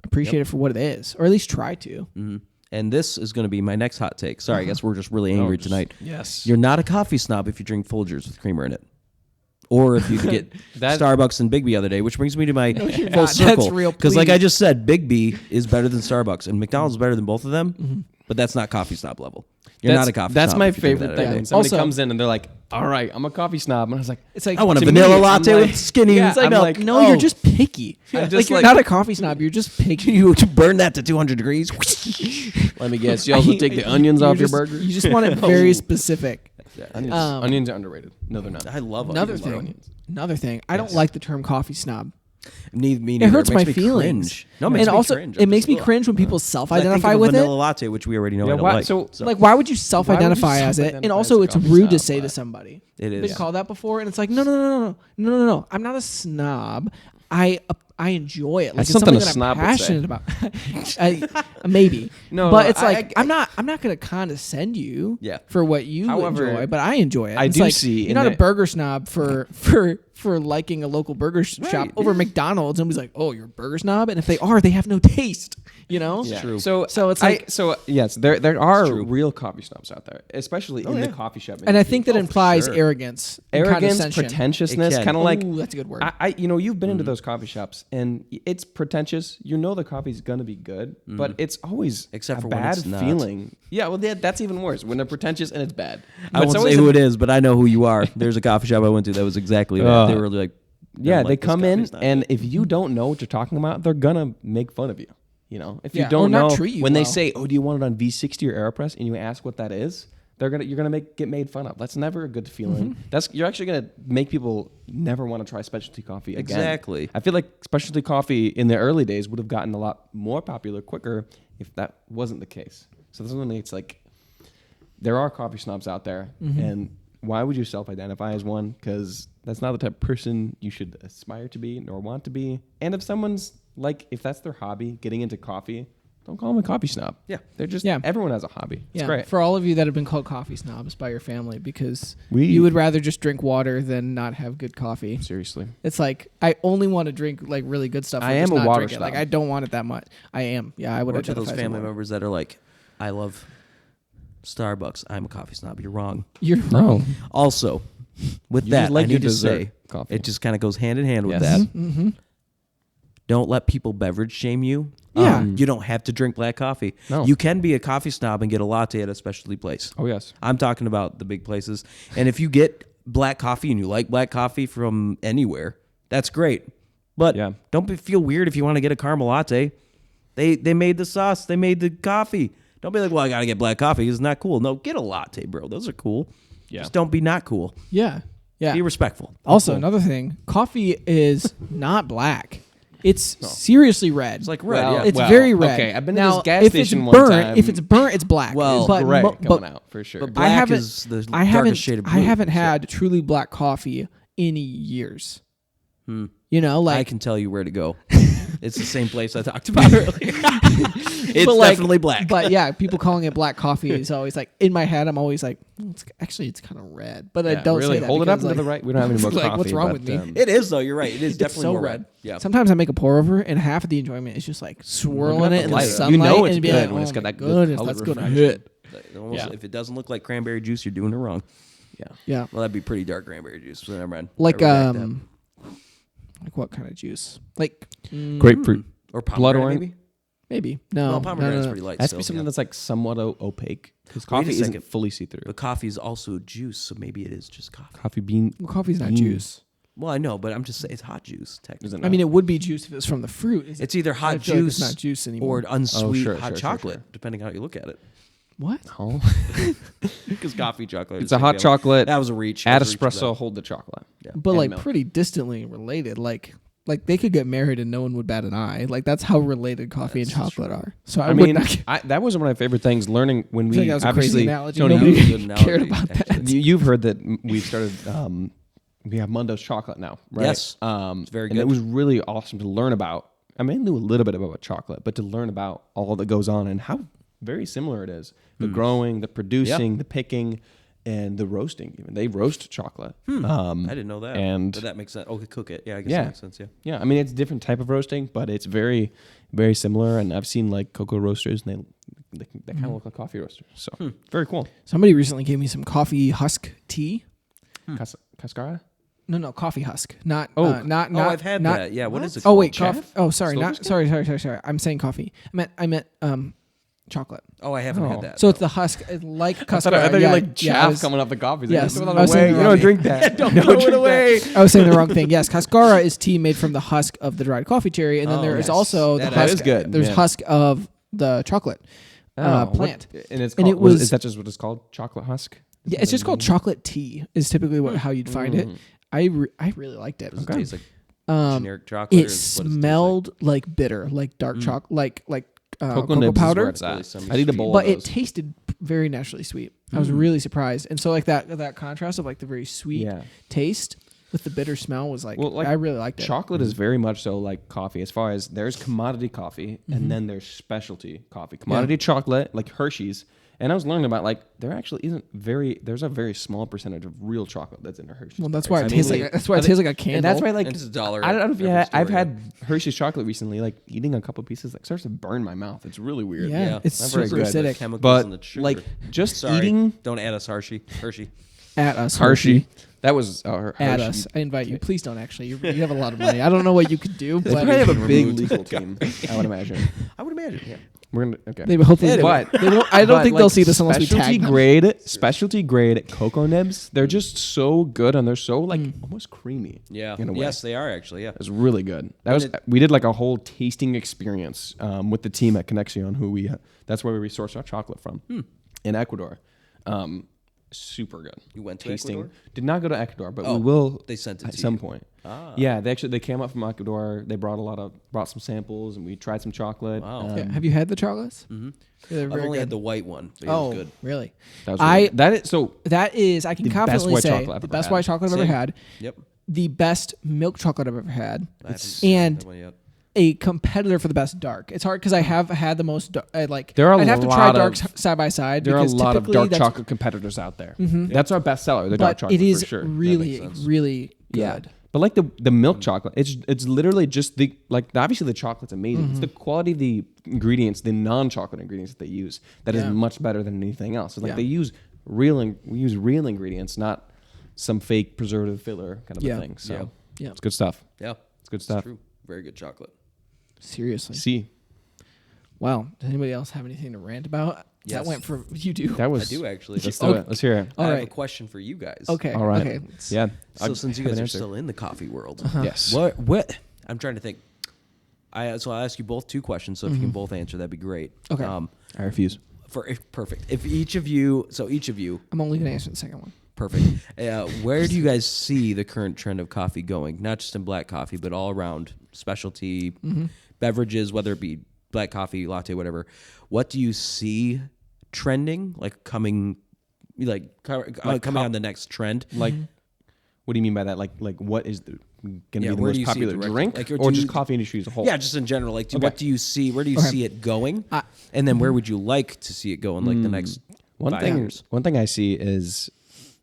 Speaker 1: appreciate it for what it is, or at least try to.
Speaker 2: Mm-hmm. And this is going to be my next hot take. Sorry, I guess we're just really angry tonight.
Speaker 3: Yes.
Speaker 2: You're not a coffee snob if you drink Folgers with creamer in it. Or if you could get Starbucks and Bigby the other day, which brings me to my full
Speaker 1: not.
Speaker 2: circle.
Speaker 1: That's real,
Speaker 2: Because like
Speaker 1: please.
Speaker 2: I just said, Bigby is better than Starbucks, and McDonald's is better than both of them, but that's not coffee snob level. You're not a coffee
Speaker 3: That's
Speaker 2: snob.
Speaker 3: my
Speaker 2: if you think
Speaker 3: favorite
Speaker 2: that
Speaker 3: thing.
Speaker 2: way.
Speaker 3: When somebody
Speaker 1: Also-
Speaker 3: comes in and they're like, all right, I'm a coffee snob. And I was like,
Speaker 1: It's like
Speaker 2: I want a
Speaker 3: to
Speaker 2: vanilla
Speaker 3: me,
Speaker 2: latte
Speaker 3: I'm
Speaker 2: with
Speaker 3: like-
Speaker 2: skinny
Speaker 3: Yeah,
Speaker 2: inside
Speaker 3: I'm
Speaker 2: milk.
Speaker 3: like,
Speaker 1: No,
Speaker 3: oh.
Speaker 1: you're just picky.
Speaker 3: I'm
Speaker 1: Like
Speaker 3: just
Speaker 1: you're
Speaker 3: like-
Speaker 1: not a coffee snob. You're just picky.
Speaker 2: You burn that to 200 degrees.
Speaker 3: let me guess. You also take the onions off your burger?
Speaker 1: You just want it very specific.
Speaker 3: Onions are underrated. No, they're not.
Speaker 2: I love
Speaker 1: Another
Speaker 2: onions.
Speaker 1: thing. I don't like the term coffee snob.
Speaker 2: Me
Speaker 1: It
Speaker 2: neither.
Speaker 1: hurts my
Speaker 2: makes me
Speaker 1: feelings.
Speaker 2: Cringe. No, it makes
Speaker 1: and
Speaker 2: me
Speaker 1: also,
Speaker 2: cringe.
Speaker 1: it makes me cringe when people self-identify
Speaker 2: I think of
Speaker 1: with
Speaker 2: a vanilla
Speaker 1: it.
Speaker 2: latte, which we already know
Speaker 3: Yeah,
Speaker 2: I don't
Speaker 3: why-
Speaker 2: like.
Speaker 3: so-
Speaker 1: Like, why would you self-identify as it? And
Speaker 3: self-identify
Speaker 1: also,
Speaker 3: as a
Speaker 1: it's
Speaker 3: coffee
Speaker 1: rude to
Speaker 3: snob,
Speaker 1: say to
Speaker 3: but-
Speaker 1: somebody.
Speaker 2: It
Speaker 1: Been
Speaker 2: is.
Speaker 1: called that before, and it's like, no. I'm not a snob. I enjoy it. Like
Speaker 3: That's
Speaker 1: it's
Speaker 3: something
Speaker 1: something
Speaker 3: a
Speaker 1: that I'm
Speaker 3: snob would
Speaker 1: passionate about. Maybe.
Speaker 3: No,
Speaker 1: but
Speaker 3: no,
Speaker 1: it's like I'm not going to condescend you
Speaker 2: Yeah.
Speaker 1: for what you
Speaker 3: However,
Speaker 1: enjoy, but I enjoy it.
Speaker 3: I
Speaker 1: It's
Speaker 3: do
Speaker 1: like,
Speaker 3: see
Speaker 1: you're
Speaker 3: in
Speaker 1: not a
Speaker 3: that-
Speaker 1: burger snob for liking a local burger shop over McDonald's, and was like, "Oh, you're a burger snob," and if they are, they have no taste. You know?
Speaker 3: Yeah.
Speaker 2: True.
Speaker 1: So it's like,
Speaker 3: yes, there are real coffee snobs out there, especially in the coffee shop.
Speaker 1: and I think that
Speaker 2: for
Speaker 1: implies
Speaker 2: sure.
Speaker 1: arrogance, and
Speaker 3: arrogance,
Speaker 1: condescension.
Speaker 3: pretentiousness,
Speaker 2: It can.
Speaker 3: kind of like
Speaker 1: Ooh, that's a good word.
Speaker 3: you've been into those coffee shops and it's pretentious. You know the coffee's gonna be good, but it's always
Speaker 2: Except
Speaker 3: a
Speaker 2: for when
Speaker 3: bad
Speaker 2: it's not.
Speaker 3: feeling. Yeah, well, that's even worse when they're pretentious and it's bad.
Speaker 2: I won't say who it is, but I know who you are. There's a coffee shop I went to that was exactly that. They were like,
Speaker 3: Yeah,
Speaker 2: like,
Speaker 3: they
Speaker 2: this
Speaker 3: come in
Speaker 2: coffee's not
Speaker 3: and
Speaker 2: good.
Speaker 3: if you don't know what you're talking about, they're gonna make fun of you. You know, if you
Speaker 1: Yeah, or
Speaker 3: don't
Speaker 1: not
Speaker 3: know
Speaker 1: treat you
Speaker 3: when they
Speaker 1: well.
Speaker 3: say, "Oh, do you want it on V60 or AeroPress?" and you ask what that is, you're gonna get made fun of. That's never a good feeling. You're actually gonna make people never want to try specialty coffee again.
Speaker 2: Exactly.
Speaker 3: I feel like specialty coffee in the early days would have gotten a lot more popular quicker if that wasn't the case. So this is when it's like there are coffee snobs out there, and why would you self-identify as one? Because that's not the type of person you should aspire to be nor want to be. And if someone's like, if that's their hobby, getting into coffee, don't call them a coffee snob.
Speaker 2: Yeah.
Speaker 3: They're just,
Speaker 1: Yeah.
Speaker 3: everyone has a hobby. It's
Speaker 1: yeah,
Speaker 3: great.
Speaker 1: for all of you that have been called coffee snobs by your family because
Speaker 3: We-
Speaker 1: you would rather just drink water than not have good coffee.
Speaker 3: Seriously.
Speaker 1: It's like I only want to drink like really good stuff.
Speaker 3: I
Speaker 1: or
Speaker 3: am
Speaker 1: just
Speaker 3: a
Speaker 1: not
Speaker 3: water
Speaker 1: drink it. Like
Speaker 3: snob.
Speaker 1: I don't want it that much. I am. Yeah, I would
Speaker 2: Or to
Speaker 1: identify
Speaker 2: those
Speaker 1: as a
Speaker 2: family
Speaker 1: water.
Speaker 2: members that are like, I love Starbucks. I'm a coffee snob. You're wrong.
Speaker 1: You're
Speaker 3: No.
Speaker 2: Also, with
Speaker 3: You
Speaker 2: that,
Speaker 3: just like
Speaker 2: I
Speaker 3: your
Speaker 2: need to
Speaker 3: dessert
Speaker 2: say,
Speaker 3: coffee.
Speaker 2: it just kind of goes hand in hand with
Speaker 3: Yes.
Speaker 2: that.
Speaker 1: Mm-hmm.
Speaker 2: Don't let people beverage shame you.
Speaker 1: Yeah.
Speaker 2: You don't have to drink black coffee.
Speaker 3: No.
Speaker 2: You can be a coffee snob and get a latte at a specialty place.
Speaker 3: Oh, yes.
Speaker 2: I'm talking about the big places. And if you get black coffee and you like black coffee from anywhere, that's great. But
Speaker 3: Yeah.
Speaker 2: don't feel weird if you want to get a caramel latte. They made the sauce. They made the coffee. Don't be like, well, I got to get black coffee. It's not cool. No, get a latte, bro. Those are cool.
Speaker 3: Yeah.
Speaker 2: Just don't be not cool.
Speaker 1: Yeah. Yeah.
Speaker 2: Be respectful.
Speaker 1: Also, another thing, coffee is not black. It's seriously red.
Speaker 2: It's like red.
Speaker 3: Well,
Speaker 2: yeah.
Speaker 1: It's
Speaker 3: Well,
Speaker 1: very red.
Speaker 3: okay, I've been to
Speaker 1: now,
Speaker 3: this gas
Speaker 1: if
Speaker 3: station
Speaker 1: it's
Speaker 3: one
Speaker 1: burnt,
Speaker 3: time.
Speaker 1: If it's burnt, it's black.
Speaker 2: Well,
Speaker 1: but,
Speaker 3: Gray
Speaker 1: mo-
Speaker 3: coming
Speaker 1: but
Speaker 3: out for sure.
Speaker 2: but black is the darkest shade of blue.
Speaker 1: I haven't
Speaker 2: so-
Speaker 1: had truly black coffee in years. You know, like
Speaker 2: I can tell you where to go. It's the same place I talked about earlier. It's
Speaker 1: but, like,
Speaker 2: definitely black.
Speaker 1: But yeah, people calling it black coffee is always like in my head. I'm always like, it's kind of red. But I
Speaker 3: Yeah,
Speaker 1: don't
Speaker 3: really
Speaker 1: say that.
Speaker 3: hold it up
Speaker 1: because,
Speaker 3: to the
Speaker 1: like,
Speaker 3: right. We don't have any more
Speaker 1: like,
Speaker 3: coffee.
Speaker 1: what's wrong
Speaker 3: but,
Speaker 1: with me?
Speaker 2: It is though. You're right. It is
Speaker 1: It's
Speaker 2: definitely
Speaker 1: so
Speaker 2: more
Speaker 1: red.
Speaker 2: Yeah.
Speaker 1: Sometimes I make a pour over, and half of the enjoyment is just like swirling it in the
Speaker 3: light. You
Speaker 1: sunlight
Speaker 3: know it's
Speaker 1: and be
Speaker 3: good
Speaker 1: like,
Speaker 3: when it's
Speaker 1: oh
Speaker 3: got
Speaker 1: my
Speaker 3: that good
Speaker 1: goodness,
Speaker 3: color
Speaker 1: that's gonna
Speaker 3: refraction.
Speaker 1: hit.
Speaker 2: Almost,
Speaker 3: Yeah.
Speaker 2: If it doesn't look like cranberry juice, you're doing it wrong.
Speaker 3: Yeah.
Speaker 1: Yeah,
Speaker 2: Well, that'd be pretty dark cranberry juice. So never mind.
Speaker 1: like
Speaker 2: I redact that.
Speaker 1: like what kind of juice? Like
Speaker 3: Grapefruit.
Speaker 2: Or
Speaker 3: blood
Speaker 2: pomegranate
Speaker 3: orange.
Speaker 2: maybe.
Speaker 1: maybe no.
Speaker 2: Well, pomegranate's
Speaker 1: no.
Speaker 2: pretty light.
Speaker 3: Has to
Speaker 2: still,
Speaker 3: be something
Speaker 2: yeah.
Speaker 3: that's like somewhat opaque because
Speaker 2: Wait a
Speaker 3: coffee
Speaker 2: second.
Speaker 3: isn't fully see-through.
Speaker 2: But coffee is also juice, so maybe it is just coffee.
Speaker 3: Coffee bean.
Speaker 1: Well, coffee's not
Speaker 3: Mm.
Speaker 1: juice.
Speaker 2: Well, I know, but I'm just saying it's hot juice. Technically,
Speaker 1: I mean, it would be juice if it was from the fruit.
Speaker 2: it's either
Speaker 1: I
Speaker 2: hot
Speaker 1: feel like
Speaker 2: juice,
Speaker 1: it's not juice anymore.
Speaker 2: or unsweet
Speaker 3: sure,
Speaker 2: hot
Speaker 3: sure,
Speaker 2: chocolate,
Speaker 3: sure.
Speaker 2: depending how you look at it.
Speaker 1: What?
Speaker 3: Oh.
Speaker 2: Because coffee chocolate.
Speaker 3: It's a hot chocolate.
Speaker 2: That was a reach.
Speaker 3: Add
Speaker 2: That was a reach for
Speaker 3: espresso,
Speaker 2: that.
Speaker 3: hold the chocolate.
Speaker 1: But
Speaker 3: And
Speaker 1: like
Speaker 3: milk.
Speaker 1: pretty distantly related. Like they could get married and no one would bat an eye. Like that's how related coffee and chocolate are. So I,
Speaker 3: I
Speaker 1: would
Speaker 3: mean,
Speaker 1: not.
Speaker 3: that was one of my favorite things learning when
Speaker 1: I
Speaker 3: we
Speaker 1: think that was a crazy
Speaker 3: obviously
Speaker 1: analogy.
Speaker 3: Tony,
Speaker 1: Nobody
Speaker 2: That was a good
Speaker 1: cared
Speaker 2: analogy,
Speaker 1: about that.
Speaker 2: actually.
Speaker 3: you've heard that we've started. We have Mundos chocolate now, right?
Speaker 2: Yes. It's very
Speaker 3: And it
Speaker 2: good.
Speaker 3: was really awesome to learn about. I mean, I knew a little bit about chocolate, but to learn about all that goes on and how very similar it is. The growing, the producing, the picking, and the roasting. Even they roast chocolate.
Speaker 2: I didn't know that.
Speaker 3: and-
Speaker 2: but that makes sense. Okay, cook it. Yeah, I guess
Speaker 3: Yeah.
Speaker 2: that makes sense. Yeah.
Speaker 3: Yeah, I mean it's a different type of roasting, but it's very, very similar. And I've seen like cocoa roasters, and they kind of look like coffee roasters. So very cool.
Speaker 1: Somebody recently gave me some coffee husk tea.
Speaker 3: Cascara?
Speaker 1: No, coffee husk. Not
Speaker 3: Oh.
Speaker 1: not
Speaker 2: Oh, I've had that. Yeah. What is it?
Speaker 1: Oh
Speaker 2: called?
Speaker 1: wait,
Speaker 3: Jeff?
Speaker 1: coffee. Oh, sorry,
Speaker 3: Slow
Speaker 1: not
Speaker 3: roasting?
Speaker 1: sorry. I'm saying coffee. I meant chocolate.
Speaker 2: Oh, I haven't
Speaker 3: Oh.
Speaker 2: had that.
Speaker 1: So it's the husk, like
Speaker 3: I
Speaker 1: Cascara.
Speaker 3: thought you
Speaker 1: yeah,
Speaker 3: like
Speaker 1: yeah,
Speaker 3: chaff
Speaker 1: I was-
Speaker 3: coming off the coffee.
Speaker 1: Yes,
Speaker 3: Throw
Speaker 1: I
Speaker 3: that
Speaker 1: was
Speaker 3: away.
Speaker 1: saying
Speaker 3: You
Speaker 1: the
Speaker 3: don't
Speaker 1: wrong
Speaker 3: drink that.
Speaker 2: Don't throw it away.
Speaker 1: I was saying the wrong thing. Yes, Cascara is tea made from the husk of the dried coffee cherry, and then
Speaker 2: Oh,
Speaker 1: there is
Speaker 2: yes.
Speaker 1: also the
Speaker 2: That
Speaker 1: husk.
Speaker 3: is good,
Speaker 1: There's
Speaker 3: yeah.
Speaker 1: husk of the chocolate
Speaker 3: Oh,
Speaker 1: plant.
Speaker 3: and it's
Speaker 1: And
Speaker 3: called,
Speaker 1: it was-
Speaker 3: is that just what it's called? Chocolate husk? Is
Speaker 1: Yeah,
Speaker 3: that
Speaker 1: it's
Speaker 3: the
Speaker 1: just called
Speaker 3: name?
Speaker 1: chocolate tea. Is typically how you'd find it. I really liked it.
Speaker 2: Does it taste like
Speaker 1: Um,
Speaker 2: generic chocolate?
Speaker 1: it smelled like bitter, like dark chocolate, like cocoa
Speaker 3: nibs is where
Speaker 1: powder.
Speaker 3: it's at.
Speaker 2: Really some
Speaker 3: I need a
Speaker 2: sweet.
Speaker 3: bowl
Speaker 1: But
Speaker 3: of
Speaker 1: it
Speaker 3: those.
Speaker 1: tasted very naturally sweet. I was really surprised, and so like that contrast of like the very sweet
Speaker 3: Yeah.
Speaker 1: taste with the bitter smell was like,
Speaker 3: Well, like
Speaker 1: I really liked it.
Speaker 3: Chocolate is very much so like coffee. As far as there's commodity coffee and then there's specialty coffee. Commodity chocolate, like Hershey's. And I was learning about like there actually there's a very small percentage of real chocolate that's in a Hershey's.
Speaker 1: Well, that's
Speaker 3: bar.
Speaker 1: why it tastes like it tastes like a candle.
Speaker 3: And that's why like
Speaker 2: And it's $1
Speaker 3: I don't know if you
Speaker 2: every
Speaker 3: had, I've
Speaker 2: store,
Speaker 3: had Hershey's chocolate recently. Like eating a couple pieces like starts to burn my mouth. It's really weird.
Speaker 1: Yeah, it's
Speaker 3: not very
Speaker 1: super
Speaker 3: good.
Speaker 1: acidic.
Speaker 2: Chemicals
Speaker 3: But
Speaker 2: in the sugar.
Speaker 3: like just
Speaker 2: Sorry,
Speaker 3: eating
Speaker 2: don't add us Hershey.
Speaker 1: At us,
Speaker 3: Hershey. That was
Speaker 1: At
Speaker 3: Hershey.
Speaker 1: us. I invite you. Please don't actually. You have a lot of money. I don't know what you could do,
Speaker 3: They
Speaker 1: but
Speaker 3: probably have a
Speaker 2: Removed.
Speaker 3: big legal team. I would imagine.
Speaker 2: I would imagine. Yeah.
Speaker 3: We're gonna okay.
Speaker 1: they hopefully.
Speaker 3: But
Speaker 1: They won't, I don't
Speaker 3: but,
Speaker 1: think
Speaker 3: like,
Speaker 1: they'll see this unless we tag them.
Speaker 3: Specialty grade cocoa nibs. They're just so good and they're so like almost creamy.
Speaker 2: Yeah.
Speaker 3: in a way.
Speaker 2: Yes, they are actually. Yeah.
Speaker 3: It's really good. We did like a whole tasting experience with the team at Conexion, who that's where we source our chocolate from in Ecuador. Super good.
Speaker 2: You went to
Speaker 3: tasting.
Speaker 2: Ecuador?
Speaker 3: Did not go to Ecuador, but
Speaker 2: Oh,
Speaker 3: we will.
Speaker 2: they sent it
Speaker 3: at
Speaker 2: to
Speaker 3: some
Speaker 2: you.
Speaker 3: point.
Speaker 2: Ah.
Speaker 3: Yeah, they came up from Ecuador. They brought some samples, and we tried some chocolate.
Speaker 2: Wow.
Speaker 1: Yeah, have you had the chocolates?
Speaker 2: Mm-hmm.
Speaker 1: Yeah, they're
Speaker 2: I've
Speaker 1: very
Speaker 2: only
Speaker 1: good.
Speaker 2: had the white one. But it
Speaker 1: Oh,
Speaker 2: was good.
Speaker 1: really?
Speaker 3: That was really good. That is so.
Speaker 1: That is, I can
Speaker 3: The best
Speaker 1: confidently
Speaker 3: white
Speaker 1: say,
Speaker 3: chocolate I've
Speaker 1: the
Speaker 3: ever
Speaker 1: best
Speaker 3: had.
Speaker 1: white chocolate I've ever
Speaker 2: Same.
Speaker 1: had,
Speaker 2: Yep.
Speaker 1: the best milk chocolate I've ever had,
Speaker 2: I haven't
Speaker 1: and
Speaker 2: had that one yet.
Speaker 1: a competitor for the best dark. It's hard because I have had the most like.
Speaker 3: There are
Speaker 1: I'd
Speaker 3: a
Speaker 1: have to try
Speaker 3: lot of-
Speaker 1: darks side by side.
Speaker 3: There are a
Speaker 1: because
Speaker 3: lot of
Speaker 1: typically
Speaker 3: dark
Speaker 1: that's-
Speaker 3: chocolate competitors out there. That's our best seller, the dark
Speaker 1: but
Speaker 3: chocolate
Speaker 1: it is
Speaker 3: for sure.
Speaker 1: really,
Speaker 2: sense.
Speaker 1: really good.
Speaker 3: Yeah. But like the milk chocolate, it's literally just obviously the chocolate's amazing. It's the quality of the ingredients, the non-chocolate ingredients that they use that is
Speaker 1: Yeah.
Speaker 3: much better than anything else. It's like
Speaker 1: Yeah.
Speaker 3: they use real ingredients, not some fake preservative filler kind of
Speaker 1: Yeah.
Speaker 3: a thing. So
Speaker 1: Yeah.
Speaker 3: it's good stuff.
Speaker 2: Yeah.
Speaker 3: It's good stuff.
Speaker 2: True. Very good chocolate.
Speaker 1: Seriously.
Speaker 3: See,
Speaker 1: Wow. Does anybody else have anything to rant about?
Speaker 2: Yes.
Speaker 1: That went for you do.
Speaker 3: that was.
Speaker 2: I do actually.
Speaker 3: Let's do it. Let's hear it.
Speaker 2: I
Speaker 1: All
Speaker 2: have a
Speaker 1: right.
Speaker 2: question for you guys.
Speaker 1: Okay.
Speaker 3: All right.
Speaker 1: Okay.
Speaker 3: Yeah.
Speaker 2: So since you guys
Speaker 3: have an
Speaker 2: are
Speaker 3: answer.
Speaker 2: still in the coffee world,
Speaker 3: Yes.
Speaker 2: what? I'm trying to think. So I'll ask you both two questions. So if you can both answer, that'd be great.
Speaker 1: Okay.
Speaker 3: I refuse.
Speaker 2: Perfect. If each of you,
Speaker 1: I'm only gonna answer the second one.
Speaker 2: perfect. Where do you guys see the current trend of coffee going? Not just in black coffee, but all around specialty beverages, whether it be black coffee, latte, whatever. What do you see trending, like coming on the next trend?
Speaker 3: Like, what do you mean by that? Like what is going to be the
Speaker 2: where do
Speaker 3: most
Speaker 2: you see it
Speaker 3: popular
Speaker 2: directly?
Speaker 3: drink,
Speaker 2: Like,
Speaker 3: or
Speaker 2: do
Speaker 3: just
Speaker 2: you-
Speaker 3: coffee industry as a whole?
Speaker 2: Yeah, just in general. Like, what do you see? Where do you
Speaker 1: Okay.
Speaker 2: see it going? And then where would you like to see it go in like the next 5 years?
Speaker 3: One thing I see is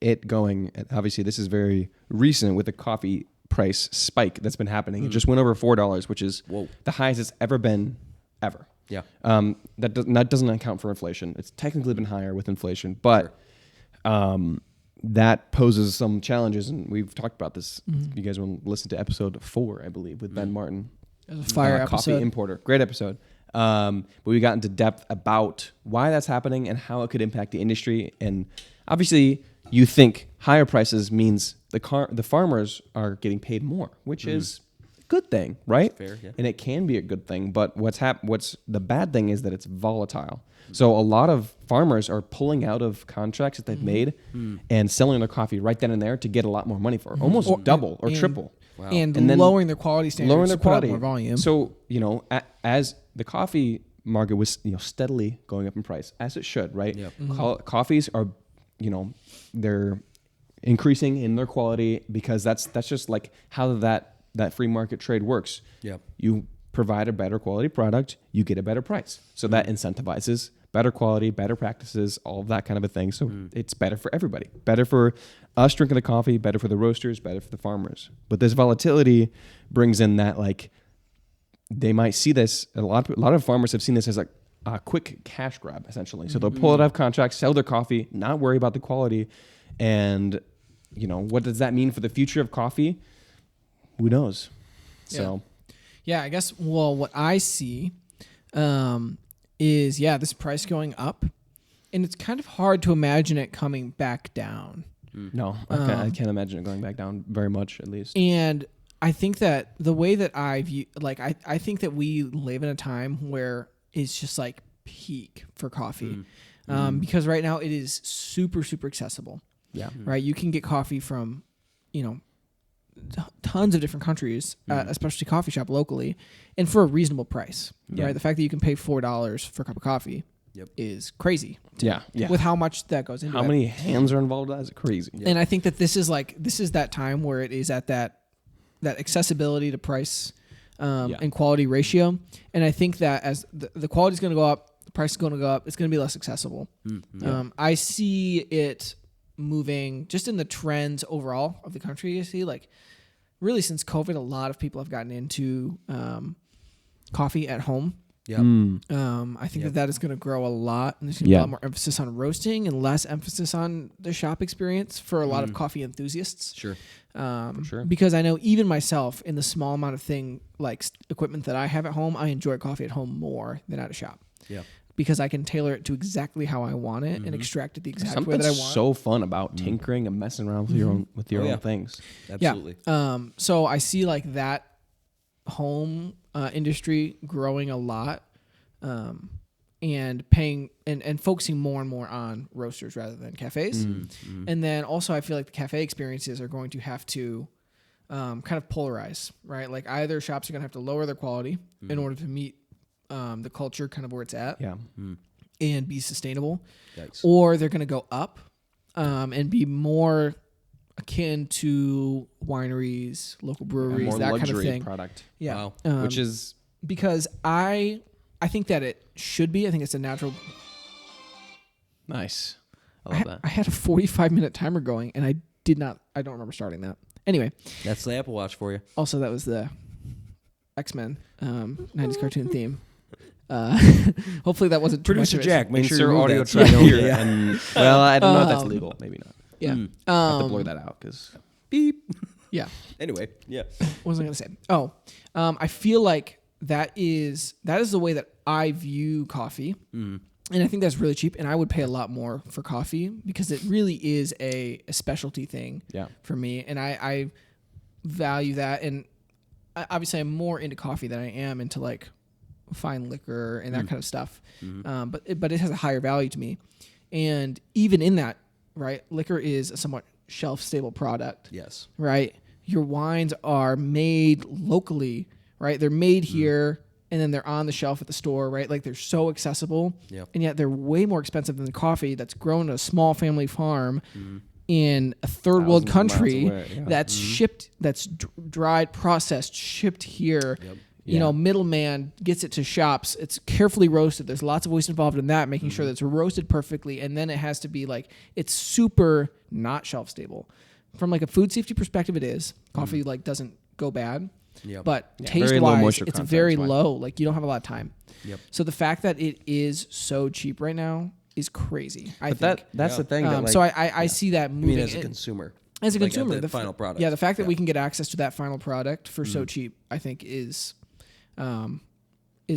Speaker 3: it going. Obviously, this is very recent with the coffee price spike that's been happening. It just went over $4, which is
Speaker 2: Whoa.
Speaker 3: the highest it's ever been, ever.
Speaker 2: Yeah.
Speaker 3: That doesn't account for inflation. It's technically been higher with inflation, but that poses some challenges, and we've talked about this. If you guys want to listen to episode 4, I believe, with Ben Martin.
Speaker 1: It was a fire
Speaker 3: Coffee
Speaker 1: episode.
Speaker 3: importer. Great episode. But we got into depth about why that's happening and how it could impact the industry. And obviously, you think higher prices means the farmers are getting paid more, which is a good thing, right?
Speaker 2: Fair, yeah.
Speaker 3: And it can be a good thing. But what's the bad thing is that it's volatile. So a lot of farmers are pulling out of contracts that they've made and selling their coffee right then and there to get a lot more money for it, almost double or triple.
Speaker 1: And,
Speaker 3: And then
Speaker 1: lowering their quality standards.
Speaker 3: Lowering their
Speaker 1: to put out
Speaker 3: quality,
Speaker 1: more volume.
Speaker 3: So as the coffee market was steadily going up in price, as it should, right?
Speaker 2: Yeah.
Speaker 3: Coffees are, they're increasing in their quality because that's just like how that free market trade works.
Speaker 2: Yeah.
Speaker 3: You provide a better quality product, you get a better price. So that incentivizes better quality, better practices, all of that kind of a thing. So it's better for everybody. Better for us drinking the coffee, better for the roasters, better for the farmers. But this volatility brings in that, like, they might see this, a lot of farmers have seen this as like a quick cash grab, essentially. So they'll pull it out of contracts, sell their coffee, not worry about the quality. And, what does that mean for the future of coffee? Who knows? So...
Speaker 1: Yeah, I guess. Well, what I see is this price going up, and it's kind of hard to imagine it coming back down.
Speaker 3: No, I can't imagine it going back down very much, at least.
Speaker 1: And I think that the way that I view, I think that we live in a time where it's just like peak for coffee, because right now it is super, super accessible.
Speaker 3: Yeah.
Speaker 1: Right, you can get coffee from, tons of different countries, especially coffee shop locally, and for a reasonable price.
Speaker 3: Yeah.
Speaker 1: Right, the fact that you can pay $4 for a cup of coffee is crazy.
Speaker 3: Yeah.
Speaker 1: With how much that goes into
Speaker 3: How
Speaker 1: it.
Speaker 3: many hands are involved? That is crazy.
Speaker 1: And I think that this is that time where it is at that accessibility to price and quality ratio. And I think that as the quality is going to go up, the price is going to go up, it's going to be less accessible. I see it moving just in the trends overall of the country. You see, like, really since COVID, a lot of people have gotten into coffee at home. I think that is going to grow a lot, and there's going to be a lot more emphasis on roasting and less emphasis on the shop experience for a lot of coffee enthusiasts.
Speaker 2: Sure.
Speaker 3: For sure.
Speaker 1: Because I know even myself, in the small amount of equipment that I have at home, I enjoy coffee at home more than at a shop. Yeah. Because I can tailor it to exactly how I want it and extract it the exact way that I want.
Speaker 3: Something's so fun about tinkering and messing around with your own things.
Speaker 2: Absolutely.
Speaker 1: Yeah. So I see like that home industry growing a lot, and paying and focusing more and more on roasters rather than cafes. And then also I feel like the cafe experiences are going to have to kind of polarize, right? Like either shops are going to have to lower their quality in order to meet the culture kind of where it's at and be sustainable.
Speaker 2: Yikes.
Speaker 1: Or they're going to go up and be more akin to wineries, local breweries,
Speaker 3: more
Speaker 1: that kind of
Speaker 3: luxury
Speaker 1: thing.
Speaker 3: product.
Speaker 1: Yeah.
Speaker 2: Wow.
Speaker 3: Which is
Speaker 1: because I think that it should be. I think it's a natural.
Speaker 3: nice. I love that.
Speaker 1: I had a 45-minute timer going, and I don't remember starting that. Anyway,
Speaker 2: That's the Apple Watch for you.
Speaker 1: also that was the X-Men 90s cartoon theme. Hopefully that wasn't too
Speaker 2: Producer
Speaker 1: much of it.
Speaker 2: Jack, make sure
Speaker 3: Insert
Speaker 2: you
Speaker 3: audio
Speaker 2: remove
Speaker 3: track
Speaker 2: that.
Speaker 3: here. And, well, I don't know if that's legal. Maybe not.
Speaker 1: Yeah.
Speaker 3: I have to blur that out because
Speaker 2: Beep.
Speaker 1: Yeah.
Speaker 2: Anyway, yeah.
Speaker 1: What was I going to say? Oh, I feel like that is the way that I view coffee. And I think that's really cheap. And I would pay a lot more for coffee because it really is a specialty thing for me. And I value that. And obviously I'm more into coffee than I am into like fine liquor and that kind of stuff. But it has a higher value to me. And even in that, right, liquor is a somewhat shelf-stable product.
Speaker 2: Yes.
Speaker 1: Right? Your wines are made locally, right? They're made here, and then they're on the shelf at the store, right? Like, they're so accessible, and yet they're way more expensive than the coffee that's grown at a small family farm in a third world country that's shipped, that's dried, processed, shipped here. You know, middleman gets it to shops. It's carefully roasted. There's lots of waste involved in that, making sure that it's roasted perfectly. And then it has to be like, it's super not shelf stable. From like a food safety perspective, it is. Coffee like doesn't go bad. But taste-wise, it's very low. Like, you don't have a lot of time. So the fact that it is so cheap right now is crazy, I think.
Speaker 3: That's the thing. That, like,
Speaker 1: so I see that moving.
Speaker 2: I mean, as a consumer.
Speaker 1: As a
Speaker 2: Like,
Speaker 1: consumer,
Speaker 2: the final product.
Speaker 1: Yeah, the fact that we can get access to that final product for so cheap, I think is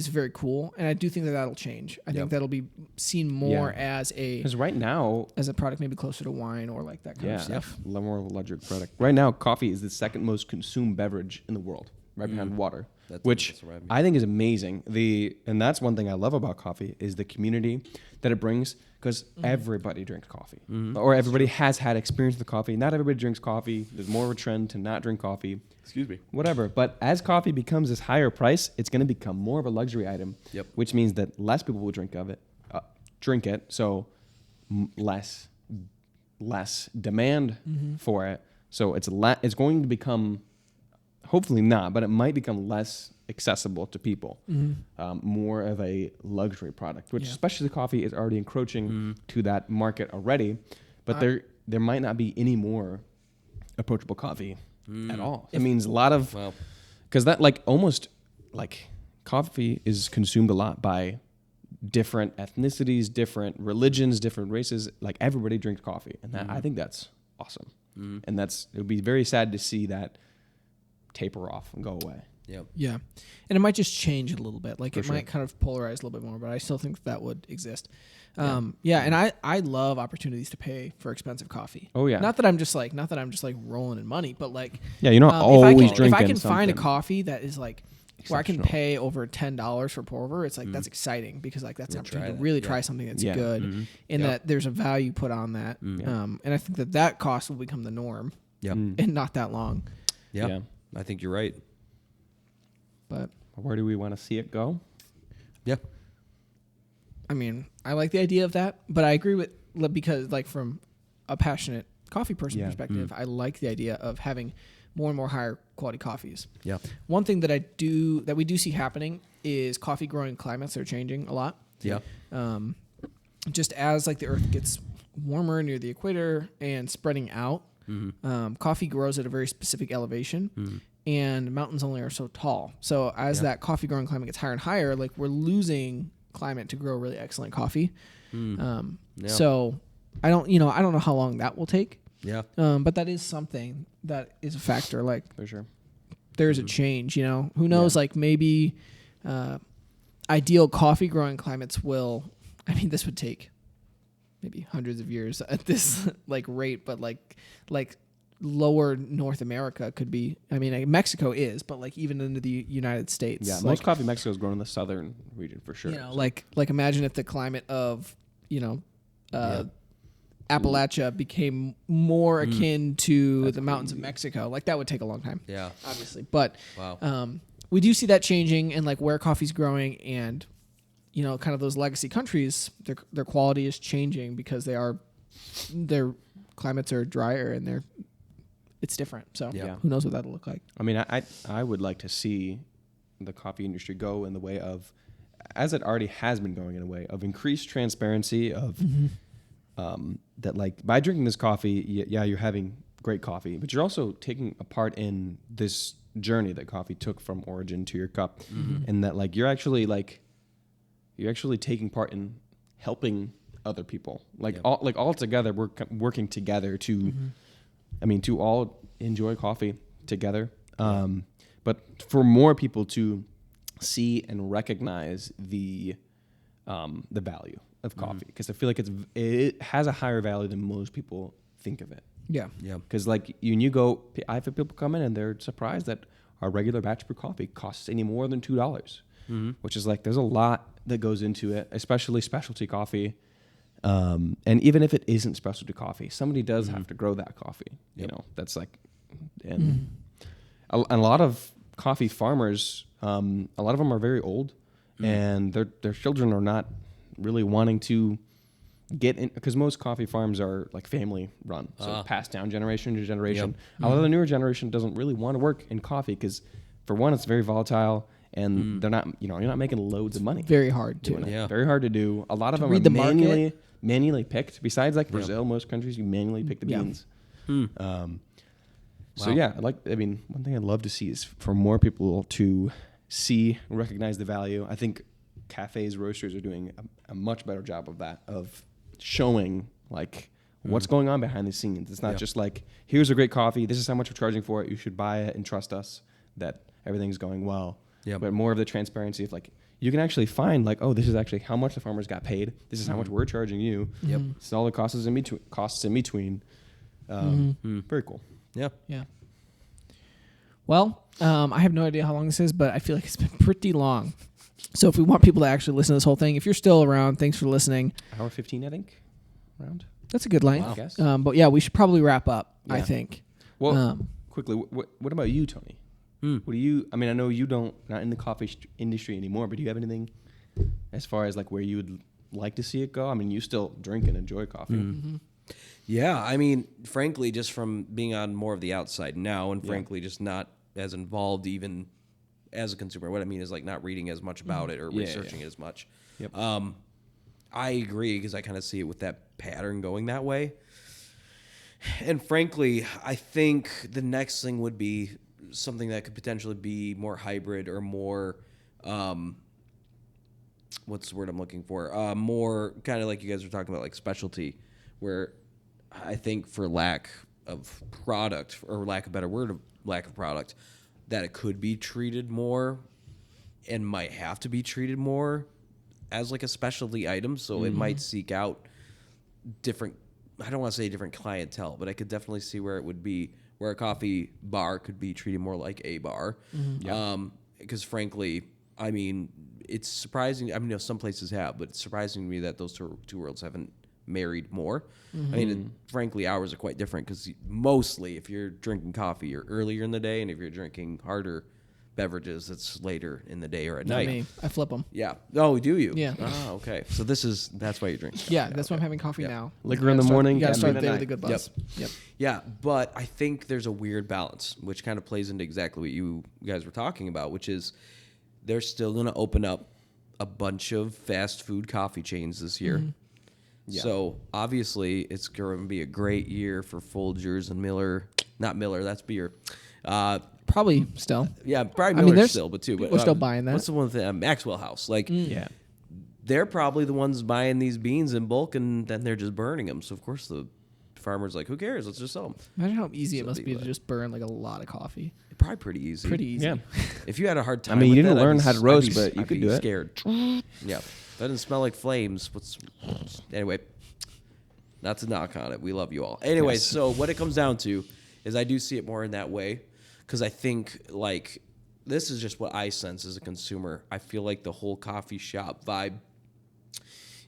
Speaker 1: very cool, and I do think that that'll change. I think that'll be seen more as
Speaker 3: because right now,
Speaker 1: as a product maybe closer to wine or like that kind of stuff.
Speaker 3: More of a luxury product. Right now, coffee is the second most consumed beverage in the world, right behind water, which I think is amazing. And that's one thing I love about coffee is the community that it brings, because everybody drinks coffee, or everybody has had experience with coffee. Not everybody drinks coffee. There's more of a trend to not drink coffee.
Speaker 2: Excuse me.
Speaker 3: Whatever. But as coffee becomes this higher price, it's going to become more of a luxury item, which means that less people will drink it. So less demand for it. So it's going to become, hopefully not, but it might become less accessible to people. More of a luxury product, which especially coffee is already encroaching to that market already. But there might not be any more approachable coffee at all. It means a lot of, because that almost coffee is consumed a lot by different ethnicities, different religions, different races. Like, everybody drinks coffee, and that I think that's awesome. And it would be very sad to see that taper off and go away.
Speaker 1: Yeah, and it might just change a little bit. Like, it might kind of polarize a little bit more, but I still think that would exist. And I love opportunities to pay for expensive coffee.
Speaker 3: Oh yeah.
Speaker 1: Not that I'm just like rolling in money, but like,
Speaker 3: you're not always drinking.
Speaker 1: If I can find a
Speaker 3: something
Speaker 1: coffee that is like where I can pay over $10 for pour over, it's like that's exciting, because like that's an opportunity to really try something that's good, and that there's a value put on that. And I think that cost will become the norm. In not that long.
Speaker 2: Yeah. I think you're right.
Speaker 1: But
Speaker 3: where do we want to see it go?
Speaker 2: Yeah.
Speaker 1: I mean, I like the idea of that, but I agree with because like from a passionate coffee person perspective, I like the idea of having more and more higher quality coffees.
Speaker 2: Yeah.
Speaker 1: One thing that we do see happening is coffee growing climates are changing a lot.
Speaker 2: Yeah.
Speaker 1: Just as like the earth gets warmer near the equator and spreading out, coffee grows at a very specific elevation, and mountains only are so tall. So as that coffee growing climate gets higher and higher, like we're losing climate to grow really excellent coffee. So I don't know how long that will take.
Speaker 2: Yeah.
Speaker 1: But that is something that is a factor. Like
Speaker 3: For sure.
Speaker 1: there's a change, who knows, like maybe ideal coffee growing climates this would take maybe hundreds of years at this like rate, but like lower North America could be, like Mexico is, but like even into the United States.
Speaker 3: Yeah,
Speaker 1: like,
Speaker 3: most coffee in Mexico is grown in the southern region for sure.
Speaker 1: like imagine if the climate of, Appalachia became more akin to the mountains of Mexico. Like that would take a long time.
Speaker 2: Yeah.
Speaker 1: Obviously. But
Speaker 2: Wow.
Speaker 1: we do see that changing and like where coffee's growing and, kind of those legacy countries, their quality is changing because their climates are drier and it's different. So who knows what that'll look like.
Speaker 3: I mean, I would like to see the coffee industry go in the way of, as it already has been going in a way, of increased transparency of that, like, by drinking this coffee, you're having great coffee, but you're also taking a part in this journey that coffee took from origin to your cup, and that like you're actually taking part in helping other people, all together. We're working together to, to all enjoy coffee together. But for more people to see and recognize the value of coffee, because I feel like it has a higher value than most people think of it.
Speaker 1: Yeah.
Speaker 2: Yeah.
Speaker 3: Because like you go, I've had people come in and they're surprised that our regular batch brew coffee costs any more than $2, which is like there's a lot that goes into it, especially specialty coffee. And even if it isn't specialty coffee, somebody does have to grow that coffee. You know, that's like, and a lot of coffee farmers, a lot of them are very old, and their children are not really wanting to get in, because most coffee farms are like family run, so passed down generation to generation. A lot of the newer generation doesn't really want to work in coffee because, for one, it's very volatile, and they're not, you're not making loads of money.
Speaker 1: Very hard to.
Speaker 3: Very hard to do. A lot of them
Speaker 1: read
Speaker 3: are
Speaker 1: the
Speaker 3: manually picked. Besides like Brazil, most countries you manually pick the beans. So one thing I'd love to see is for more people to see, recognize the value. I think cafes, roasters are doing a much better job of that, of showing like what's going on behind the scenes. It's not just like, here's a great coffee, this is how much we're charging for it, you should buy it and trust us that everything's going well. But more of the transparency of like, you can actually find like, oh, this is actually how much the farmers got paid, this is how much we're charging you, this is all the costs in between. Very cool.
Speaker 1: Yeah. Well, I have no idea how long this is, but I feel like it's been pretty long. So if we want people to actually listen to this whole thing, if you're still around, thanks for listening.
Speaker 3: Hour 15, I think, around.
Speaker 1: That's a good length.
Speaker 3: Wow. I guess.
Speaker 1: But yeah, we should probably wrap up, I think.
Speaker 3: Well, quickly, what about you, Tony? What do you, I know you not in the coffee industry anymore, but do you have anything as far as like where you would like to see it go? You still drink and enjoy coffee.
Speaker 2: Yeah, frankly, just from being on more of the outside now, and frankly, just not as involved even as a consumer. What I mean is like not reading as much about it or researching it as much. I agree, because I kind of see it with that pattern going that way. And frankly, I think the next thing would be something that could potentially be more hybrid or more, what's the word I'm looking for? More kind of like you guys were talking about, like specialty, where I think for lack of product, or lack of a better word, lack of product, that it could be treated more and might have to be treated more as like a specialty item. So it might seek out different, I don't want to say different clientele, but I could definitely see where it would be, where a coffee bar could be treated more like a bar. Because frankly, it's surprising. Some places have, but it's surprising to me that those two worlds haven't married more. Frankly, hours are quite different, because mostly if you're drinking coffee, you're earlier in the day, and if you're drinking harder beverages, it's later in the day or at
Speaker 1: Not
Speaker 2: night.
Speaker 1: me. I flip them.
Speaker 2: Yeah. Oh, do you?
Speaker 1: Yeah.
Speaker 2: Oh, okay. So that's why you drink.
Speaker 1: Yeah, that's why I'm having coffee now.
Speaker 3: Liquor in the morning,
Speaker 1: You gotta start
Speaker 3: caffeine
Speaker 1: the day
Speaker 3: at
Speaker 1: with a
Speaker 3: night.
Speaker 1: good buzz. Yep.
Speaker 2: Yeah, but I think there's a weird balance, which kind of plays into exactly what you guys were talking about, which is they're still going to open up a bunch of fast food coffee chains this year.
Speaker 1: Mm-hmm.
Speaker 3: Yeah.
Speaker 2: So obviously it's going to be a great year for Folgers and Miller. Not Miller, that's beer.
Speaker 1: Probably still.
Speaker 2: Yeah, probably
Speaker 1: mean,
Speaker 2: Miller
Speaker 1: there's
Speaker 2: still, but too.
Speaker 1: people still buying that.
Speaker 2: What's the one thing? Maxwell House. Like,
Speaker 3: Yeah.
Speaker 2: they're probably the ones buying these beans in bulk, and then they're just burning them. So of course the farmer's like, who cares? Let's just sell them.
Speaker 1: Imagine how easy it
Speaker 2: So
Speaker 1: must be to
Speaker 2: like-
Speaker 1: just burn like a lot of coffee.
Speaker 2: Probably pretty easy.
Speaker 1: Pretty easy.
Speaker 3: Yeah.
Speaker 2: If you had a hard time,
Speaker 3: I mean, you
Speaker 2: with
Speaker 3: didn't
Speaker 2: that, I'd
Speaker 3: learn
Speaker 2: be-
Speaker 3: how to
Speaker 2: I'd
Speaker 3: roast,
Speaker 2: be-
Speaker 3: but you
Speaker 2: I'd
Speaker 3: could
Speaker 2: be
Speaker 3: do it.
Speaker 2: Scared. Yeah, doesn't smell like flames. Anyway? Not to knock on it. We love you all. Anyway,
Speaker 3: Yes.
Speaker 2: so what it comes down to is I do see it more in that way because I think like this is just what I sense as a consumer. I feel like the whole coffee shop vibe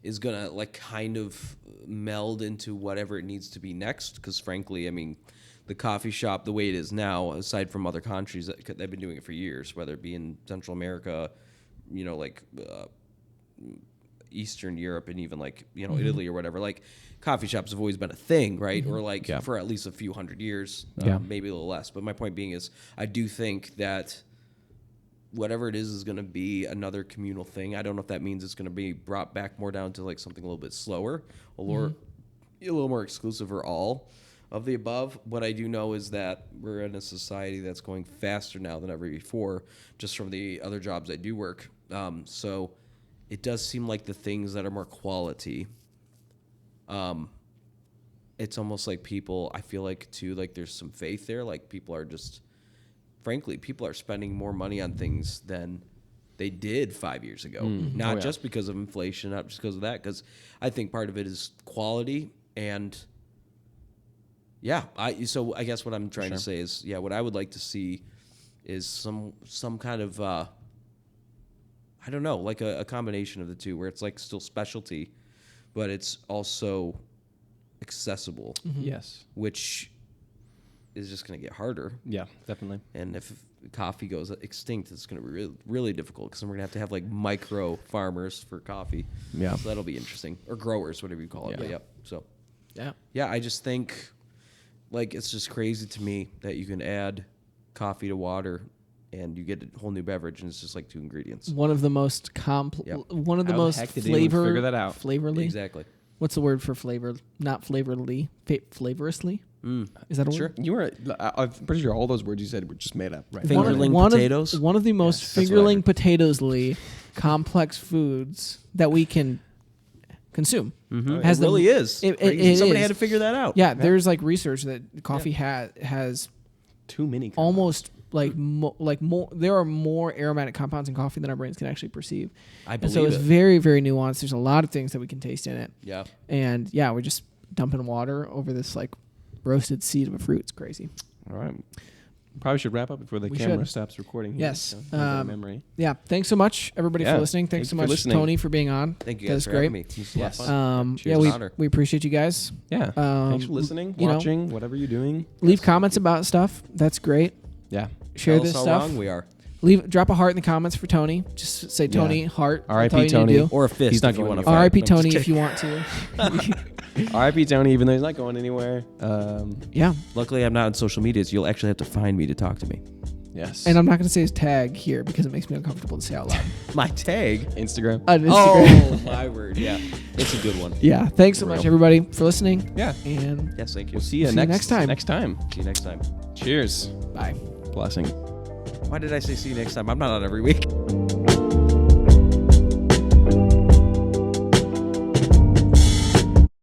Speaker 2: is gonna like kind of meld into whatever it needs to be next. Because frankly, I mean, the coffee shop the way it is now, aside from other countries that they've been doing it for years, whether it be in Central America, you know, like Eastern Europe, and even like Italy or whatever. Like coffee shops have always been a thing, right? Or like
Speaker 3: Yeah.
Speaker 2: for at least a few hundred years,
Speaker 3: Yeah.
Speaker 2: maybe a little less. But my point being is, I do think that whatever it is going to be another communal thing. I don't know if that means it's going to be brought back more down to like something a little bit slower, a little more exclusive, or all of the above. What I do know is that we're in a society that's going faster now than ever before, just from the other jobs I do work. So it does seem like the things that are more quality, it's almost like people, I feel like too, like there's some faith there. Like people are just, frankly, people are spending more money on things than they did 5 years ago. Not just because of inflation, not just because of that, because I think part of it is quality. And yeah, so I guess what I'm trying to say is, yeah, what I would like to see is some kind of, I don't know, like a combination of the two, where it's like still specialty, but it's also accessible,
Speaker 3: Yes.
Speaker 2: which is just going to get harder.
Speaker 3: Yeah, definitely.
Speaker 2: And if coffee goes extinct, it's going to be really, really difficult, because then we're going to have like micro farmers for coffee.
Speaker 3: Yeah.
Speaker 2: So that'll be interesting. Or growers, whatever you call it.
Speaker 3: Yeah.
Speaker 2: But yep. So
Speaker 1: Yeah.
Speaker 2: yeah, I just think like it's just crazy to me that you can add coffee to water and you get a whole new beverage, and it's just like two ingredients.
Speaker 1: One of the most
Speaker 2: Yep.
Speaker 1: one of the
Speaker 3: How the
Speaker 1: most
Speaker 3: heck did they even figure that out?
Speaker 1: flavorly.
Speaker 2: Exactly.
Speaker 1: What's the word for flavor? Not flavorly, flavorously. Is that a
Speaker 2: Sure.
Speaker 1: word?
Speaker 3: You were. I'm pretty sure all those words you said were just made up, right?
Speaker 2: Fingerling
Speaker 1: one
Speaker 2: potatoes?
Speaker 1: Of, one of the most
Speaker 3: Yes, that's what I
Speaker 1: fingerling
Speaker 3: heard.
Speaker 1: potatoesly complex foods that we can consume.
Speaker 2: It
Speaker 1: Has the-
Speaker 2: really is.
Speaker 1: it
Speaker 2: Crazy. Somebody
Speaker 1: is.
Speaker 2: had to figure that out.
Speaker 1: Yeah, there's like research that coffee has
Speaker 3: Too many.
Speaker 1: almost like more. There are more aromatic compounds in coffee than our brains can actually perceive.
Speaker 2: I
Speaker 1: And
Speaker 2: believe
Speaker 1: so it's
Speaker 2: it.
Speaker 1: very, very nuanced. There's a lot of things that we can taste in it.
Speaker 2: Yeah.
Speaker 1: And yeah, we're just dumping water over this like roasted seed of a fruit. It's crazy.
Speaker 3: All right. Probably should wrap up before the
Speaker 1: We
Speaker 3: camera
Speaker 1: should.
Speaker 3: stops recording. Here,
Speaker 1: Yes.
Speaker 3: so I have that memory.
Speaker 1: Yeah. Thanks so much, everybody,
Speaker 3: Yeah.
Speaker 1: for listening. Thanks
Speaker 3: Thank
Speaker 1: so
Speaker 3: you for
Speaker 1: much,
Speaker 3: listening.
Speaker 1: Tony, for being on.
Speaker 2: Thank you
Speaker 1: That
Speaker 2: guys
Speaker 1: was
Speaker 2: for
Speaker 1: great.
Speaker 2: having me. This was a lot of
Speaker 3: Yes.
Speaker 2: fun.
Speaker 1: Yeah,
Speaker 2: Cheers.
Speaker 1: we appreciate you guys.
Speaker 3: Yeah. Thanks for listening,
Speaker 1: you know,
Speaker 3: watching, whatever you're doing.
Speaker 1: Leave comments about stuff. That's great.
Speaker 3: Yeah.
Speaker 1: Share
Speaker 2: Tell
Speaker 1: this
Speaker 2: us how
Speaker 1: stuff.
Speaker 2: wrong we are.
Speaker 1: Drop a heart in the comments for Tony. Just say Tony heart. That's all
Speaker 3: R.I.P.
Speaker 1: you need to
Speaker 3: Tony.
Speaker 1: do.
Speaker 2: Or a fist
Speaker 3: He's not
Speaker 2: if you
Speaker 3: going
Speaker 2: want to
Speaker 3: anywhere.
Speaker 1: R.I.P.
Speaker 2: I'm just
Speaker 1: Tony
Speaker 2: kidding.
Speaker 1: if you want to.
Speaker 3: R.I.P. Tony, even though he's not going anywhere.
Speaker 1: Yeah.
Speaker 2: Luckily, I'm not on social media, so you'll actually have to find me to talk to me.
Speaker 3: Yes.
Speaker 1: And I'm not going to say his tag here because it makes me uncomfortable to say out loud.
Speaker 2: My tag?
Speaker 3: Instagram.
Speaker 1: On Instagram.
Speaker 2: Oh, my word. Yeah. It's a good one.
Speaker 1: Yeah. Thanks so much,
Speaker 3: Real.
Speaker 1: everybody, for listening.
Speaker 3: Yeah.
Speaker 1: And
Speaker 2: Yes, thank you.
Speaker 3: We'll see you
Speaker 1: See you
Speaker 3: next
Speaker 1: next time.
Speaker 3: Next time.
Speaker 2: See you next time.
Speaker 3: Cheers.
Speaker 1: bye.
Speaker 3: Blessing.
Speaker 2: Why did I say see you next time? I'm not on every week.